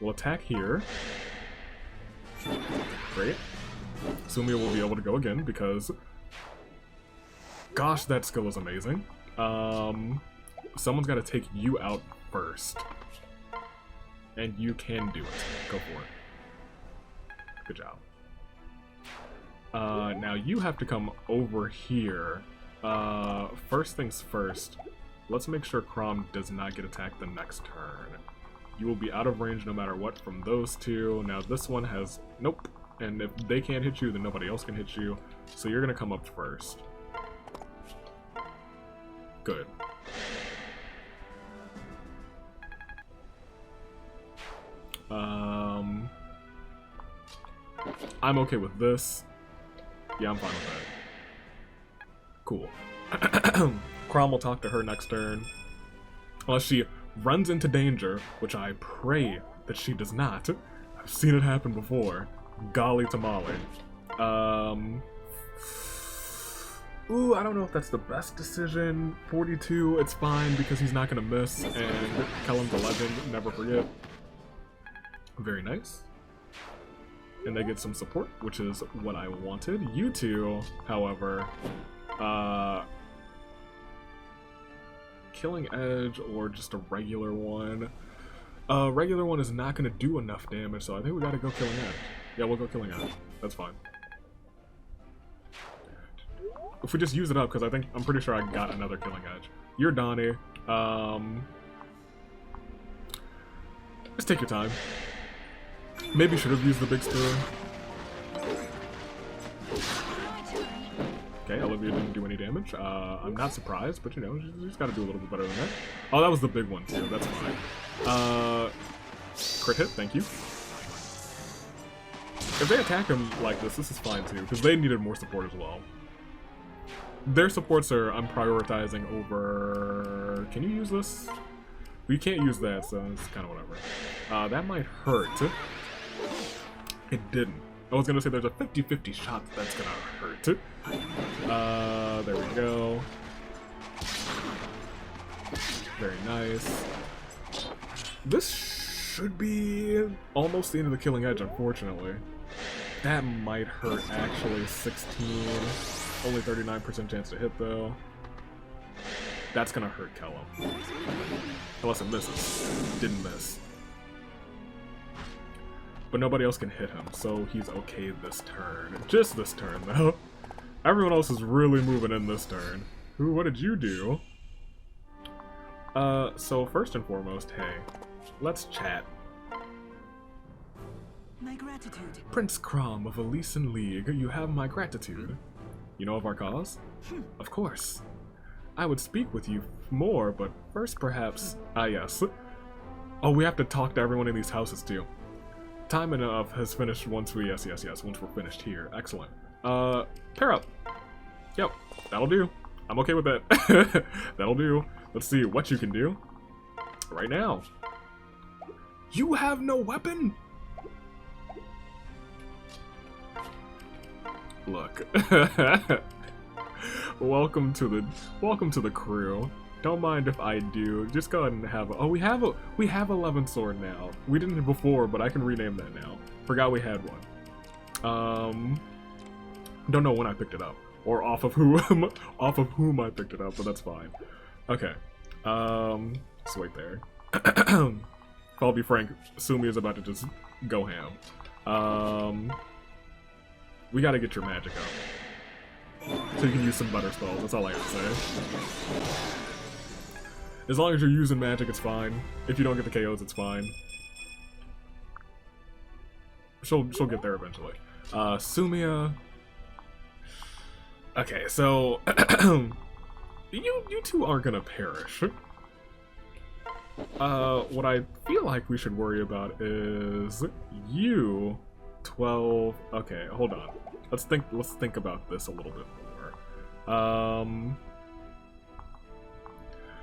We'll attack here. Great. Sumia will be able to go again, because... gosh, that skill is amazing. Someone's gotta take you out first. And you can do it. Go for it. Good job. Now you have to come over here. First things first, let's make sure Chrom does not get attacked the next turn. You will be out of range no matter what from those 2. Now this one has... nope. And if they can't hit you, then nobody else can hit you. So you're gonna come up first. Good. I'm okay with this. Yeah, I'm fine with that. Cool. Chrom will talk to her next turn. Unless she runs into danger, which I pray that she does not. I've seen it happen before. Golly tamale. Ooh, I don't know if that's the best decision. 42, it's fine because he's not gonna miss, and Kellam's a legend, never forget. Very nice. And they get some support, which is what I wanted. You two, however, Killing Edge or just a regular one. Regular one is not gonna do enough damage, so I think we gotta go Killing Edge. Yeah, we'll go Killing Edge. That's fine. If we just use it up, because I'm pretty sure I got another Killing Edge. You're Donny. Just take your time. Maybe should have used the big spear. Okay, Olivia didn't do any damage. I'm not surprised, but you know, she's got to do a little bit better than that. Oh, that was the big one too. That's fine. Crit hit, thank you. If they attack him like this is fine too, because they needed more support as well. Their supports are I'm prioritizing over... Can you use this? We can't use that, so it's kind of whatever. That might hurt. It didn't. I was gonna say there's a 50-50 shot that's gonna hurt. There we go. Very nice. This should be almost the end of the Killing Edge, unfortunately. That might hurt, actually. 16. Only 39% chance to hit, though. That's gonna hurt Kellam. Unless it misses. Didn't miss. But nobody else can hit him, so he's okay this turn. Just this turn, though. Everyone else is really moving in this turn. Ooh, what did you do? So first and foremost, hey, let's chat. My gratitude. Prince Chrom of Elysian League, you have my gratitude. You know of our cause? Of course. I would speak with you more, but first perhaps... yes. Oh, we have to talk to everyone in these houses too. Time enough has finished once we... Yes, once we're finished here. Excellent. Pair up. Yep, that'll do. I'm okay with that. That'll do. Let's see what you can do. Right now. You have no weapon? Look. Welcome to the crew. Don't mind if I do. Just go ahead and have we have 11 sword now. We didn't before, but I can rename that now. Forgot we had one. Don't know when I picked it up or off of whom I picked it up, but that's fine. Okay. Just wait there. I'll be frank, Sumia is about to just go ham. We gotta get your magic up. So you can use some better spells, that's all I have to say. As long as you're using magic, it's fine. If you don't get the KOs, it's fine. She'll get there eventually. Sumia. Okay, so you two aren't gonna perish. What I feel like we should worry about is you 12. Okay, hold on. Let's think about this a little bit more.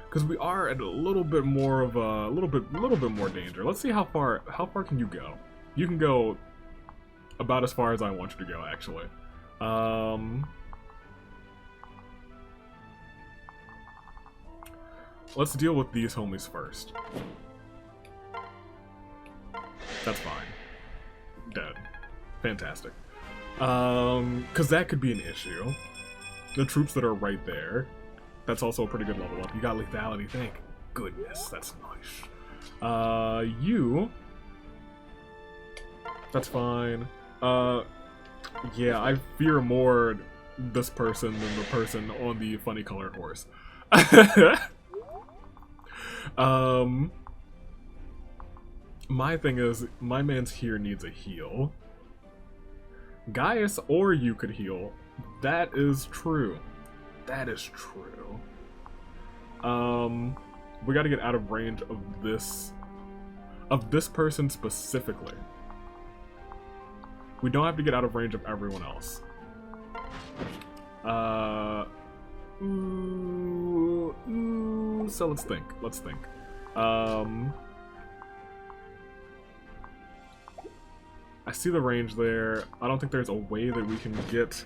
Because we are at a little bit more of a little bit more danger. Let's see how far can you go? You can go about as far as I want you to go, actually. Let's deal with these homies first. That's fine. Dead. Fantastic. Because that could be an issue. The troops that are right there. That's also a pretty good level up. You got lethality, thank goodness. That's nice. You... That's fine. Yeah, I fear more this person than the person on the funny colored horse. My thing is, my man's here needs a heal. Gaius or you could heal. That is true. That is true. We gotta get out of range of this person specifically. We don't have to get out of range of everyone else. So let's think. I see the range there. I don't think there's a way that we can get...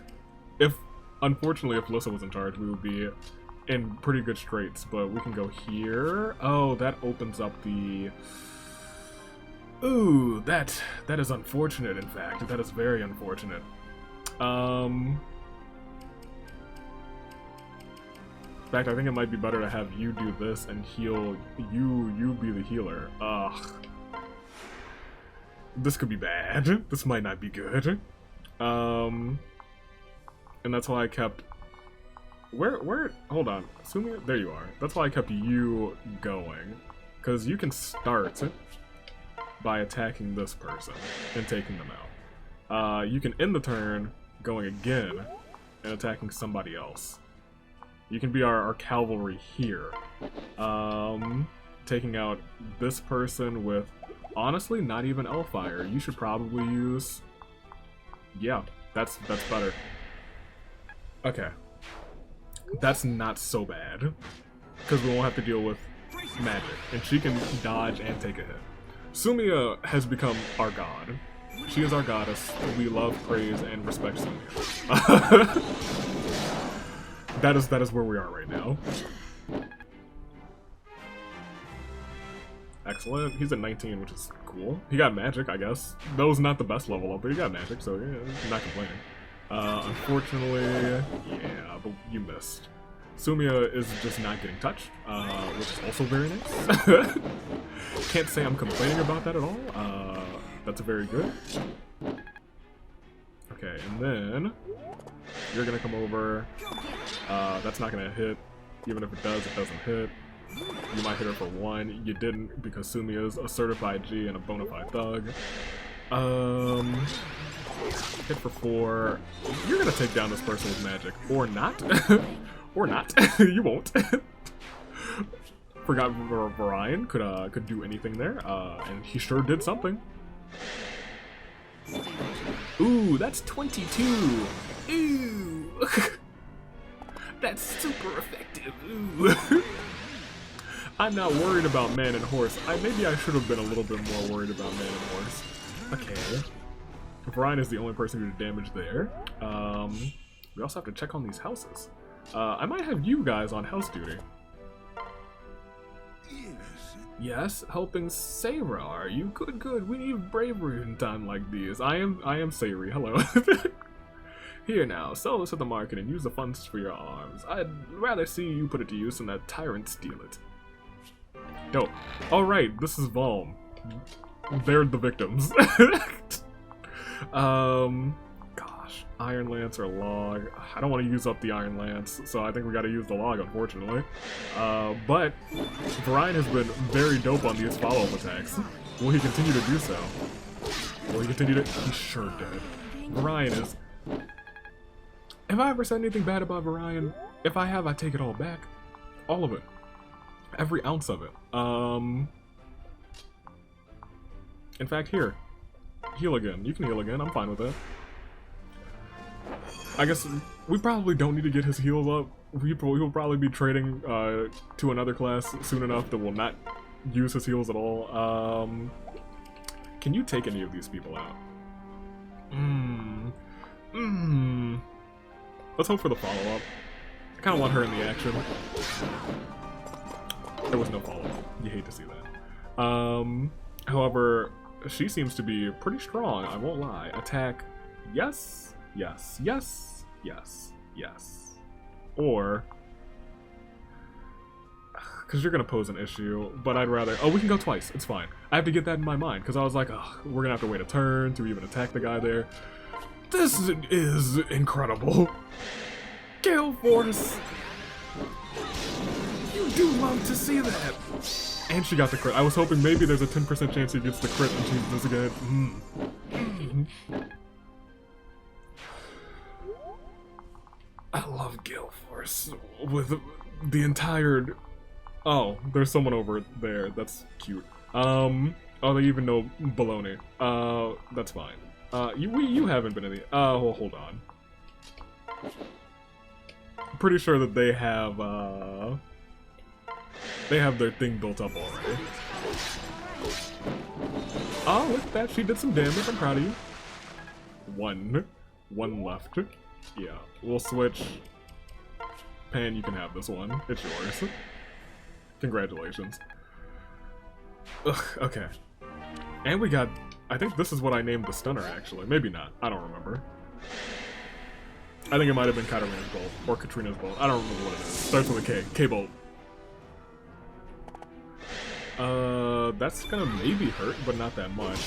Unfortunately, if Lissa was in charge, we would be in pretty good straits, but we can go here. Oh, that opens up the... Ooh, that is unfortunate, in fact. That is very unfortunate. In fact, I think it might be better to have you do this and heal you be the healer. Ugh. This could be bad. This might not be good. And that's why I kept... Where? Hold on. Sumia? There you are. That's why I kept you going. Because you can start by attacking this person and taking them out. You can end the turn going again and attacking somebody else. You can be our cavalry here. Taking out this person with, honestly, not even Elfire. You should probably use... Yeah, that's better. Okay. That's not so bad. Because we won't have to deal with magic. And she can dodge and take a hit. Sumia has become our god. She is our goddess. We love, praise, and respect Sumia. That is where we are right now. Excellent. He's at 19, which is cool. He got magic, I guess. That was not the best level up, but he got magic, so yeah, I'm not complaining. Unfortunately, yeah, but you missed. Sumia is just not getting touched, which is also very nice. Can't say I'm complaining about that at all. That's very good. Okay, and then you're gonna come over. That's not gonna hit. Even if it does, it doesn't hit. You might hit her for 1. You didn't because Sumia is a certified G and a bona fide thug. Hit for 4. You're gonna take down this person with magic. Or not. Or not. You won't. Forgot Virion could do anything there. And he sure did something. Ooh, that's 22. Ooh. That's super effective. Ooh. I'm not worried about man and horse. Maybe I should have been a little bit more worried about man and horse. Okay. Virion is the only person who did damage there. We also have to check on these houses. I might have you guys on house duty. Yes, helping Sarah, are you? Good, good. We need bravery in time like these. I am Sayri. Hello. Here now, sell this at the market and use the funds for your arms. I'd rather see you put it to use than that tyrant steal it. Dope. Alright, this is Valm. They're the victims. Gosh. Iron Lance or Log. I don't want to use up the Iron Lance, so I think we gotta use the Log, unfortunately. But Virion has been very dope on these follow-up attacks. Will he continue to do so? Will he continue to... He sure did. Virion is... Have I ever said anything bad about Virion? If I have, I take it all back. All of it. Every ounce of it. In fact, here. Heal again. You can heal again. I'm fine with that. I guess we probably don't need to get his heals up. He'll probably be trading to another class soon enough that will not use his heals at all. Can you take any of these people out? Let's hope for the follow-up. I kind of want her in the action. There was no follow-up. You hate to see that. However, she seems to be pretty strong, I won't lie. Attack, yes, yes, yes, yes, yes. Or, because you're going to pose an issue, but I'd rather... Oh, we can go twice. It's fine. I have to get that in my mind, because I was like, oh, we're going to have to wait a turn to even attack the guy there. This is incredible. Gale Force. You do love to see that. And she got the crit. I was hoping maybe there's a 10% chance he gets the crit and she does again. I love Gale Force with the entire... Oh, there's someone over there. That's cute. Oh, they even know baloney. That's fine. You haven't been in the... Oh, hold on. I'm pretty sure that they have their thing built up already. Oh, look at that. She did some damage. I'm proud of you. One left. Yeah, we'll switch. Panne, you can have this one. It's yours. Congratulations. Ugh, okay. And we got... I think this is what I named the stunner, actually. Maybe not. I don't remember. I think it might have been Katarina's bolt. Or Katrina's bolt. I don't remember what it is. Starts with a K. K-bolt. That's gonna maybe hurt, but not that much.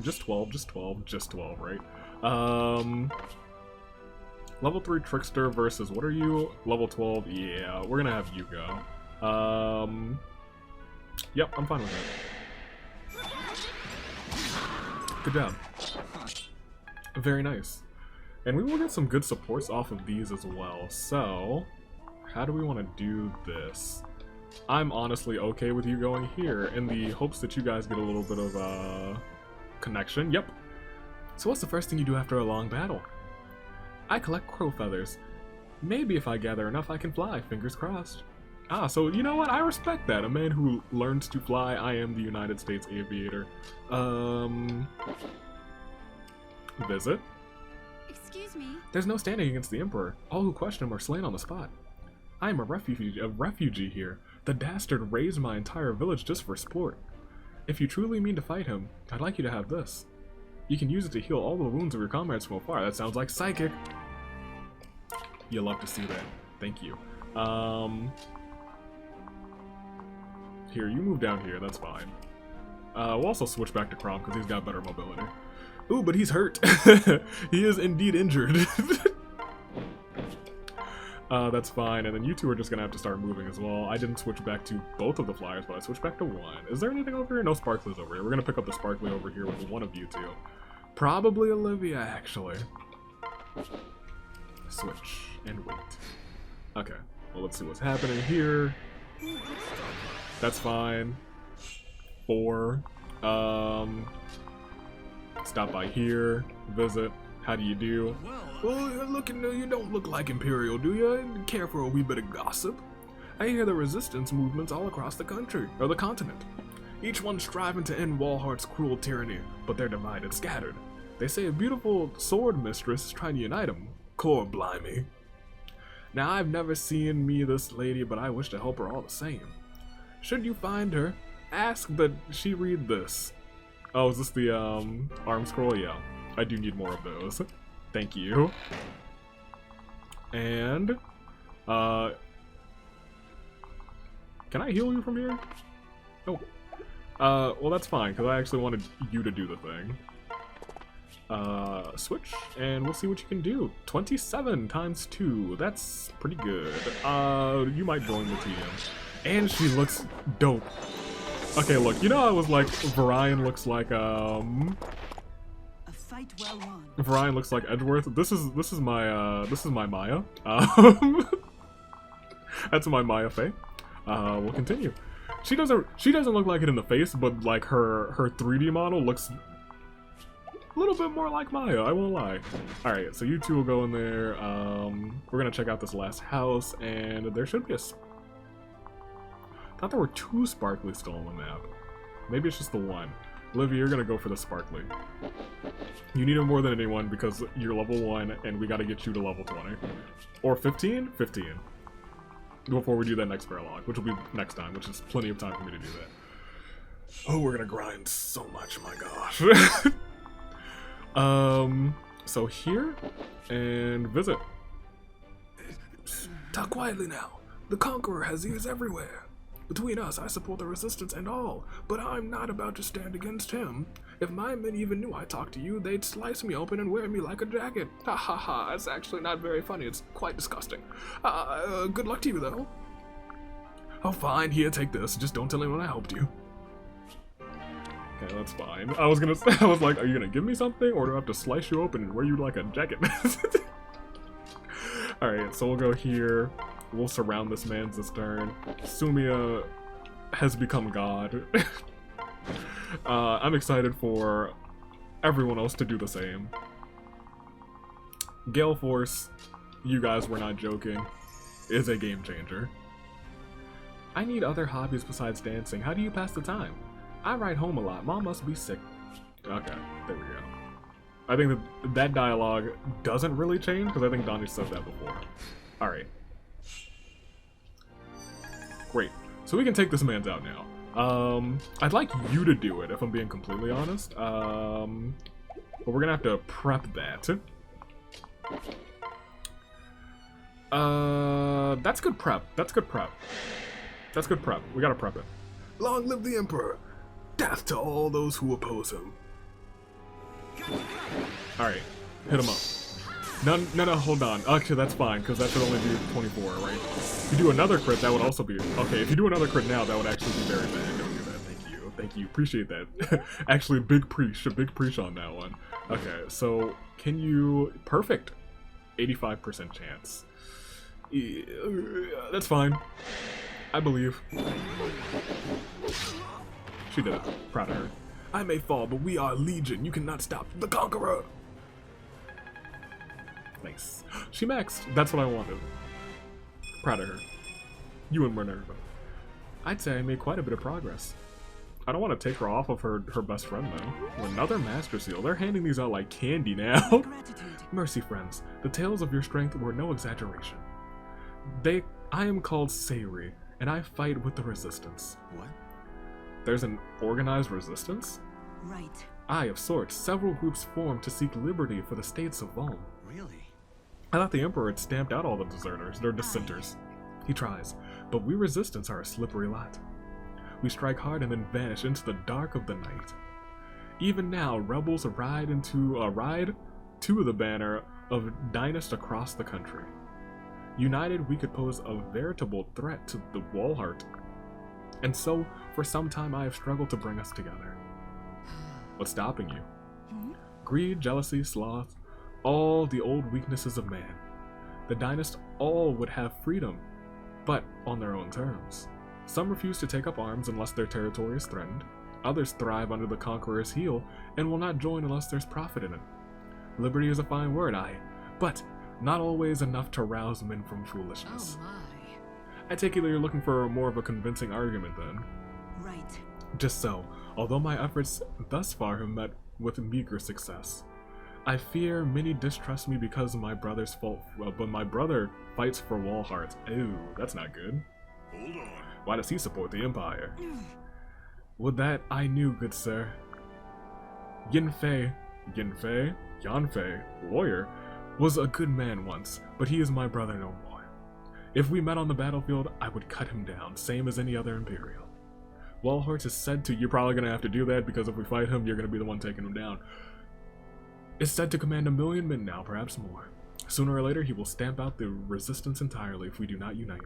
Just 12, just 12, just 12, right? Level 3 Trickster versus, what are you? Level 12, yeah, we're gonna have you go. Yep, I'm fine with that. Good job. Very nice. And we will get some good supports off of these as well, so... How do we want to do this? I'm honestly okay with you going here, in the hopes that you guys get a little bit of, connection. Yep. So what's the first thing you do after a long battle? I collect crow feathers. Maybe if I gather enough I can fly, fingers crossed. Ah, so you know what? I respect that. A man who learns to fly. I am the United States aviator. Visit? Excuse me. There's no standing against the Emperor. All who question him are slain on the spot. I am a refugee here. The dastard raised my entire village just for sport. If you truly mean to fight him, I'd like you to have this. You can use it to heal all the wounds of your comrades from afar. That sounds like psychic. You love to see that. Thank you. Here, you move down here. That's fine. We'll also switch back to Chrom because he's got better mobility. Ooh, but he's hurt. He is indeed injured. That's fine, and then you two are just gonna have to start moving as well. I didn't switch back to both of the flyers, but I switched back to one. Is there anything over here? No sparklers over here. We're gonna pick up the sparkly over here with one of you two. Probably Olivia, actually. Switch and wait. Okay, well, let's see what's happening here. That's fine. 4. Stop by here. Visit. How do you do? Well, you don't look like Imperial, do you? Care for a wee bit of gossip? I hear the resistance movements all across the country, or the continent. Each one striving to end Walhart's cruel tyranny, but they're divided, scattered. They say a beautiful sword mistress is trying to unite them. Core blimey. Now, I've never seen this lady, but I wish to help her all the same. Should you find her, ask that she read this. Oh, is this the, arm scroll? Yeah. I do need more of those. Thank you. And, can I heal you from here? Oh. Well, that's fine, because I actually wanted you to do the thing. Switch, and we'll see what you can do. 27 times 2. That's pretty good. You might join the team. And she looks dope. Okay, look, you know I was like, Virion looks like, A fight well won. Virion looks like Edgeworth. This is my Maya. That's my Maya Faye. We'll continue. She doesn't look like it in the face, but like her 3D model looks a little bit more like Maya, I won't lie. Alright, so you two will go in there. We're gonna check out this last house, and there should be a... I thought there were 2 sparkly still on the map. Maybe it's just the one. Olivia, you're gonna go for the sparkly. You need it more than anyone because you're level 1, and we gotta get you to level 20. Or 15? 15. Before we do that next paralog, which will be next time, which is plenty of time for me to do that. Oh, we're gonna grind so much, my gosh. So here, and visit. Talk quietly now. The Conqueror has ears everywhere. Between us, I support the Resistance and all, but I'm not about to stand against him. If my men even knew I talked to you, they'd slice me open and wear me like a jacket. Ha ha ha, it's actually not very funny, it's quite disgusting. Good luck to you, though. Oh, fine, here, take this. Just don't tell anyone I helped you. Okay, that's fine. I was like, are you gonna give me something, or do I have to slice you open and wear you like a jacket? Alright, so we'll go here. We'll surround this man this turn. Sumia has become God. I'm excited for everyone else to do the same. Gale Force, you guys were not joking, is a game changer. I need other hobbies besides dancing. How do you pass the time? I ride home a lot. Mom must be sick. Okay, there we go. I think that dialogue doesn't really change because I think Donny said that before. Alright. Great. So we can take this man's out now. I'd like you to do it, if I'm being completely honest. But we're gonna have to prep that. That's good prep. That's good prep. That's good prep. We gotta prep it. Long live the Emperor! Death to all those who oppose him. Alright, hit him up. No, hold on. Actually, that's fine, because that should only do 24, right? If you do another crit, that would also be... Okay, if you do another crit now, that would actually be very bad. Don't do that. Thank you. Thank you. Appreciate that. Actually, big preach on that one. Okay, so, can you... Perfect. 85% chance. Yeah, that's fine. I believe. She did it. Proud of her. I may fall, but we are Legion. You cannot stop the Conqueror. Nice. She maxed. That's what I wanted. Proud of her. You and Minerva. I'd say I made quite a bit of progress. I don't want to take her off of her best friend, though. Another Master Seal. They're handing these out like candy now. Mercy, friends. The tales of your strength were no exaggeration. I am called Sayri, and I fight with the Resistance. What? There's an organized resistance? Right. Aye, of sorts. Several groups formed to seek liberty for the states of Volm. Really? I thought the Emperor had stamped out all the deserters, they're dissenters. He tries, but we resistance are a slippery lot. We strike hard and then vanish into the dark of the night. Even now, rebels ride to the banner of Dynast across the country. United, we could pose a veritable threat to the Walhart. And so, for some time I have struggled to bring us together. What's stopping you? Greed, jealousy, sloth, all the old weaknesses of man. The Dynast all would have freedom, but on their own terms. Some refuse to take up arms unless their territory is threatened. Others thrive under the conqueror's heel and will not join unless there's profit in it. Liberty is a fine word, aye, but not always enough to rouse men from foolishness. Oh my. I take it that you're looking for more of a convincing argument then. Right. Just so, although my efforts thus far have met with meager success, I fear many distrust me because of my brother's fault, but my brother fights for Walhart. Ooh, that's not good. Hold on. Why does he support the Empire? Would that I knew, good sir. Yanfei, lawyer, was a good man once, but he is my brother no more. If we met on the battlefield, I would cut him down, same as any other Imperial. Walhart is said to, you're probably gonna have to do that because if we fight him, you're gonna be the one taking him down. Is said to command 1 million men now, perhaps more. Sooner or later, he will stamp out the resistance entirely if we do not unite.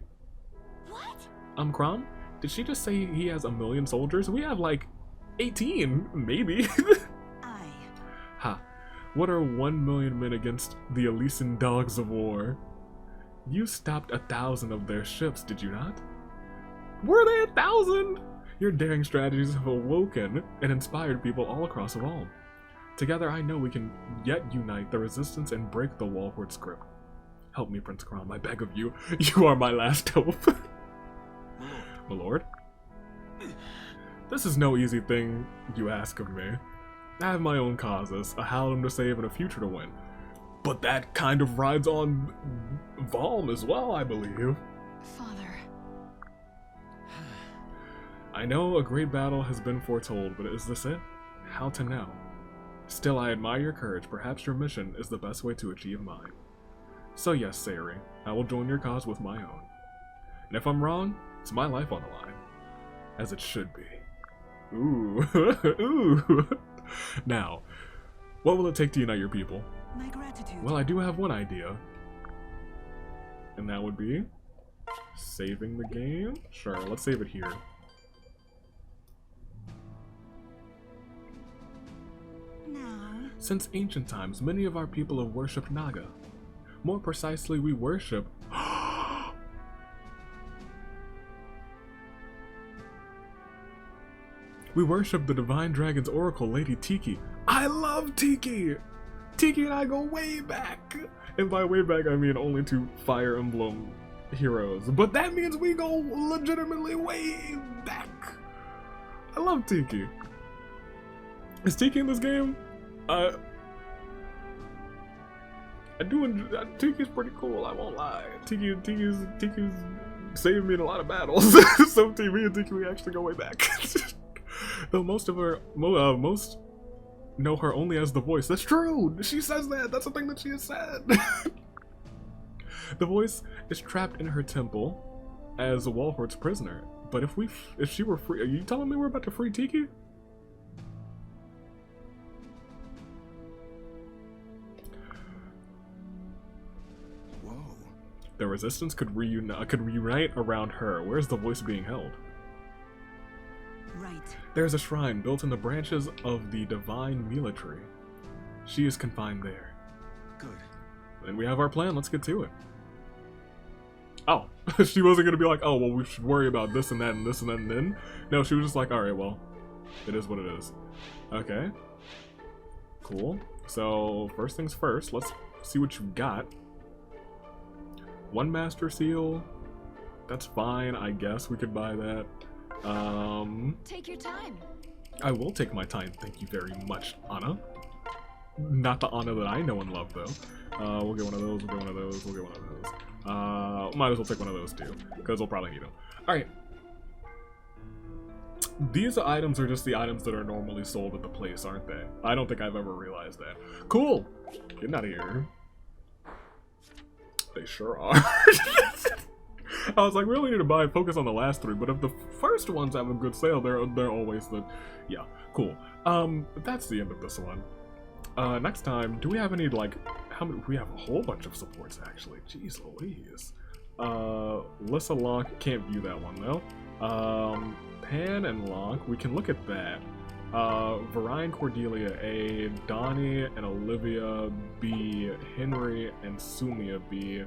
What? Chrom? Did she just say he has 1 million soldiers? We have like 18, maybe. Aye. Ha. What are 1 million men against the Elysian dogs of war? You stopped 1,000 of their ships, did you not? Were they 1,000? Your daring strategies have awoken and inspired people all across the realm. Together I know we can yet unite the resistance and break the Walhort's grip. Help me, Prince Chrom, I beg of you. You are my last hope. My lord? This is no easy thing you ask of me. I have my own causes, a Hallam to save and a future to win. But that kind of rides on Valm as well, I believe. Father. I know a great battle has been foretold, but is this it? How to know? Still, I admire your courage. Perhaps your mission is the best way to achieve mine. So yes, Sayori, I will join your cause with my own. And if I'm wrong, it's my life on the line. As it should be. Ooh. Ooh. Now, what will it take to unite your people? My gratitude. Well, I do have one idea. And that would be saving the game? Sure, let's save it here. Now. Since ancient times, many of our people have worshipped Naga. More precisely, we worship... We worship the Divine Dragon's Oracle, Lady Tiki. I love Tiki! Tiki and I go way back! And by way back, I mean only to Fire Emblem heroes. But that means we go legitimately way back! I love Tiki. Is Tiki in this game? I do enjoy, Tiki's pretty cool, I won't lie. Tiki's saved me in a lot of battles. So me and Tiki, we actually go way back. Though most know her only as the voice. That's true! She says that! That's a thing that she has said! The voice is trapped in her temple as a Walhort's prisoner. But if she were free, are you telling me we're about to free Tiki? Whoa. The resistance could reunite around her. Where's the voice being held? Right. There's a shrine built in the branches of the divine Mila tree. She is confined there. Good. And we have our plan, let's get to it. Oh, she wasn't gonna be like, oh, well, we should worry about this and that and this and that and then. No, she was just like, alright, well, it is what it is. Okay. Cool. So, first things first, let's see what you've got. 1 Master Seal. That's fine, I guess we could buy that. Take your time. I will take my time, thank you very much, Anna. Not the Anna that I know and love, though. We'll get one of those, we'll get one of those, we'll get one of those. Might as well take one of those, too, because we'll probably need them. Alright. These items are just the items that are normally sold at the place, aren't they? I don't think I've ever realized that. Cool! Getting out of here. They sure are. I was like, we only need to focus on the last 3, but if the first ones have a good sale, they're always the, yeah, cool. That's the end of this one. Next time, do we have any, like, how many, we have a whole bunch of supports, actually. Jeez Louise. Lissa LONK, can't view that one, though. Panne and LONK, we can look at that. Birthday Cordelia A, Donny and Olivia B, Henry and Sumia B.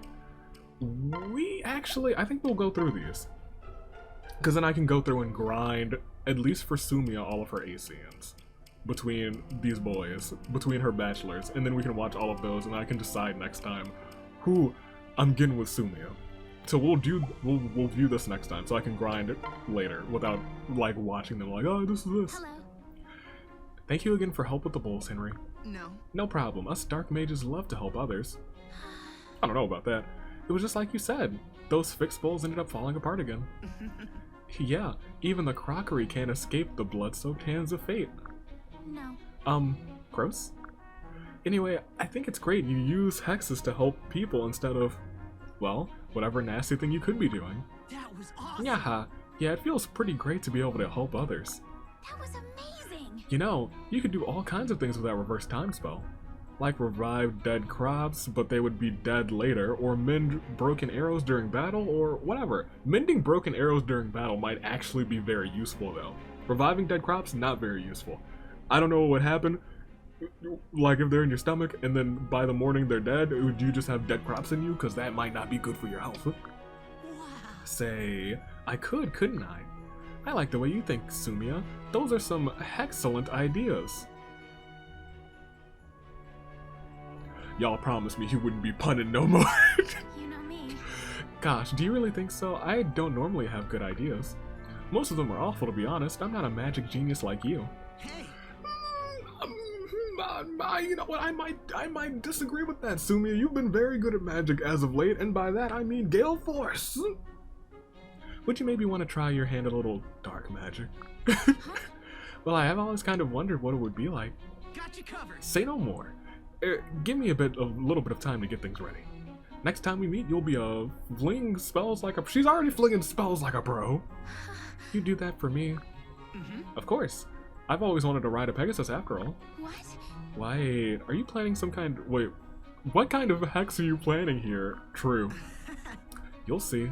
We actually, I think we'll go through these. Because then I can go through and grind, at least for Sumia, all of her ACNs. Between these boys, between her bachelors, and then we can watch all of those and I can decide next time who I'm getting with Sumia. So we'll view this next time so I can grind it later without like watching them like, oh, this is this. Hello. Thank you again for help with the bowls, Henry. No. No problem. Us dark mages love to help others. I don't know about that. It was just like you said. Those fixed bowls ended up falling apart again. Yeah, even the crockery can't escape the blood-soaked hands of fate. No. Gross? Anyway, I think it's great you use hexes to help people instead of, well, whatever nasty thing you could be doing. That was awesome. Yaha. Yeah, it feels pretty great to be able to help others. That was amazing. You know, you could do all kinds of things with that reverse time spell. Like revive dead crops, but they would be dead later, or mend broken arrows during battle, or whatever. Mending broken arrows during battle might actually be very useful though. Reviving dead crops, not very useful. I don't know what would happen, like if they're in your stomach and then by the morning they're dead, would you just have dead crops in you? Because that might not be good for your health. Wow. Say, I could, couldn't I? I like the way you think, Sumia. Those are some excellent ideas. Y'all promised me you wouldn't be punning no more. You know me. Gosh, do you really think so? I don't normally have good ideas. Most of them are awful, to be honest. I'm not a magic genius like you. Hey. You know what? I might disagree with that, Sumia. You've been very good at magic as of late, and by that I mean Gale Force. Would you maybe want to try your hand at a little dark magic? Well, I have always kind of wondered what it would be like. Got you covered. Say no more. Give me a little bit of time to get things ready. Next time we meet, you'll be fling spells like a. She's already flinging spells like a pro. You do that for me. Of course. I've always wanted to ride a Pegasus after all. What? Wait, are you planning some kind? Wait, what kind of hex are you planning here? True. You'll see.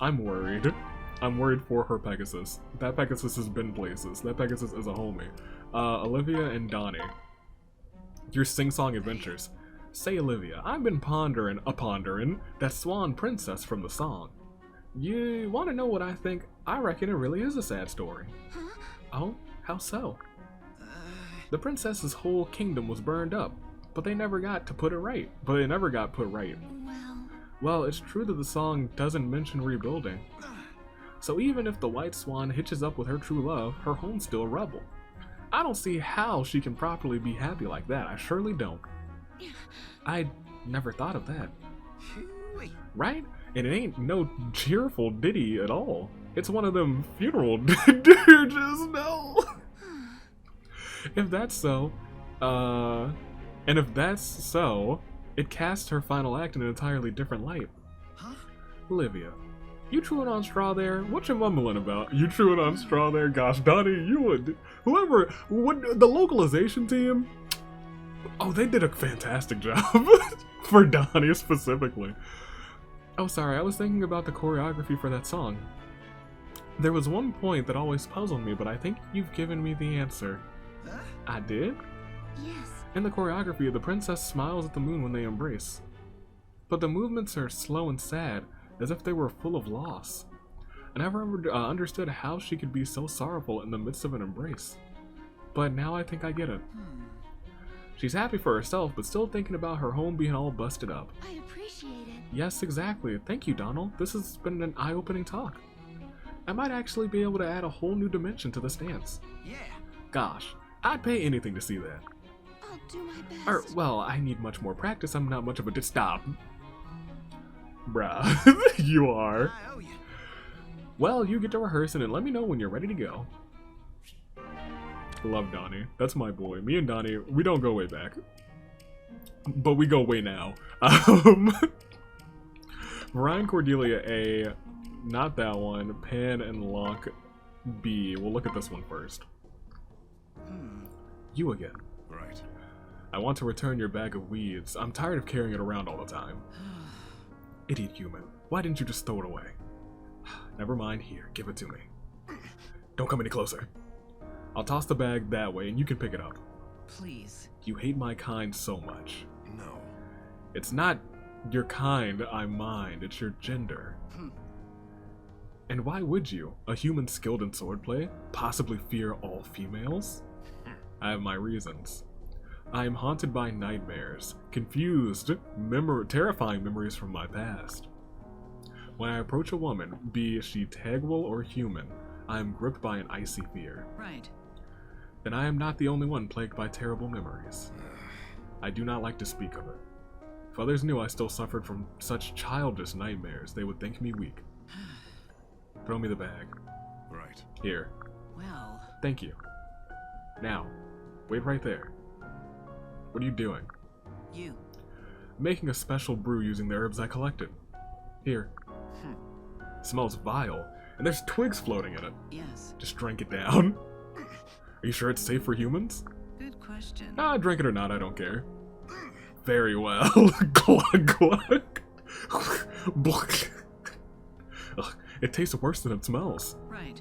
I'm worried. I'm worried for her Pegasus. That Pegasus has been places. That Pegasus is a homie. Olivia and Donny. Your sing-song adventures. Say, Olivia, I've been pondering that swan princess from the song. You want to know what I think? I reckon it really is a sad story. Huh? Oh, how so? The princess's whole kingdom was burned up, but they never got put right. Well, it's true that the song doesn't mention rebuilding. So even if the white swan hitches up with her true love, her home's still a rebel. I don't see how she can properly be happy like that. I surely don't. I never thought of that. Right? And it ain't no cheerful ditty at all. It's one of them funeral dirges, no. If that's so, it casts her final act in an entirely different light. Huh? Olivia, you chewing on straw there? What you mumbling about? You chewing on straw there? Gosh, Donny, you would. The localization team, oh, they did a fantastic job for Donny specifically. Oh, sorry, I was thinking about the choreography for that song. There was one point that always puzzled me, but I think you've given me the answer. Huh? I did? Yes. In the choreography, the princess smiles at the moon when they embrace. But the movements are slow and sad, as if they were full of loss. I never understood how she could be so sorrowful in the midst of an embrace. But now I think I get it. She's happy for herself, but still thinking about her home being all busted up. I appreciate it. Yes, exactly. Thank you, Donald. This has been an eye-opening talk. I might actually be able to add a whole new dimension to this dance. Yeah. Gosh, I'd pay anything to see that. I'll do my best. Well, I need much more practice. I'm not much of a stop. Bruh, you are. I owe you. Well, you get to rehearse and let me know when you're ready to go. Love Donny. That's my boy. Me and Donny, we don't go way back. But we go way now. Virion Cordelia A, not that one. Panne and LONK B. We'll look at this one first. You again. Right. I want to return your bag of weeds. I'm tired of carrying it around all the time. Idiot human. Why didn't you just throw it away? Never mind. Here, give it to me. Don't come any closer. I'll toss the bag that way and you can pick it up. Please. You hate my kind so much. No. It's not your kind I mind, it's your gender. And why would you, a human skilled in swordplay, possibly fear all females? I have my reasons. I am haunted by nightmares, confused, terrifying memories from my past. When I approach a woman, be she Tagwell or human, I am gripped by an icy fear. Right. Then I am not the only one plagued by terrible memories. I do not like to speak of it. If others knew I still suffered from such childish nightmares, they would think me weak. Throw me the bag. Right. Here. Well. Thank you. Now, wait right there. What are you doing? You. Making a special brew using the herbs I collected. Here. Smells vile, and there's twigs floating in it. Yes. Just drink it down. Are you sure it's safe for humans? Good question. Drink it or not, I don't care. Very well. Glug glug. Ugh, it tastes worse than it smells. Right.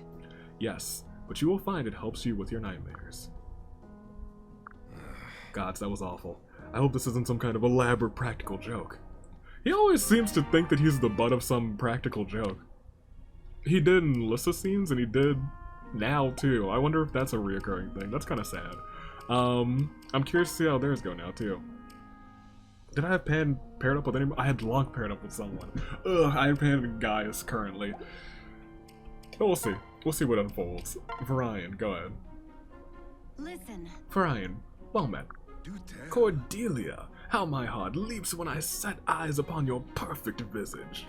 Yes, but you will find it helps you with your nightmares. Gods, that was awful. I hope this isn't some kind of elaborate practical joke. He always seems to think that he's the butt of some practical joke. He did in Lyssa scenes, and he did now too. I wonder if that's a reoccurring thing. That's kind of sad. I'm curious to see how theirs go now too. Did I have Panne paired up with anyone? I had LONK paired up with someone. Ugh, I have Panne and Gaius currently. But we'll see. We'll see what unfolds. Virion, go ahead. Listen. Virion, well met. Do tell. Cordelia, how my heart leaps when I set eyes upon your perfect visage.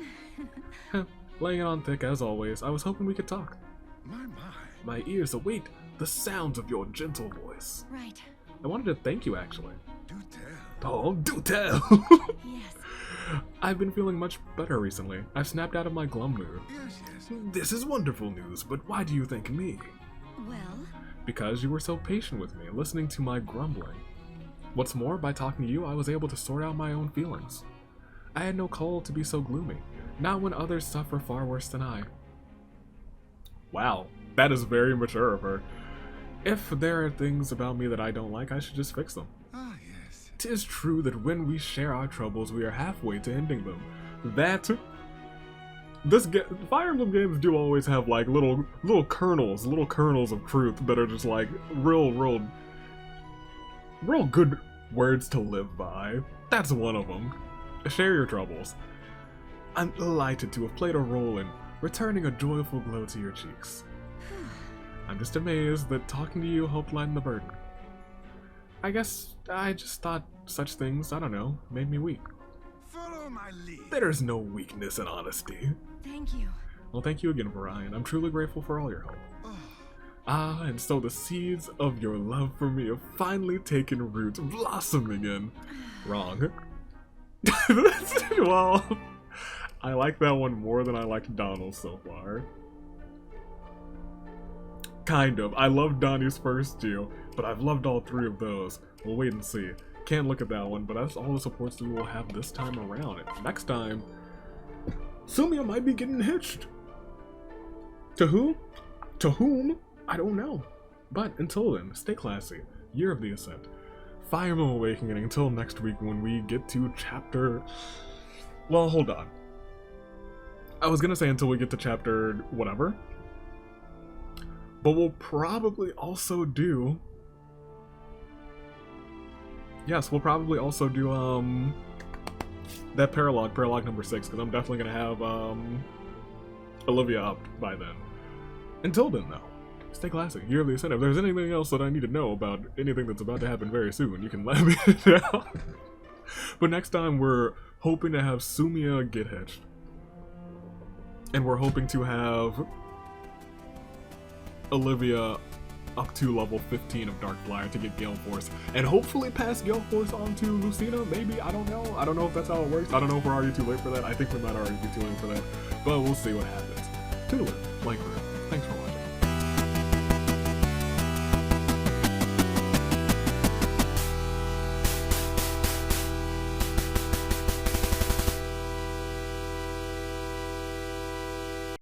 Laying it on thick as always, I was hoping we could talk. My. My ears await the sounds of your gentle voice. Right. I wanted to thank you, actually. Do tell. Oh, do tell! Yes. I've been feeling much better recently. I've snapped out of my glum mood. Yes. This is wonderful news, but why do you thank me? Well. Because you were so patient with me, listening to my grumbling. What's more, by talking to you, I was able to sort out my own feelings. I had no call to be so gloomy, not when others suffer far worse than I. Wow, that is very mature of her. If there are things about me that I don't like, I should just fix them. Ah, yes. 'Tis true that when we share our troubles, we are halfway to ending them. Fire Emblem games do always have like little kernels of truth that are just like real good words to live by. That's one of them. Share your troubles. I'm delighted to have played a role in returning a joyful glow to your cheeks. I'm just amazed that talking to you helped lighten the burden. I guess I just thought such things, I don't know, made me weak. Follow my lead. There's no weakness in honesty. Thank you. Well, thank you again, Virion. I'm truly grateful for all your help. Ah, and so the seeds of your love for me have finally taken root, blossoming in... Wrong. Well, I like that one more than I liked Donald's so far. Kind of. I loved Donny's first two, but I've loved all three of those. We'll wait and see. Can't look at that one, but that's all the supports that we will have this time around. And next time, Sumia might be getting hitched. To who? To whom? I don't know. But until then, stay classy. Year of the Ascent. Fire Emblem Awakening until next week when we get to chapter... Well, hold on. I was gonna say until we get to chapter whatever. But we'll probably also do... Yes, we'll probably also do, that Paralog number 6, because I'm definitely gonna have, Olivia up by then. Until then, though, stay classy. Year of the Ascent. If there's anything else that I need to know about anything that's about to happen very soon, you can let me know. But next time, we're hoping to have Sumia get hitched. And we're hoping to have Olivia up to level 15 of Dark Flyer to get Gale Force, and hopefully pass Gale Force on to Lucina, maybe, I don't know. I don't know if that's how it works. I don't know if we're already too late for that. I think we might already be too late for that, but we'll see what happens. Toodaloo, like her.